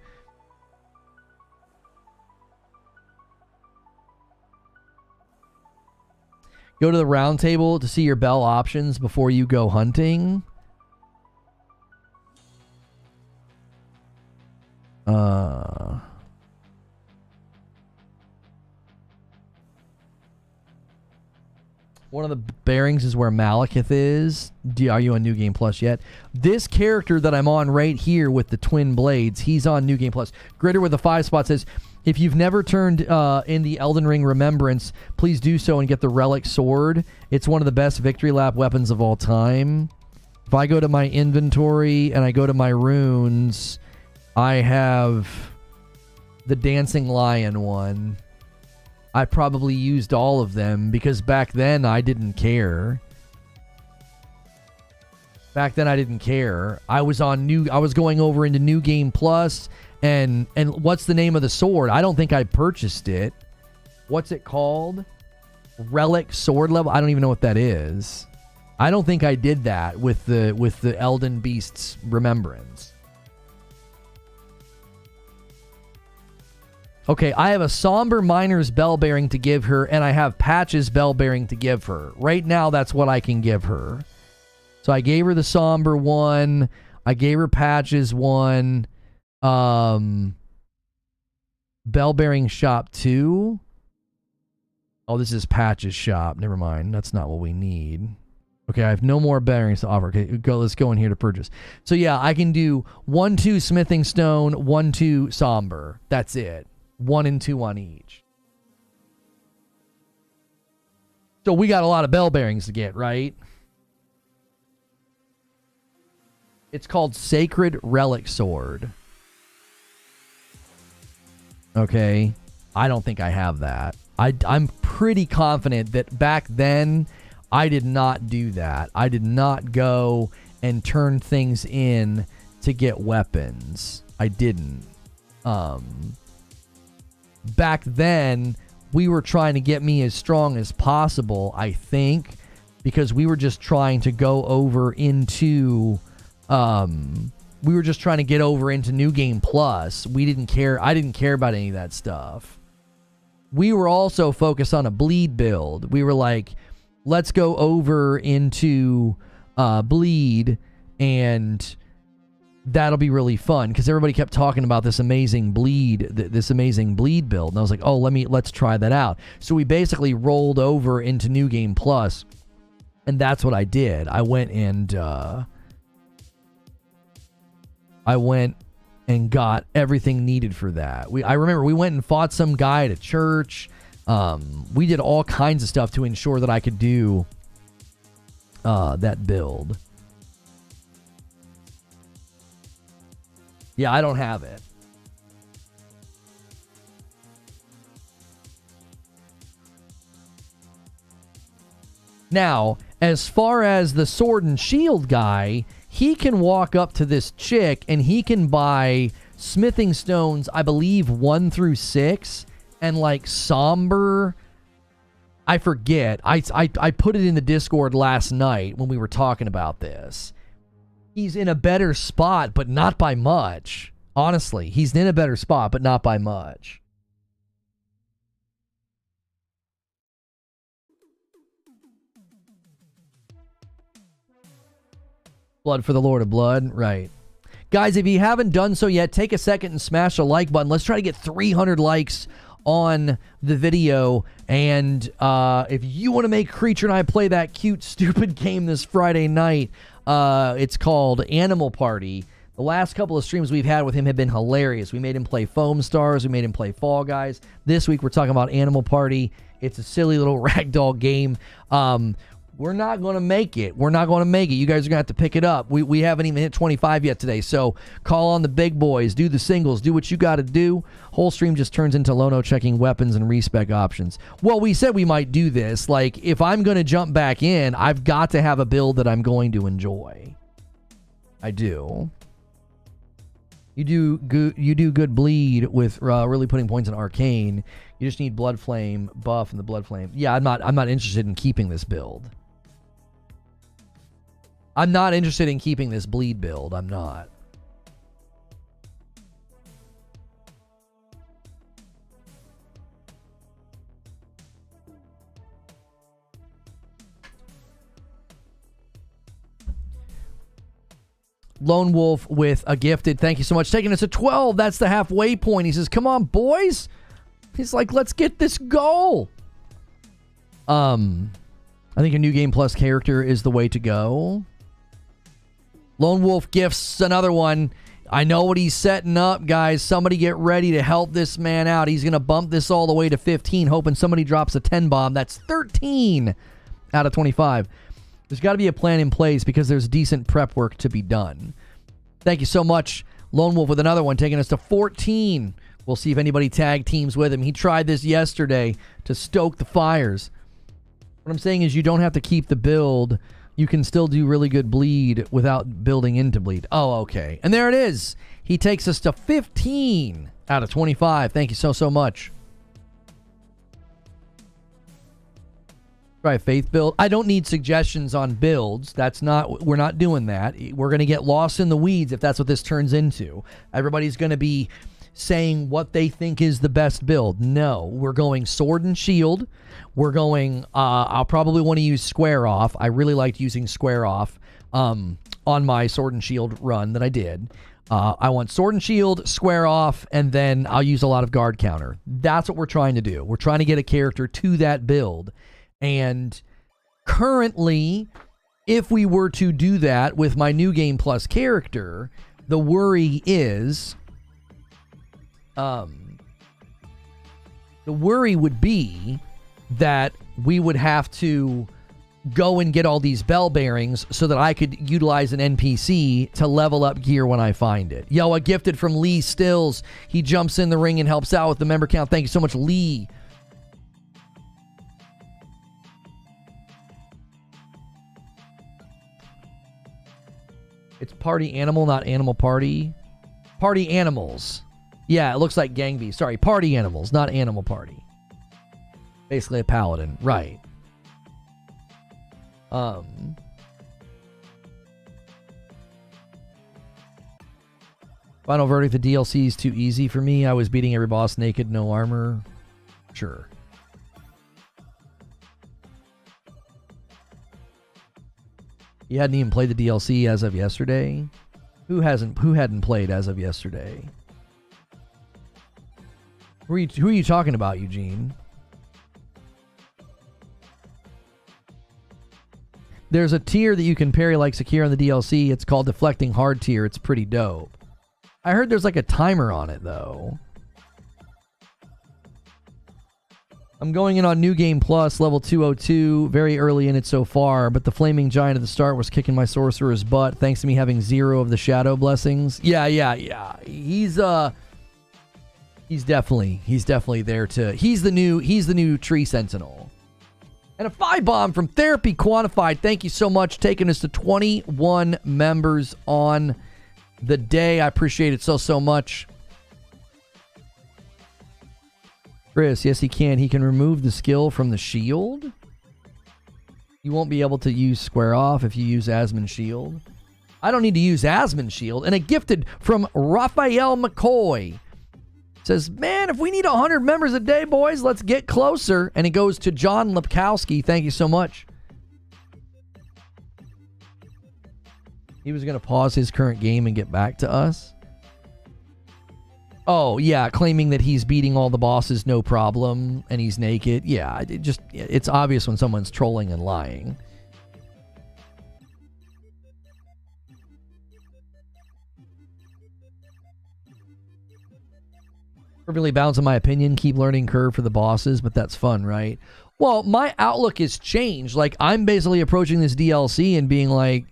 Speaker 1: Go to the round table to see your bell options before you go hunting. One of the bearings is where Malekith is. Are you on New Game Plus yet? This character that I'm on right here with the twin blades, he's on New Game Plus. Gritter with a 5 spot says, if you've never turned in the Elden Ring Remembrance, please do so and get the Relic Sword. It's one of the best victory lap weapons of all time. If I go to my inventory and I go to my runes, I have the Dancing Lion one. I probably used all of them because back then I didn't care. Back then I didn't care. I was going over into New Game Plus, and what's the name of the sword? I don't think I purchased it. What's it called? Relic Sword level? I don't even know what that is. I don't think I did that with the Elden Beast's Remembrance. Okay, I have a Somber Miner's bell bearing to give her, and I have Patch's bell bearing to give her. Right now, that's what I can give her. So I gave her the Somber one. I gave her Patch's one. Bell bearing shop 2. Oh, this is Patch's shop. Never mind. That's not what we need. Okay, I have no more bearings to offer. Okay, let's go in here to purchase. So yeah, I can do 1-2 smithing stone, 1-2 somber. That's it. 1 and 2 on each. So we got a lot of bell bearings to get, right? It's called Sacred Relic Sword. Okay, I don't think I have that. I'm pretty confident that back then I did not do that. I did not go and turn things in to get weapons. I didn't. Back then, we were trying to get me as strong as possible, I think, because we were just trying to go over into... we were just trying to get over into New Game Plus. We didn't care. I didn't care about any of that stuff. We were also focused on a bleed build. We were like, let's go over into bleed, and that'll be really fun, because everybody kept talking about this amazing bleed build, and I was like, oh, let's try that out. So we basically rolled over into New Game Plus, and that's what I did. I went and got everything needed for that. I remember we went and fought some guy at a church. We did all kinds of stuff to ensure that I could do that build. Yeah, I don't have it. Now, as far as the sword and shield guy, he can walk up to this chick and he can buy smithing stones, I believe 1 through 6, and like somber, I forget. I put it in the Discord last night when we were talking about this. He's in a better spot, but not by much. Honestly, he's in a better spot, but not by much. Blood for the Lord of Blood, right. Guys, if you haven't done so yet, take a second and smash the like button. Let's try to get 300 likes on the video. And if you want to make Creature and I play that cute, stupid game this Friday night, it's called Animal Party. The last couple of streams we've had with him have been hilarious. We made him play Foam Stars. We made him play Fall Guys. This week we're talking about Animal Party. It's a silly little ragdoll game. We're not going to make it. We're not going to make it. You guys are going to have to pick it up. We haven't even hit 25 yet today. So call on the big boys. Do the singles. Do what you got to do. Whole stream just turns into Lono checking weapons and respec options. Well, we said we might do this. Like, if I'm going to jump back in, I've got to have a build that I'm going to enjoy. I do. You do good bleed with really putting points in Arcane. You just need Blood Flame buff and the Blood Flame. Yeah, I'm not interested in keeping this build. I'm not interested in keeping this bleed build. I'm not. Lone Wolf with a gifted. Thank you so much. Taking us to 12. That's the halfway point. He says, come on, boys. He's like, let's get this goal. I think a New Game Plus character is the way to go. Lone Wolf gifts another one. I know what he's setting up, guys. Somebody get ready to help this man out. He's going to bump this all the way to 15, hoping somebody drops a 10 bomb. That's 13 out of 25. There's got to be a plan in place because there's decent prep work to be done. Thank you so much, Lone Wolf, with another one, taking us to 14. We'll see if anybody tag teams with him. He tried this yesterday to stoke the fires. What I'm saying is you don't have to keep the build. You can still do really good bleed without building into bleed. Oh, okay. And there it is. He takes us to 15 out of 25. Thank you so much. Try a faith build. I don't need suggestions on builds. We're not doing that. We're going to get lost in the weeds if that's what this turns into. Everybody's going to be saying what they think is the best build. No, we're going sword and shield. We're going, I'll probably want to use square off. I really liked using square off on my sword and shield run that I did. I want sword and shield, square off, and then I'll use a lot of guard counter. That's what we're trying to do. We're trying to get a character to that build. And currently, if we were to do that with my New Game Plus character, the worry is, the worry would be that we would have to go and get all these bell bearings so that I could utilize an NPC to level up gear when I find it. Yo, a gifted from Lee Stills. He jumps in the ring and helps out with the member count. Thank you so much, Lee. It's party animal, not animal party. Party animals. Yeah, it looks like gang beast. Sorry, party animals, not animal party. Basically a paladin. Right. Final verdict, the DLC is too easy for me. I was beating every boss naked, no armor. Sure. You hadn't even played the DLC as of yesterday? Who hadn't played as of yesterday? Who are you talking about, Eugene? There's a tier that you can parry like Sakira in the DLC. It's called Deflecting Hard tier. It's pretty dope. I heard there's like a timer on it, though. I'm going in on New Game Plus, level 202. Very early in it so far, but the Flaming Giant at the start was kicking my sorcerer's butt thanks to me having 0 of the Shadow Blessings. Yeah. He's definitely there to... He's the new Tree Sentinel. And a 5-bomb from Therapy Quantified. Thank you so much. Taking us to 21 members on the day. I appreciate it so much. Chris, yes, he can. He can remove the skill from the shield. You won't be able to use Square Off if you use Asmon's Shield. I don't need to use Asmon's Shield. And a gifted from Raphael McCoy. Says, man, if we need 100 members a day, boys, let's get closer. And it goes to John Lepkowski. Thank you so much. He was going to pause his current game and get back to us. Oh, yeah, claiming that he's beating all the bosses, no problem, and he's naked. Yeah, it's obvious when someone's trolling and lying. Perfectly balanced in my opinion. Keep learning curve for the bosses, but that's fun, right? Well, my outlook has changed. Like, I'm basically approaching this DLC and being like,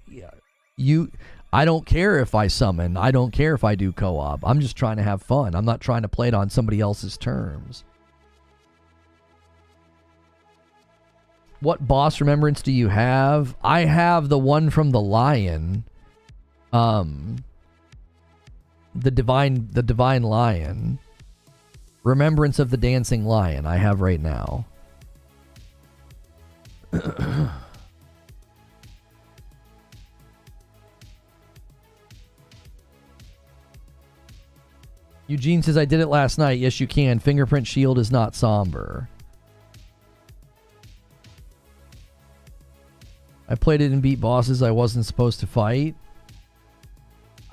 Speaker 1: I don't care if I summon. I don't care if I do co-op. I'm just trying to have fun. I'm not trying to play it on somebody else's terms. What boss remembrance do you have? I have the one from the lion. The divine lion. Remembrance of the dancing lion I have right now. Eugene says, I did it last night. Yes, you can. Fingerprint shield is not somber. I played it and beat bosses I wasn't supposed to fight.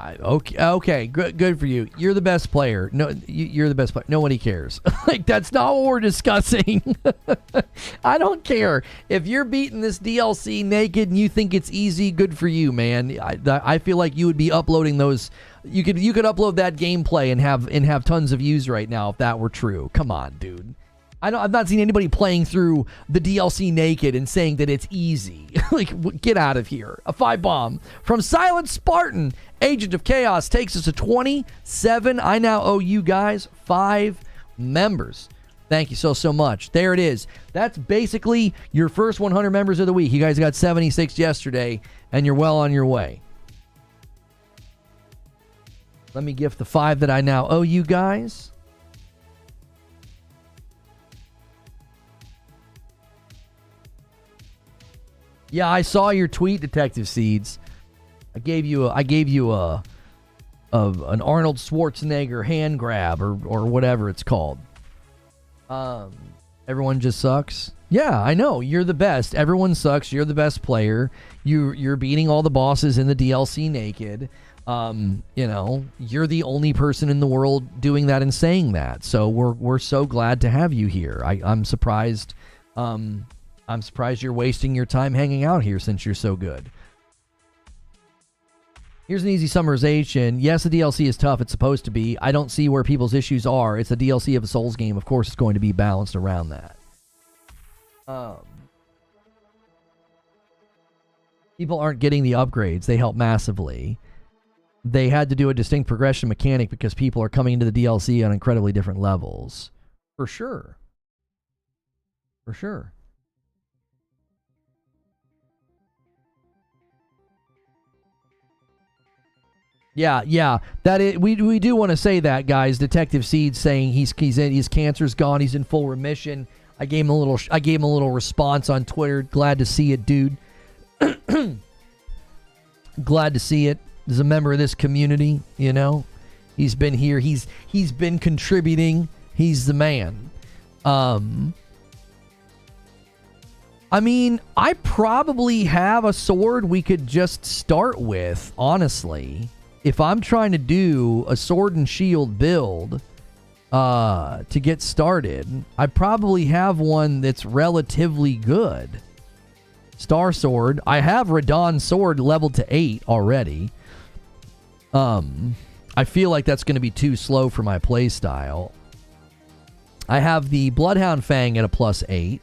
Speaker 1: Okay, good for you. You're the best player. No, you're the best player. Nobody cares. Like, that's not what we're discussing. I don't care. If you're beating this DLC naked and you think it's easy, good for you, man. I feel like you would be uploading those. You could upload that gameplay and have tons of views right now if that were true. Come on, dude. I've not seen anybody playing through the DLC naked and saying that it's easy. Like, get out of here. A 5-bomb from Silent Spartan. Agent of Chaos takes us to 27. I now owe you guys 5 members. Thank you so much. There it is. That's basically your first 100 members of the week. You guys got 76 yesterday, and you're well on your way. Let me gift the 5 that I now owe you guys. Yeah, I saw your tweet, Detective Seeds. I gave you an Arnold Schwarzenegger hand grab or whatever it's called. Everyone just sucks. Yeah, I know. You're the best. Everyone sucks. You're the best player. You're beating all the bosses in the DLC naked. You're the only person in the world doing that and saying that. So we're so glad to have you here. I'm surprised I'm surprised you're wasting your time hanging out here since you're so good. Here's an easy summarization. Yes, the DLC is tough. It's supposed to be. I don't see where people's issues are. It's a DLC of a Souls game. Of course, it's going to be balanced around that. People aren't getting the upgrades. They help massively. They had to do a distinct progression mechanic because people are coming into the DLC on incredibly different levels. For sure. For sure. Yeah. We do want to say that, guys. Detective Seed saying his cancer's gone. He's in full remission. I gave him a little response on Twitter. Glad to see it, dude. Glad to see it. As a member of this community, you know, he's been here. He's been contributing. He's the man. I mean, I probably have a sword we could just start with, honestly. If I'm trying to do a sword and shield build to get started, I probably have one that's relatively good. Star Sword. I have Radon Sword leveled to 8 already. I feel like that's going to be too slow for my playstyle. I have the Bloodhound Fang at a +8.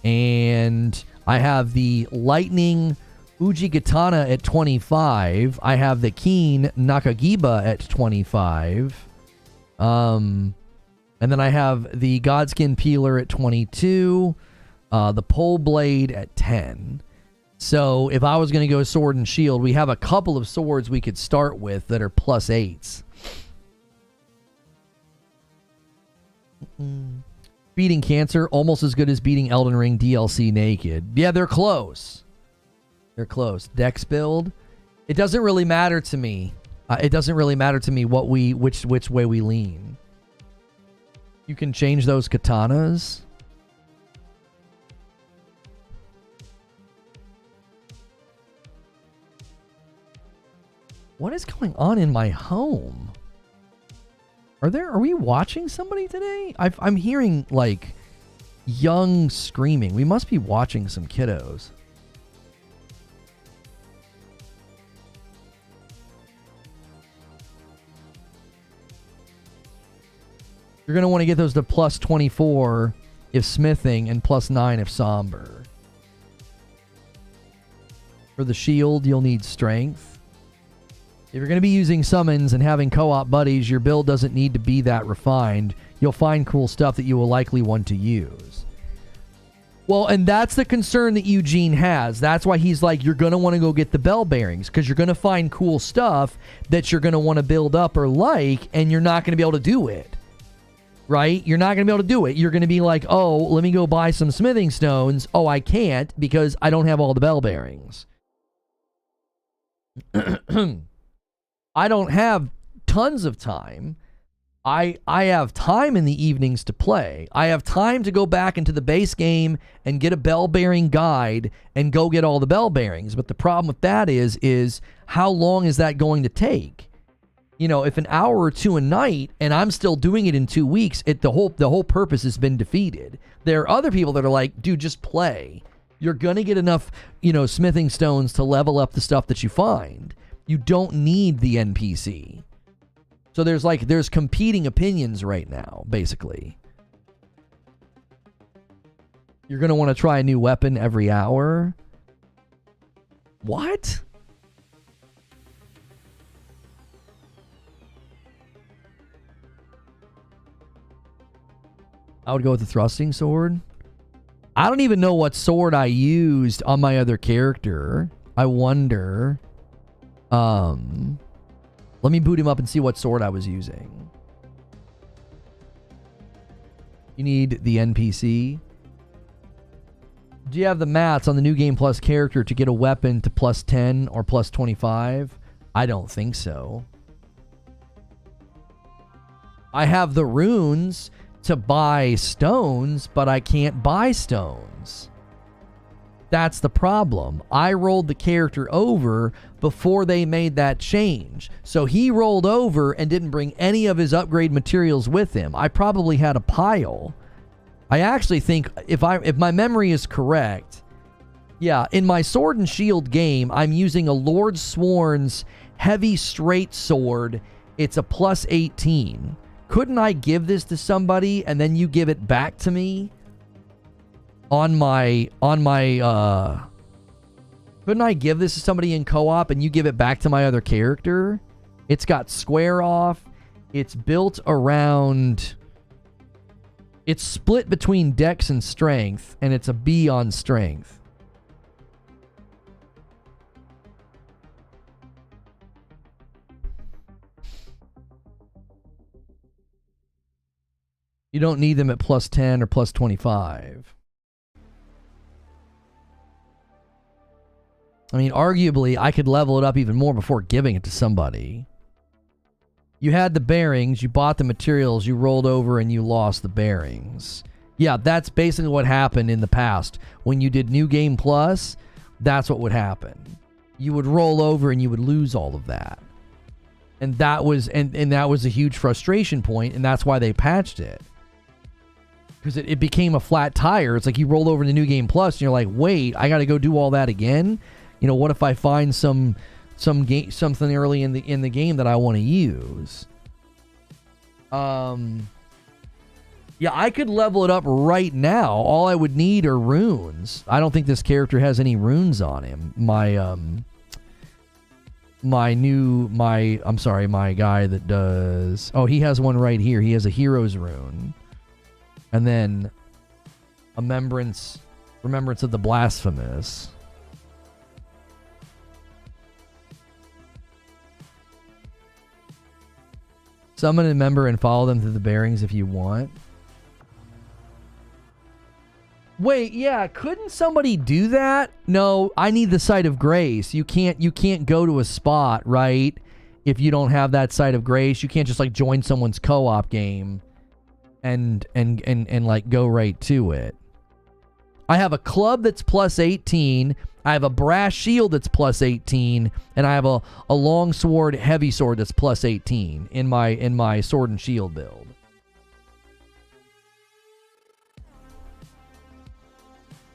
Speaker 1: And I have the Lightning Ujigatana at 25. I have the Keen Nakagiba at 25. And then I have the Godskin Peeler at 22. The Pole Blade at 10. So if I was going to go sword and shield, we have a couple of swords we could start with that are +8s. Beating cancer, almost as good as beating Elden Ring DLC naked. Yeah, they're close. They're close. Dex build. It doesn't really matter to me. It doesn't really matter to me which way we lean. You can change those katanas. What is going on in my home? Are we watching somebody today? I'm hearing like young screaming. We must be watching some kiddos. You're going to want to get those to +24 if smithing and +9 if somber. For the shield, you'll need strength. If you're going to be using summons and having co-op buddies, your build doesn't need to be that refined. You'll find cool stuff that you will likely want to use. Well, and that's the concern that Eugene has. That's why he's like, you're going to want to go get the bell bearings because you're going to find cool stuff that you're going to want to build up or like, and you're not going to be able to do it. Right? You're not going to be able to do it. You're going to be like, oh, let me go buy some smithing stones. Oh, I can't because I don't have all the bell bearings. I don't have tons of time. I have time in the evenings to play. I have time to go back into the base game and get a bell bearing guide and go get all the bell bearings. But the problem with that is how long is that going to take? You know, if an hour or two a night and I'm still doing it in 2 weeks, the whole purpose has been defeated. There are other people that are like, dude, just play. You're going to get enough, smithing stones to level up the stuff that you find. You don't need the NPC. So there's competing opinions right now, basically. You're going to want to try a new weapon every hour. What? I would go with the thrusting sword. I don't even know what sword I used on my other character. I wonder. Let me boot him up and see what sword I was using. You need the NPC. Do you have the mats on the New Game Plus character to get a weapon to +10 or +25? I don't think so. I have the runes to buy stones, but I can't buy stones. That's the problem. I rolled the character over before they made that change. So he rolled over and didn't bring any of his upgrade materials with him. I probably had a pile, I actually think if my memory is correct, yeah, in my Sword and Shield game, I'm using a Lord Sworn's heavy straight sword. It's a plus 18. Couldn't I give this to somebody and then you give it back to me on my couldn't I give this to somebody in co-op and you give it back to my other character? It's got square off. It's built around, it's split between dex and strength, and it's a B on strength. You don't need them at plus 10 or plus 25. I mean, arguably, I could level it up even more before giving it to somebody. You had the bearings, you bought the materials, you rolled over, and you lost the bearings. Yeah, that's basically what happened in the past. When you did New Game Plus, that's what would happen. You would roll over and you would lose all of that. And that was and that was a huge frustration point, and that's why they patched it. Because it became a flat tire. It's like you roll over to New Game Plus and you're like, wait, I gotta go do all that again? You know, what if I find something early in the game that I want to use? Yeah, I could level it up right now. All I would need are runes. I don't think this character has any runes on him. My guy that does, oh, he has one right here. He has a hero's rune. And then a remembrance of the blasphemous. Summon a member and follow them through the bearings if you want. Wait, yeah, couldn't somebody do that? No, I need the Site of Grace. You can't go to a spot, right? If you don't have that Site of Grace, you can't just like join someone's co-op game and like go right to it. I have a club that's plus 18. I have a brass shield that's plus 18, and I have a long sword, heavy sword that's plus 18 in my sword and shield build.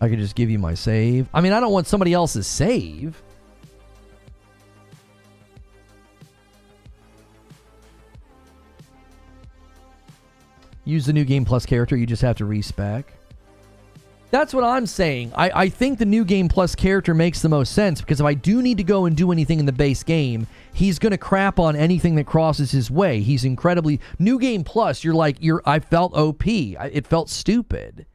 Speaker 1: I could just give you my save. I mean, I don't want somebody else's save. Use the New Game Plus character, you just have to respec. That's what I'm saying. I think the New Game Plus character makes the most sense, because if I do need to go and do anything in the base game, he's going to crap on anything that crosses his way. He's incredibly... New Game Plus, I felt OP. It felt stupid.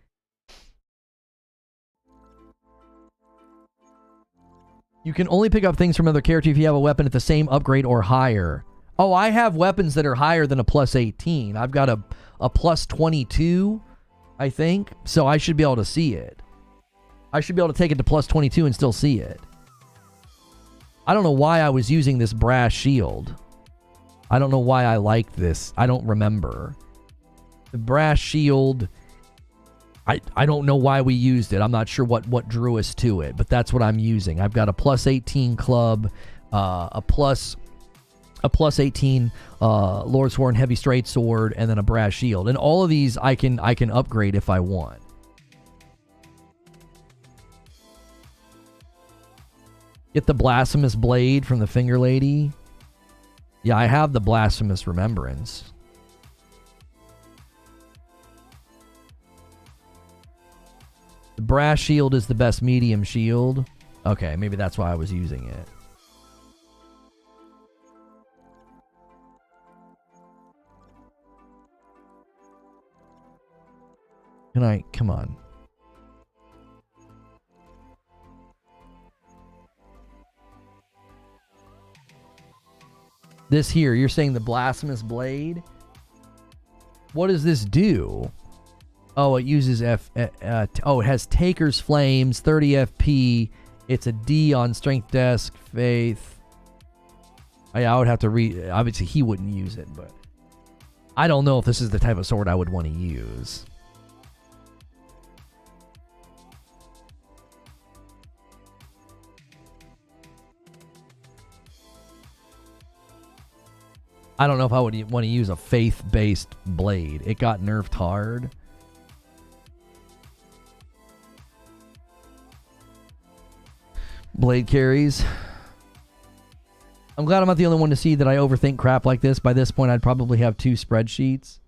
Speaker 1: You can only pick up things from another character if you have a weapon at the same upgrade or higher. Oh, I have weapons that are higher than a plus 18. I've got a plus 22... I think. So I should be able to see it. I should be able to take it to plus 22 and still see it. I don't know why I was using this brass shield. I don't know why I liked this. I don't remember. The brass shield, I don't know why we used it. I'm not sure what drew us to it, but that's what I'm using. I've got a plus 18 club, a plus 18 Lord Sworn heavy straight sword, and then a brass shield. And all of these I can upgrade if I want. Get the blasphemous blade from the finger lady. Yeah, I have the blasphemous remembrance. The brass shield is the best medium shield. Okay, maybe that's why I was using it. Come on. This here, you're saying the blasphemous blade? What does this do? Oh, it uses it has Taker's Flames, 30 FP. It's a D on Strength, Desk, Faith. I would have to read. Obviously, he wouldn't use it, but I don't know if this is the type of sword I would want to use. I don't know if I would want to use a faith-based blade. It got nerfed hard. Blade carries. I'm glad I'm not the only one to see that I overthink crap like this. By this point, I'd probably have 2 spreadsheets.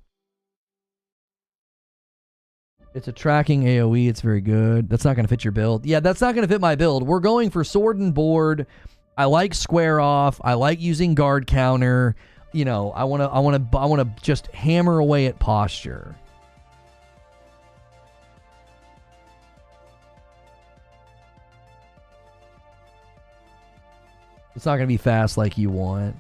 Speaker 1: It's a tracking AoE. It's very good. That's not going to fit your build. Yeah, that's not going to fit my build. We're going for sword and board. I like square off. I like using guard counter. You know, I want to just hammer away at posture. It's not going to be fast like you want.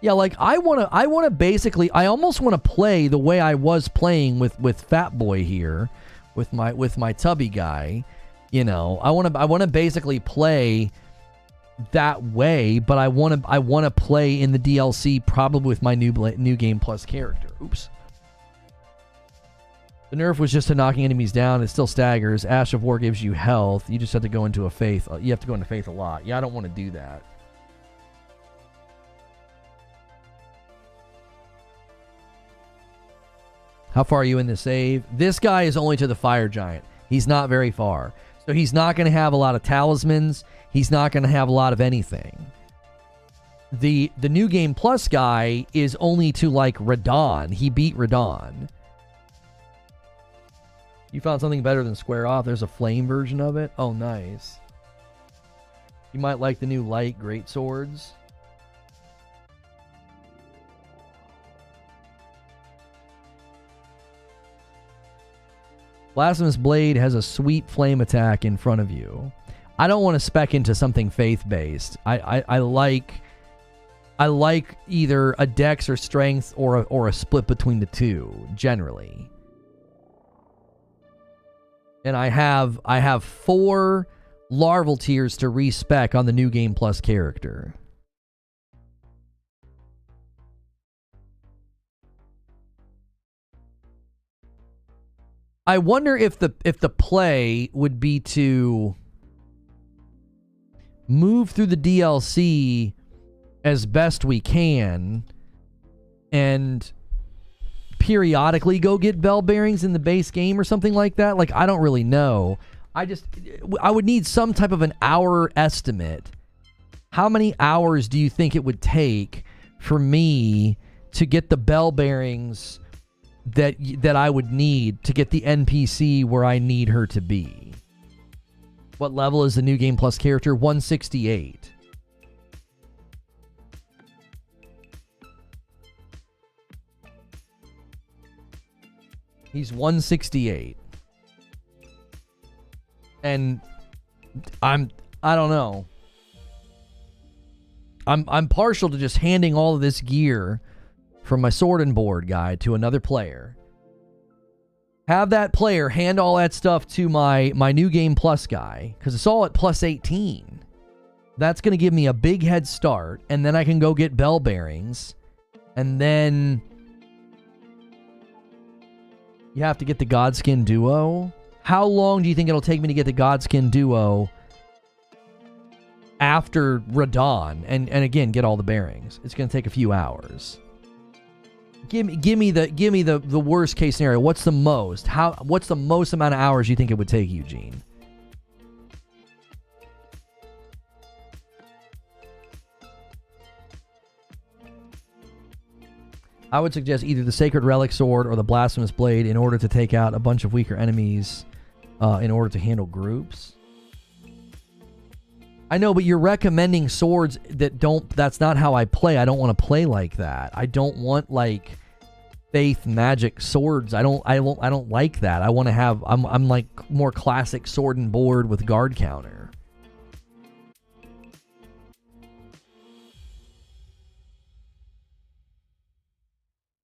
Speaker 1: Yeah, like I want to basically, I almost want to play the way I was playing with Fat Boy here, with my tubby guy. You know, I want to basically play that way, but I want to play in the DLC probably with my new game plus character. Oops. The nerf was just to knocking enemies down. It still staggers. Ash of War gives you health. You just have to go into a faith. You have to go into faith a lot. Yeah, I don't want to do that. How far are you in the save? This guy is only to the fire giant. He's not very far. So he's not going to have a lot of talismans. He's not going to have a lot of anything. The new game plus guy is only to like Radon. He beat Radon. You found something better than square off. There's a flame version of it. Oh, nice. You might like the new light great swords. Blasphemous Blade has a sweet flame attack in front of you. I don't want to spec into something faith-based. I like either a dex or strength or a split between the two, generally. And I have 4 larval tiers to respec on the new game plus character. I wonder if the play would be to move through the DLC as best we can and periodically go get bell bearings in the base game or something like that. Like, I don't really know. I would need some type of an hour estimate. How many hours do you think it would take for me to get the bell bearings that I would need to get the NPC where I need her to be? What level is the new game plus character? 168. He's 168. And I don't know. I'm partial to just handing all of this gear from my sword and board guy to another player. Have that player hand all that stuff to my new game plus guy, because it's all at plus 18. That's going to give me a big head start, and then I can go get bell bearings, and then you have to get the Godskin Duo. How long do you think it'll take me to get the Godskin Duo after Radon, and again get all the bearings? It's going to take a few hours. Give me the worst case scenario. What's the most? What's the most amount of hours you think it would take, Eugene? I would suggest either the Sacred Relic Sword or the Blasphemous Blade in order to take out a bunch of weaker enemies in order to handle groups. I know, but you're recommending swords that don't... That's not how I play. I don't want to play like that. I don't want, like, faith magic swords. I don't like that. I want to have... I'm like more classic sword and board with guard counter.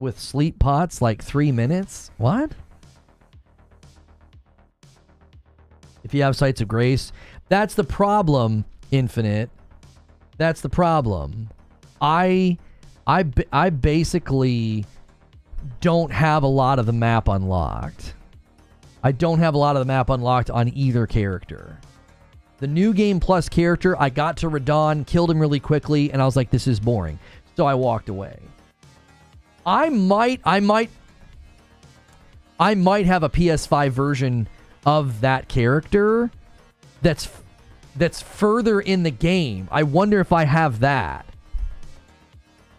Speaker 1: With sleep pots, like 3 minutes? What? If you have Sights of Grace, that's the problem, Infinite. That's the problem. I basically don't have a lot of the map unlocked. I don't have a lot of the map unlocked on either character. The new game plus character, I got to Radon, killed him really quickly, and I was like, this is boring. So I walked away. I might have a PS5 version of that character that's further in the game. I wonder if I have that.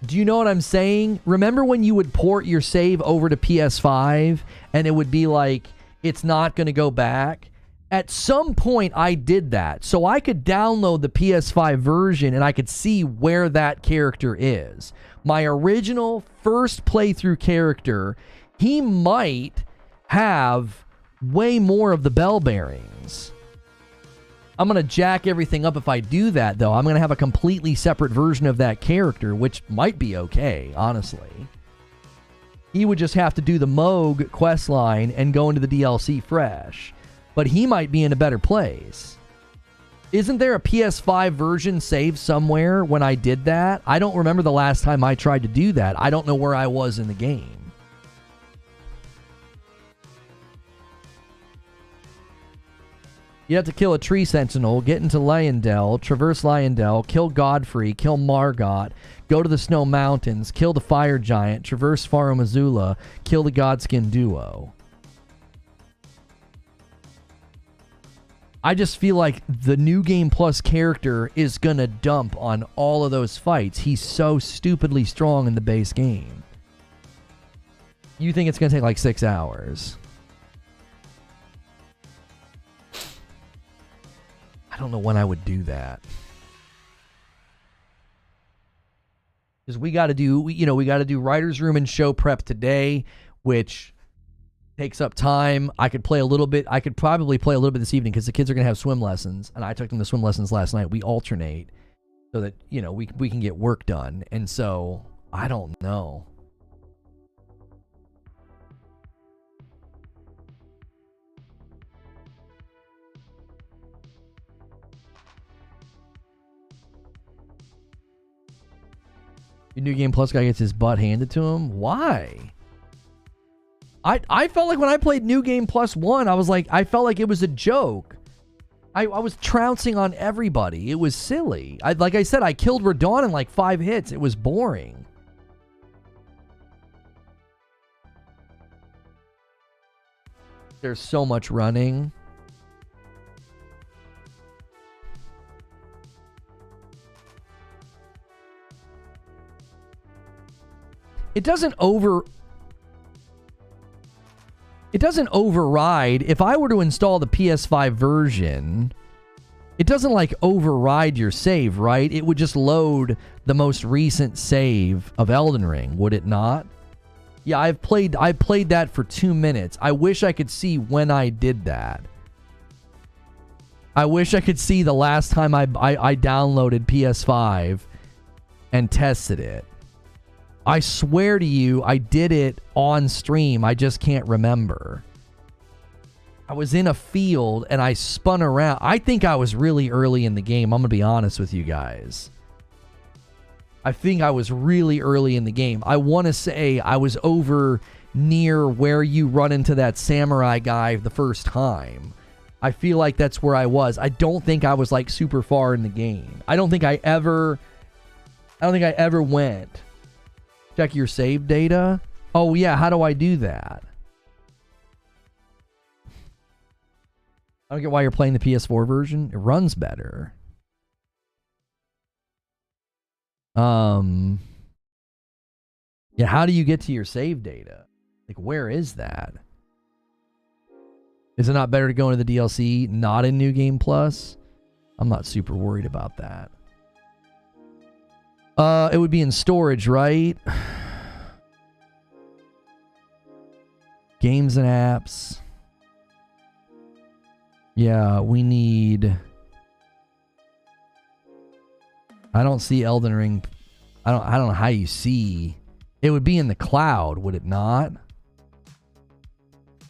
Speaker 1: Do you know what I'm saying? Remember when you would port your save over to PS5 and it would be like, it's not going to go back? At some point, I did that. So I could download the PS5 version and I could see where that character is. My original first playthrough character, he might have way more of the bell bearings. I'm going to jack everything up if I do that, though. I'm going to have a completely separate version of that character, which might be okay, honestly. He would just have to do the Moog questline and go into the DLC fresh. But he might be in a better place. Isn't there a PS5 version saved somewhere when I did that? I don't remember the last time I tried to do that. I don't know where I was in the game. You have to kill a tree sentinel, get into Leyendell, traverse Leyendell, kill Godfrey, kill Margot, go to the Snow Mountains, kill the Fire Giant, traverse Farum Azula, kill the Godskin Duo. I just feel like the New Game Plus character is going to dump on all of those fights. He's so stupidly strong in the base game. You think it's going to take like 6 hours. I don't know when I would do that. Because we got to do, we got to do writer's room and show prep today, which takes up time. I could play a little bit. I could probably play a little bit this evening because the kids are going to have swim lessons, and I took them to swim lessons last night. We alternate so that, we can get work done. And so, I don't know. Your New Game Plus guy gets his butt handed to him? Why? I felt like when I played New Game Plus 1, I felt like it was a joke. I was trouncing on everybody. It was silly. Like I said, I killed Radon in like 5 hits. It was boring. There's so much running. It doesn't override. If I were to install the PS5 version, it doesn't like override your save, right? It would just load the most recent save of Elden Ring, would it not? Yeah, I played that for 2 minutes. I wish I could see when I did that. I wish I could see the last time I downloaded PS5 and tested it. I swear to you, I did it on stream. I just can't remember. I was in a field and I spun around. I think I was really early in the game. I'm going to be honest with you guys. I think I was really early in the game. I want to say I was over near where you run into that samurai guy the first time. I feel like that's where I was. I don't think I was like super far in the game. I don't think I ever went. Check your save data. Oh, yeah. How do I do that? I don't get why you're playing the PS4 version. It runs better. Yeah, how do you get to your save data? Like, where is that? Is it not better to go into the DLC, not in New Game Plus? I'm not super worried about that. It would be in storage, right? Games and apps. Yeah, we need... I don't see Elden Ring. I don't know how you see. It would be in the cloud, would it not?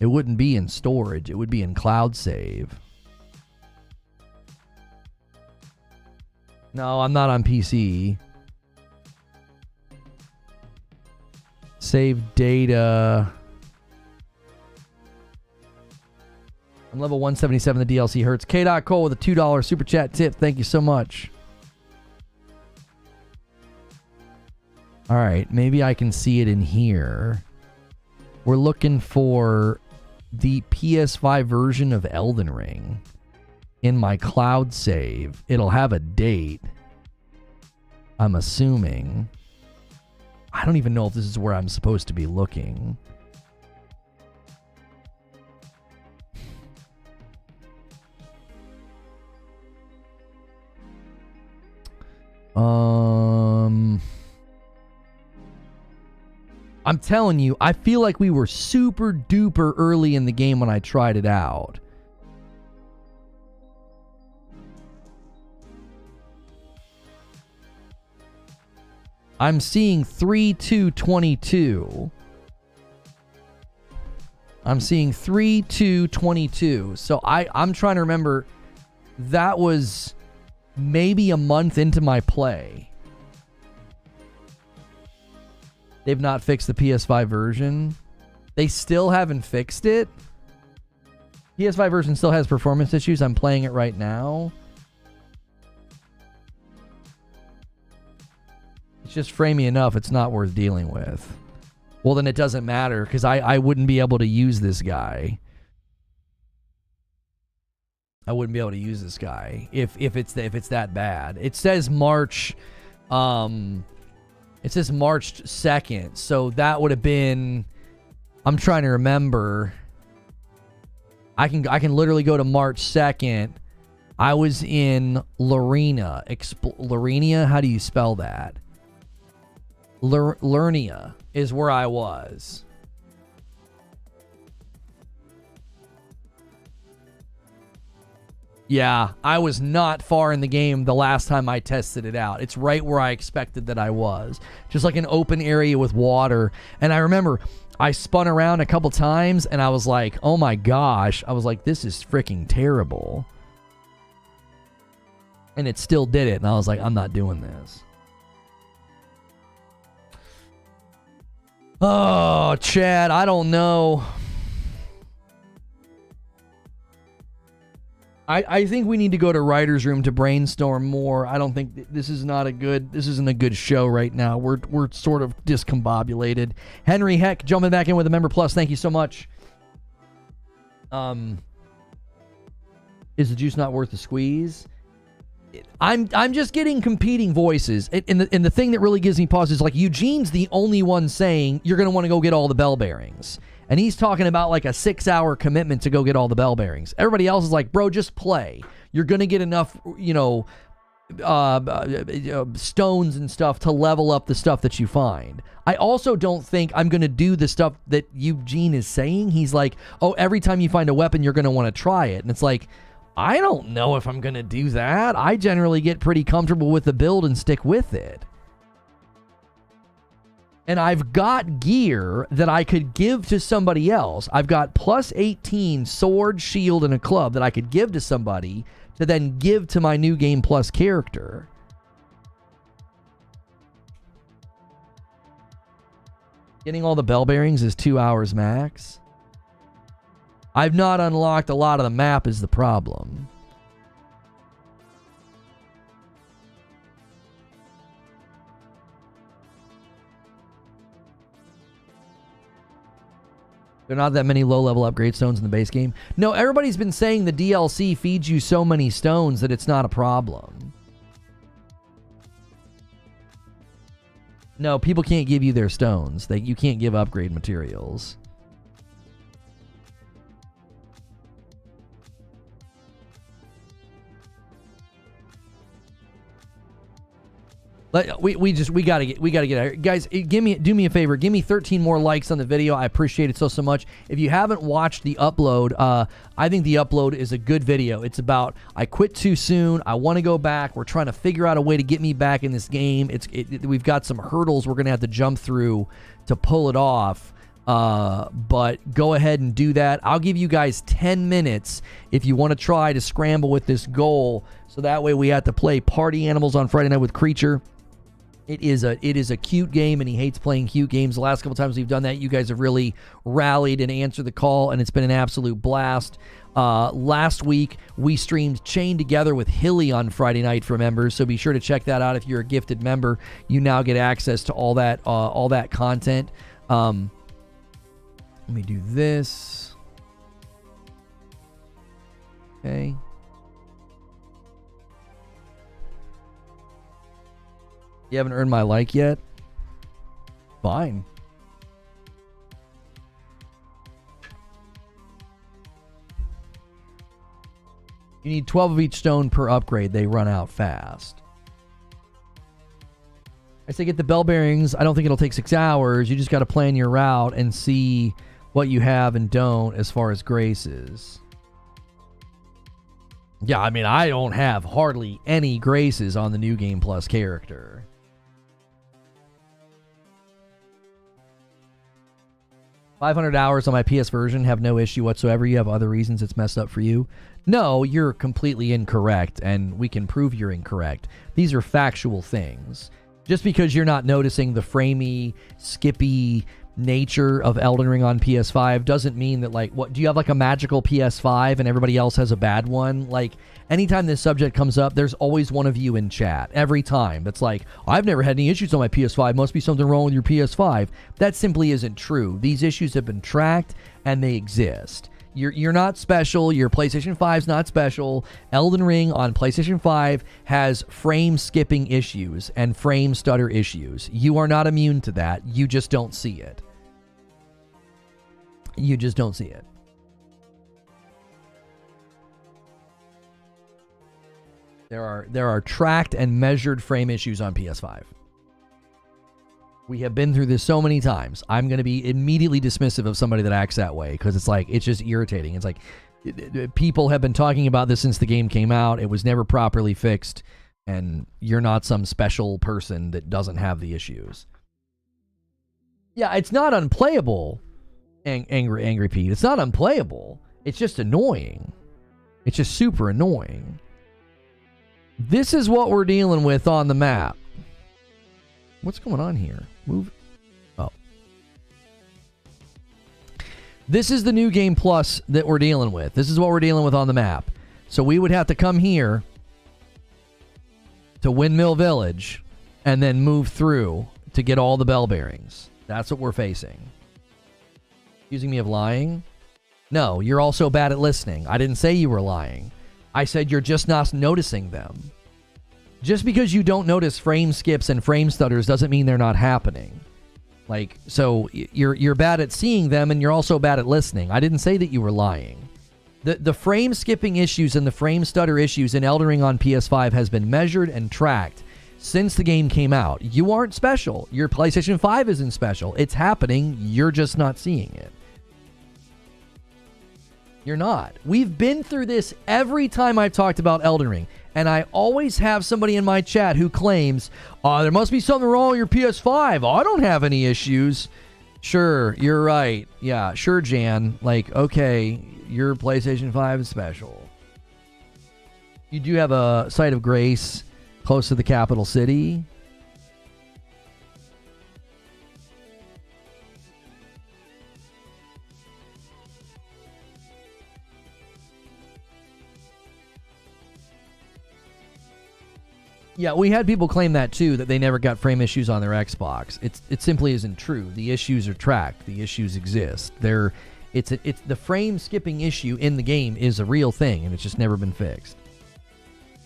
Speaker 1: It wouldn't be in storage. It would be in cloud save. No, I'm not on PC. Save data. I'm level 177. The DLC hurts. K.Cole with a $2 super chat tip. Thank you so much. All right. Maybe I can see it in here. We're looking for the PS5 version of Elden Ring in my cloud save. It'll have a date, I'm assuming. I don't even know if this is where I'm supposed to be looking. I'm telling you, I feel like we were super duper early in the game when I tried it out. I'm seeing 3/2/22. I'm seeing 3/2/22. So I'm trying to remember. That was maybe a month into my play. They've not fixed the PS5 version. They still haven't fixed it. PS5 version still has performance issues. I'm playing it right now. It's just framey enough. It's not worth dealing with. Well, then it doesn't matter because I wouldn't be able to use this guy. I wouldn't be able to use this guy if it's that bad. It says March. It says March 2nd, so that would have been. I'm trying to remember. I can literally go to March 2nd. I was in Lorena. Lorena, how do you spell that? Lernia is where I was. Yeah, I was not far in the game the last time I tested it out. It's right where I expected that I was. Just like an open area with water. And I remember I spun around a couple times and I was like, oh my gosh. I was like, this is freaking terrible. And it still did it. And I was like, I'm not doing this. Oh, Chad, I don't know. I think we need to go to writer's room to brainstorm more. I don't think this isn't a good show right now. We're sort of discombobulated. Henry Heck jumping back in with a member plus. Thank you so much. Is the juice not worth the squeeze? I'm just getting competing voices. And the thing that really gives me pause is like Eugene's the only one saying you're going to want to go get all the bell bearings. And he's talking about like a 6-hour commitment to go get all the bell bearings. Everybody else is like, bro, just play. You're going to get enough, stones and stuff to level up the stuff that you find. I also don't think I'm going to do the stuff that Eugene is saying. He's like, oh, every time you find a weapon, you're going to want to try it. And it's like, I don't know if I'm going to do that. I generally get pretty comfortable with the build and stick with it. And I've got gear that I could give to somebody else. I've got plus 18 sword, shield, and a club that I could give to somebody to then give to my new game plus character. Getting all the bell bearings is 2 hours max. I've not unlocked a lot of the map is the problem. There are not that many low-level upgrade stones in the base game. No, everybody's been saying the DLC feeds you so many stones that it's not a problem. No, people can't give you their stones. You can't give upgrade materials. We gotta get out here. Guys, do me a favor, give me 13 more likes on the video. I appreciate it so much. If you haven't watched the upload, I think the upload is a good video. It's about I quit too soon. I want to go back. We're trying to figure out a way to get me back in this game. We've got some hurdles we're gonna have to jump through to pull it off. But go ahead and do that. I'll give you guys 10 minutes if you want to try to scramble with this goal. So that way we have to play Party Animals on Friday night with Creature. It is a cute game, and he hates playing cute games. The last couple times we've done that, you guys have really rallied and answered the call, and it's been an absolute blast. Last week, we streamed Chained Together with Hilly on Friday night for members, so be sure to check that out. If you're a gifted member, you now get access to all that content. Let me do this. Okay. You haven't earned my like yet? Fine. You need 12 of each stone per upgrade. They run out fast. I say get the bell bearings. I don't think it'll take 6 hours. You just got to plan your route and see what you have and don't as far as graces. Yeah, I mean, I don't have hardly any graces on the New Game Plus character. $500 hours on my PS version, have no issue whatsoever. You have other reasons it's messed up for you? No, you're completely incorrect, and we can prove you're incorrect. These are factual things. Just because you're not noticing the framey, skippy nature of Elden Ring on PS5 doesn't mean that, like, what do you have, like a magical PS5 and everybody else has a bad one? Like, anytime this subject comes up, there's always one of you in chat every time that's like, I've never had any issues on my PS5, must be something wrong with your PS5. That simply isn't true. These issues have been tracked and they exist. You're not special. Your PlayStation 5's not special. Elden Ring on PlayStation 5 has frame skipping issues and frame stutter issues. You are not immune to that. You just don't see it. You just don't see it. There are tracked and measured frame issues on PS5. We have been through this so many times. I'm going to be immediately dismissive of somebody that acts that way because it's like, it's just irritating. It's like, people have been talking about this since the game came out. It was never properly fixed, and you're not some special person that doesn't have the issues. Yeah, it's not unplayable, Angry Pete. It's not unplayable. It's just annoying. It's just super annoying. This is what we're dealing with on the map. What's going on here? Move. Oh. This is the New Game Plus that we're dealing with. This is what we're dealing with on the map. So we would have to come here to Windmill Village and then move through to get all the bell bearings. That's what we're facing. Accusing me of lying? No, you're also bad at listening. I didn't say you were lying. I said you're just not noticing them. Just because you don't notice frame skips and frame stutters doesn't mean they're not happening. Like, so you're bad at seeing them and you're also bad at listening. I didn't say that you were lying. The frame skipping issues and the frame stutter issues in Elden Ring on PS5 has been measured and tracked since the game came out. You aren't special. Your PlayStation 5 isn't special. It's happening. You're just not seeing it. You're not. We've been through this every time I've talked about Elden Ring. And I always have somebody in my chat who claims, there must be something wrong with your PS5. I don't have any issues. Sure, you're right. Yeah, sure, Jan. Like, okay, your PlayStation 5 is special. You do have a site of grace close to the capital city. Yeah, we had people claim that too, that they never got frame issues on their Xbox. It simply isn't true. The issues are tracked. The issues exist. It's the frame skipping issue in the game is a real thing, and it's just never been fixed.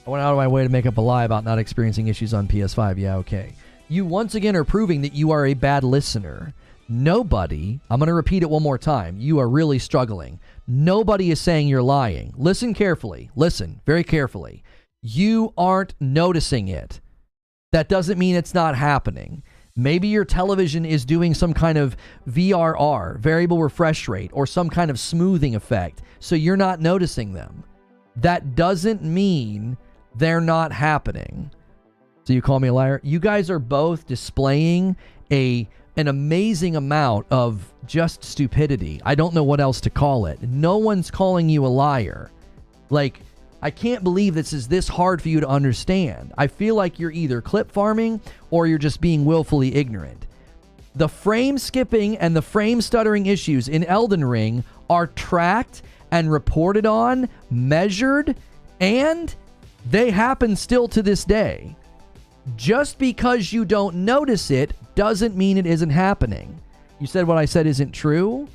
Speaker 1: I went out of my way to make up a lie about not experiencing issues on PS5. Yeah, okay. You once again are proving that you are a bad listener. Nobody, I'm going to repeat it one more time. You are really struggling. Nobody is saying you're lying. Listen carefully. Listen very carefully. You aren't noticing it. That doesn't mean it's not happening. Maybe your television is doing some kind of VRR, variable refresh rate, or some kind of smoothing effect, so you're not noticing them. That doesn't mean they're not happening. So you call me a liar? You guys are both displaying an amazing amount of just stupidity. I don't know what else to call it. No one's calling you a liar. Like, I can't believe this is this hard for you to understand. I feel like you're either clip farming or you're just being willfully ignorant. The frame skipping and the frame stuttering issues in Elden Ring are tracked and reported on, measured, and they happen still to this day. Just because you don't notice it doesn't mean it isn't happening. You said what I said isn't true?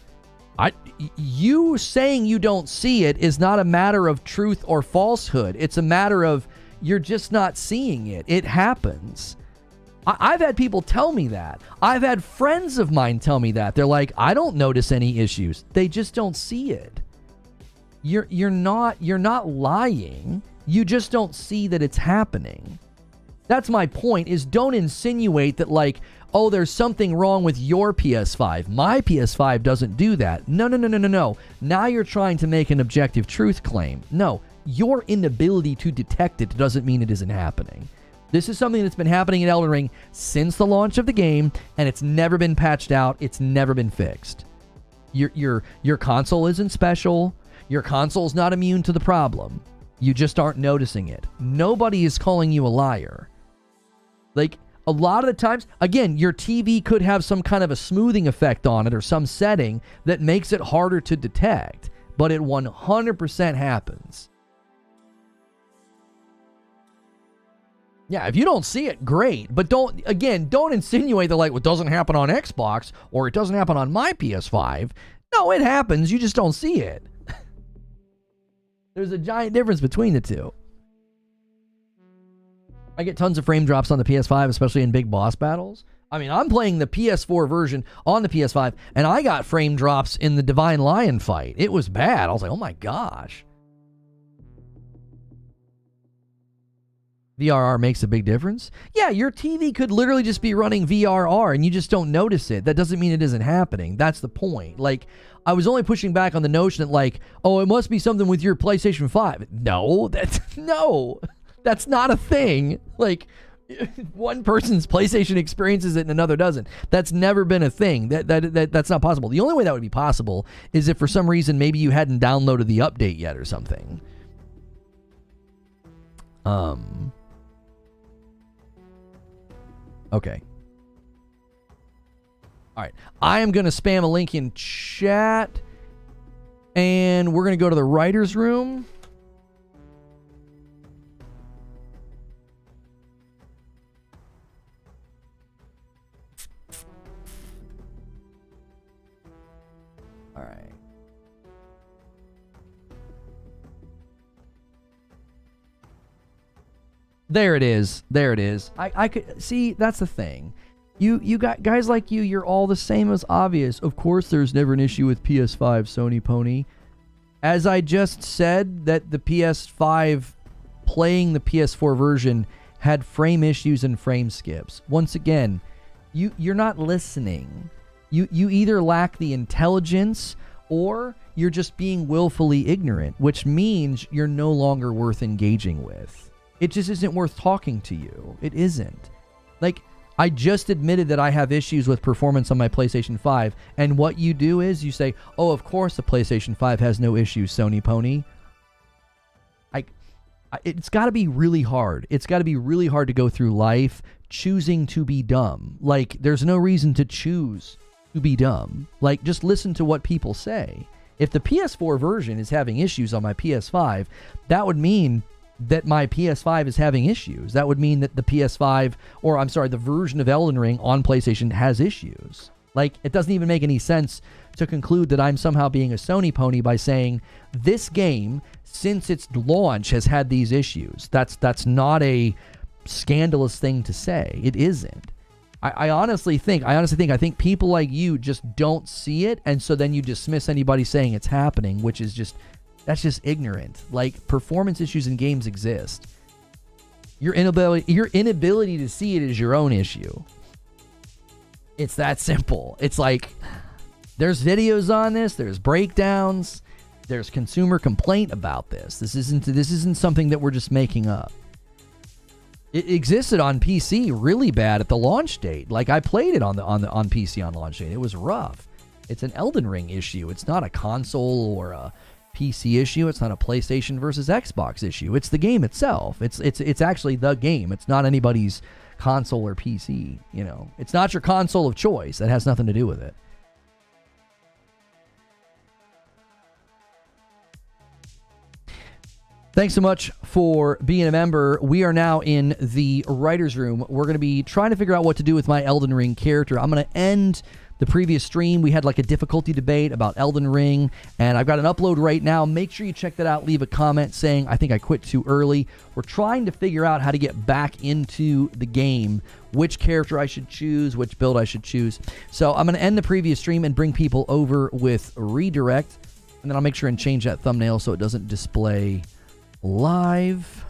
Speaker 1: You saying you don't see it is not a matter of truth or falsehood. It's a matter of you're just not seeing it. It happens. I've had people tell me that. I've had friends of mine tell me that. They're like, I don't notice any issues. They just don't see it. You're not lying. You just don't see that it's happening. That's my point, is don't insinuate that like, oh, there's something wrong with your PS5. My PS5 doesn't do that. No. Now you're trying to make an objective truth claim. No, your inability to detect it doesn't mean it isn't happening. This is something that's been happening in Elden Ring since the launch of the game, and it's never been patched out. It's never been fixed. Your console isn't special. Your console's not immune to the problem. You just aren't noticing it. Nobody is calling you a liar. Like, a lot of the times, again, your TV could have some kind of a smoothing effect on it or some setting that makes it harder to detect, but it 100% happens. Yeah, if you don't see it, great. But don't insinuate that, like, well, it doesn't happen on Xbox or it doesn't happen on my PS5. No, it happens. You just don't see it. There's a giant difference between the two. I get tons of frame drops on the PS5, especially in big boss battles. I mean, I'm playing the PS4 version on the PS5, and I got frame drops in the Divine Lion fight. It was bad. I was like, oh my gosh. VRR makes a big difference? Yeah, your TV could literally just be running VRR and you just don't notice it. That doesn't mean it isn't happening. That's the point. Like, I was only pushing back on the notion that, like, oh, it must be something with your PlayStation 5. No, that's not a thing. Like, one person's PlayStation experiences it and another doesn't. That's never been a thing. That's not possible. The only way that would be possible is if for some reason maybe you hadn't downloaded the update yet or something. Okay. All right. I am going to spam a link in chat, and we're going to go to the writer's room. All right. There it is. I could see, that's the thing. You got guys like you're all the same as obvious. Of course there's never an issue with PS5, Sony Pony. As I just said, that the PS5 playing the PS4 version had frame issues and frame skips. Once again, you're not listening. You either lack the intelligence or you're just being willfully ignorant, which means you're no longer worth engaging with. It just isn't worth talking to you. It isn't. Like, I just admitted that I have issues with performance on my PlayStation 5, and what you do is you say, oh, of course the PlayStation 5 has no issues, Sony Pony. It's got to be really hard. It's got to be really hard to go through life choosing to be dumb. Like, there's no reason to choose to be dumb. Like, just listen to what people say. If the PS4 version is having issues on my PS5, that would mean that my PS5 is having issues. That would mean that the PS5, or I'm sorry, the version of Elden Ring on PlayStation has issues. Like, it doesn't even make any sense to conclude that I'm somehow being a Sony pony by saying this game, since its launch, has had these issues. That's not a scandalous thing to say. It isn't. I honestly think people like you just don't see it, and so then you dismiss anybody saying it's happening, which is just, that's just ignorant. Like, performance issues in games exist. Your inability to see it is your own issue. It's that simple. It's like, there's videos on this, there's breakdowns, there's consumer complaint about this. This isn't something that we're just making up. It existed on PC really bad at the launch date. Like, I played it on PC on launch date. It was rough. It's an Elden Ring issue. It's not a console or a PC issue. It's not a PlayStation versus Xbox issue. It's the game itself. It's actually the game. It's not anybody's console or PC. You know, it's not your console of choice. That has nothing to do with it. Thanks so much for being a member. We are now in the writer's room. We're going to be trying to figure out what to do with my Elden Ring character. I'm going to end The previous stream, we had like a difficulty debate about Elden Ring, and I've got an upload right now. Make sure you check that out. Leave a comment saying, I think I quit too early. We're trying to figure out how to get back into the game, which character I should choose, which build I should choose. So I'm going to end the previous stream and bring people over with redirect, and then I'll make sure and change that thumbnail so it doesn't display live.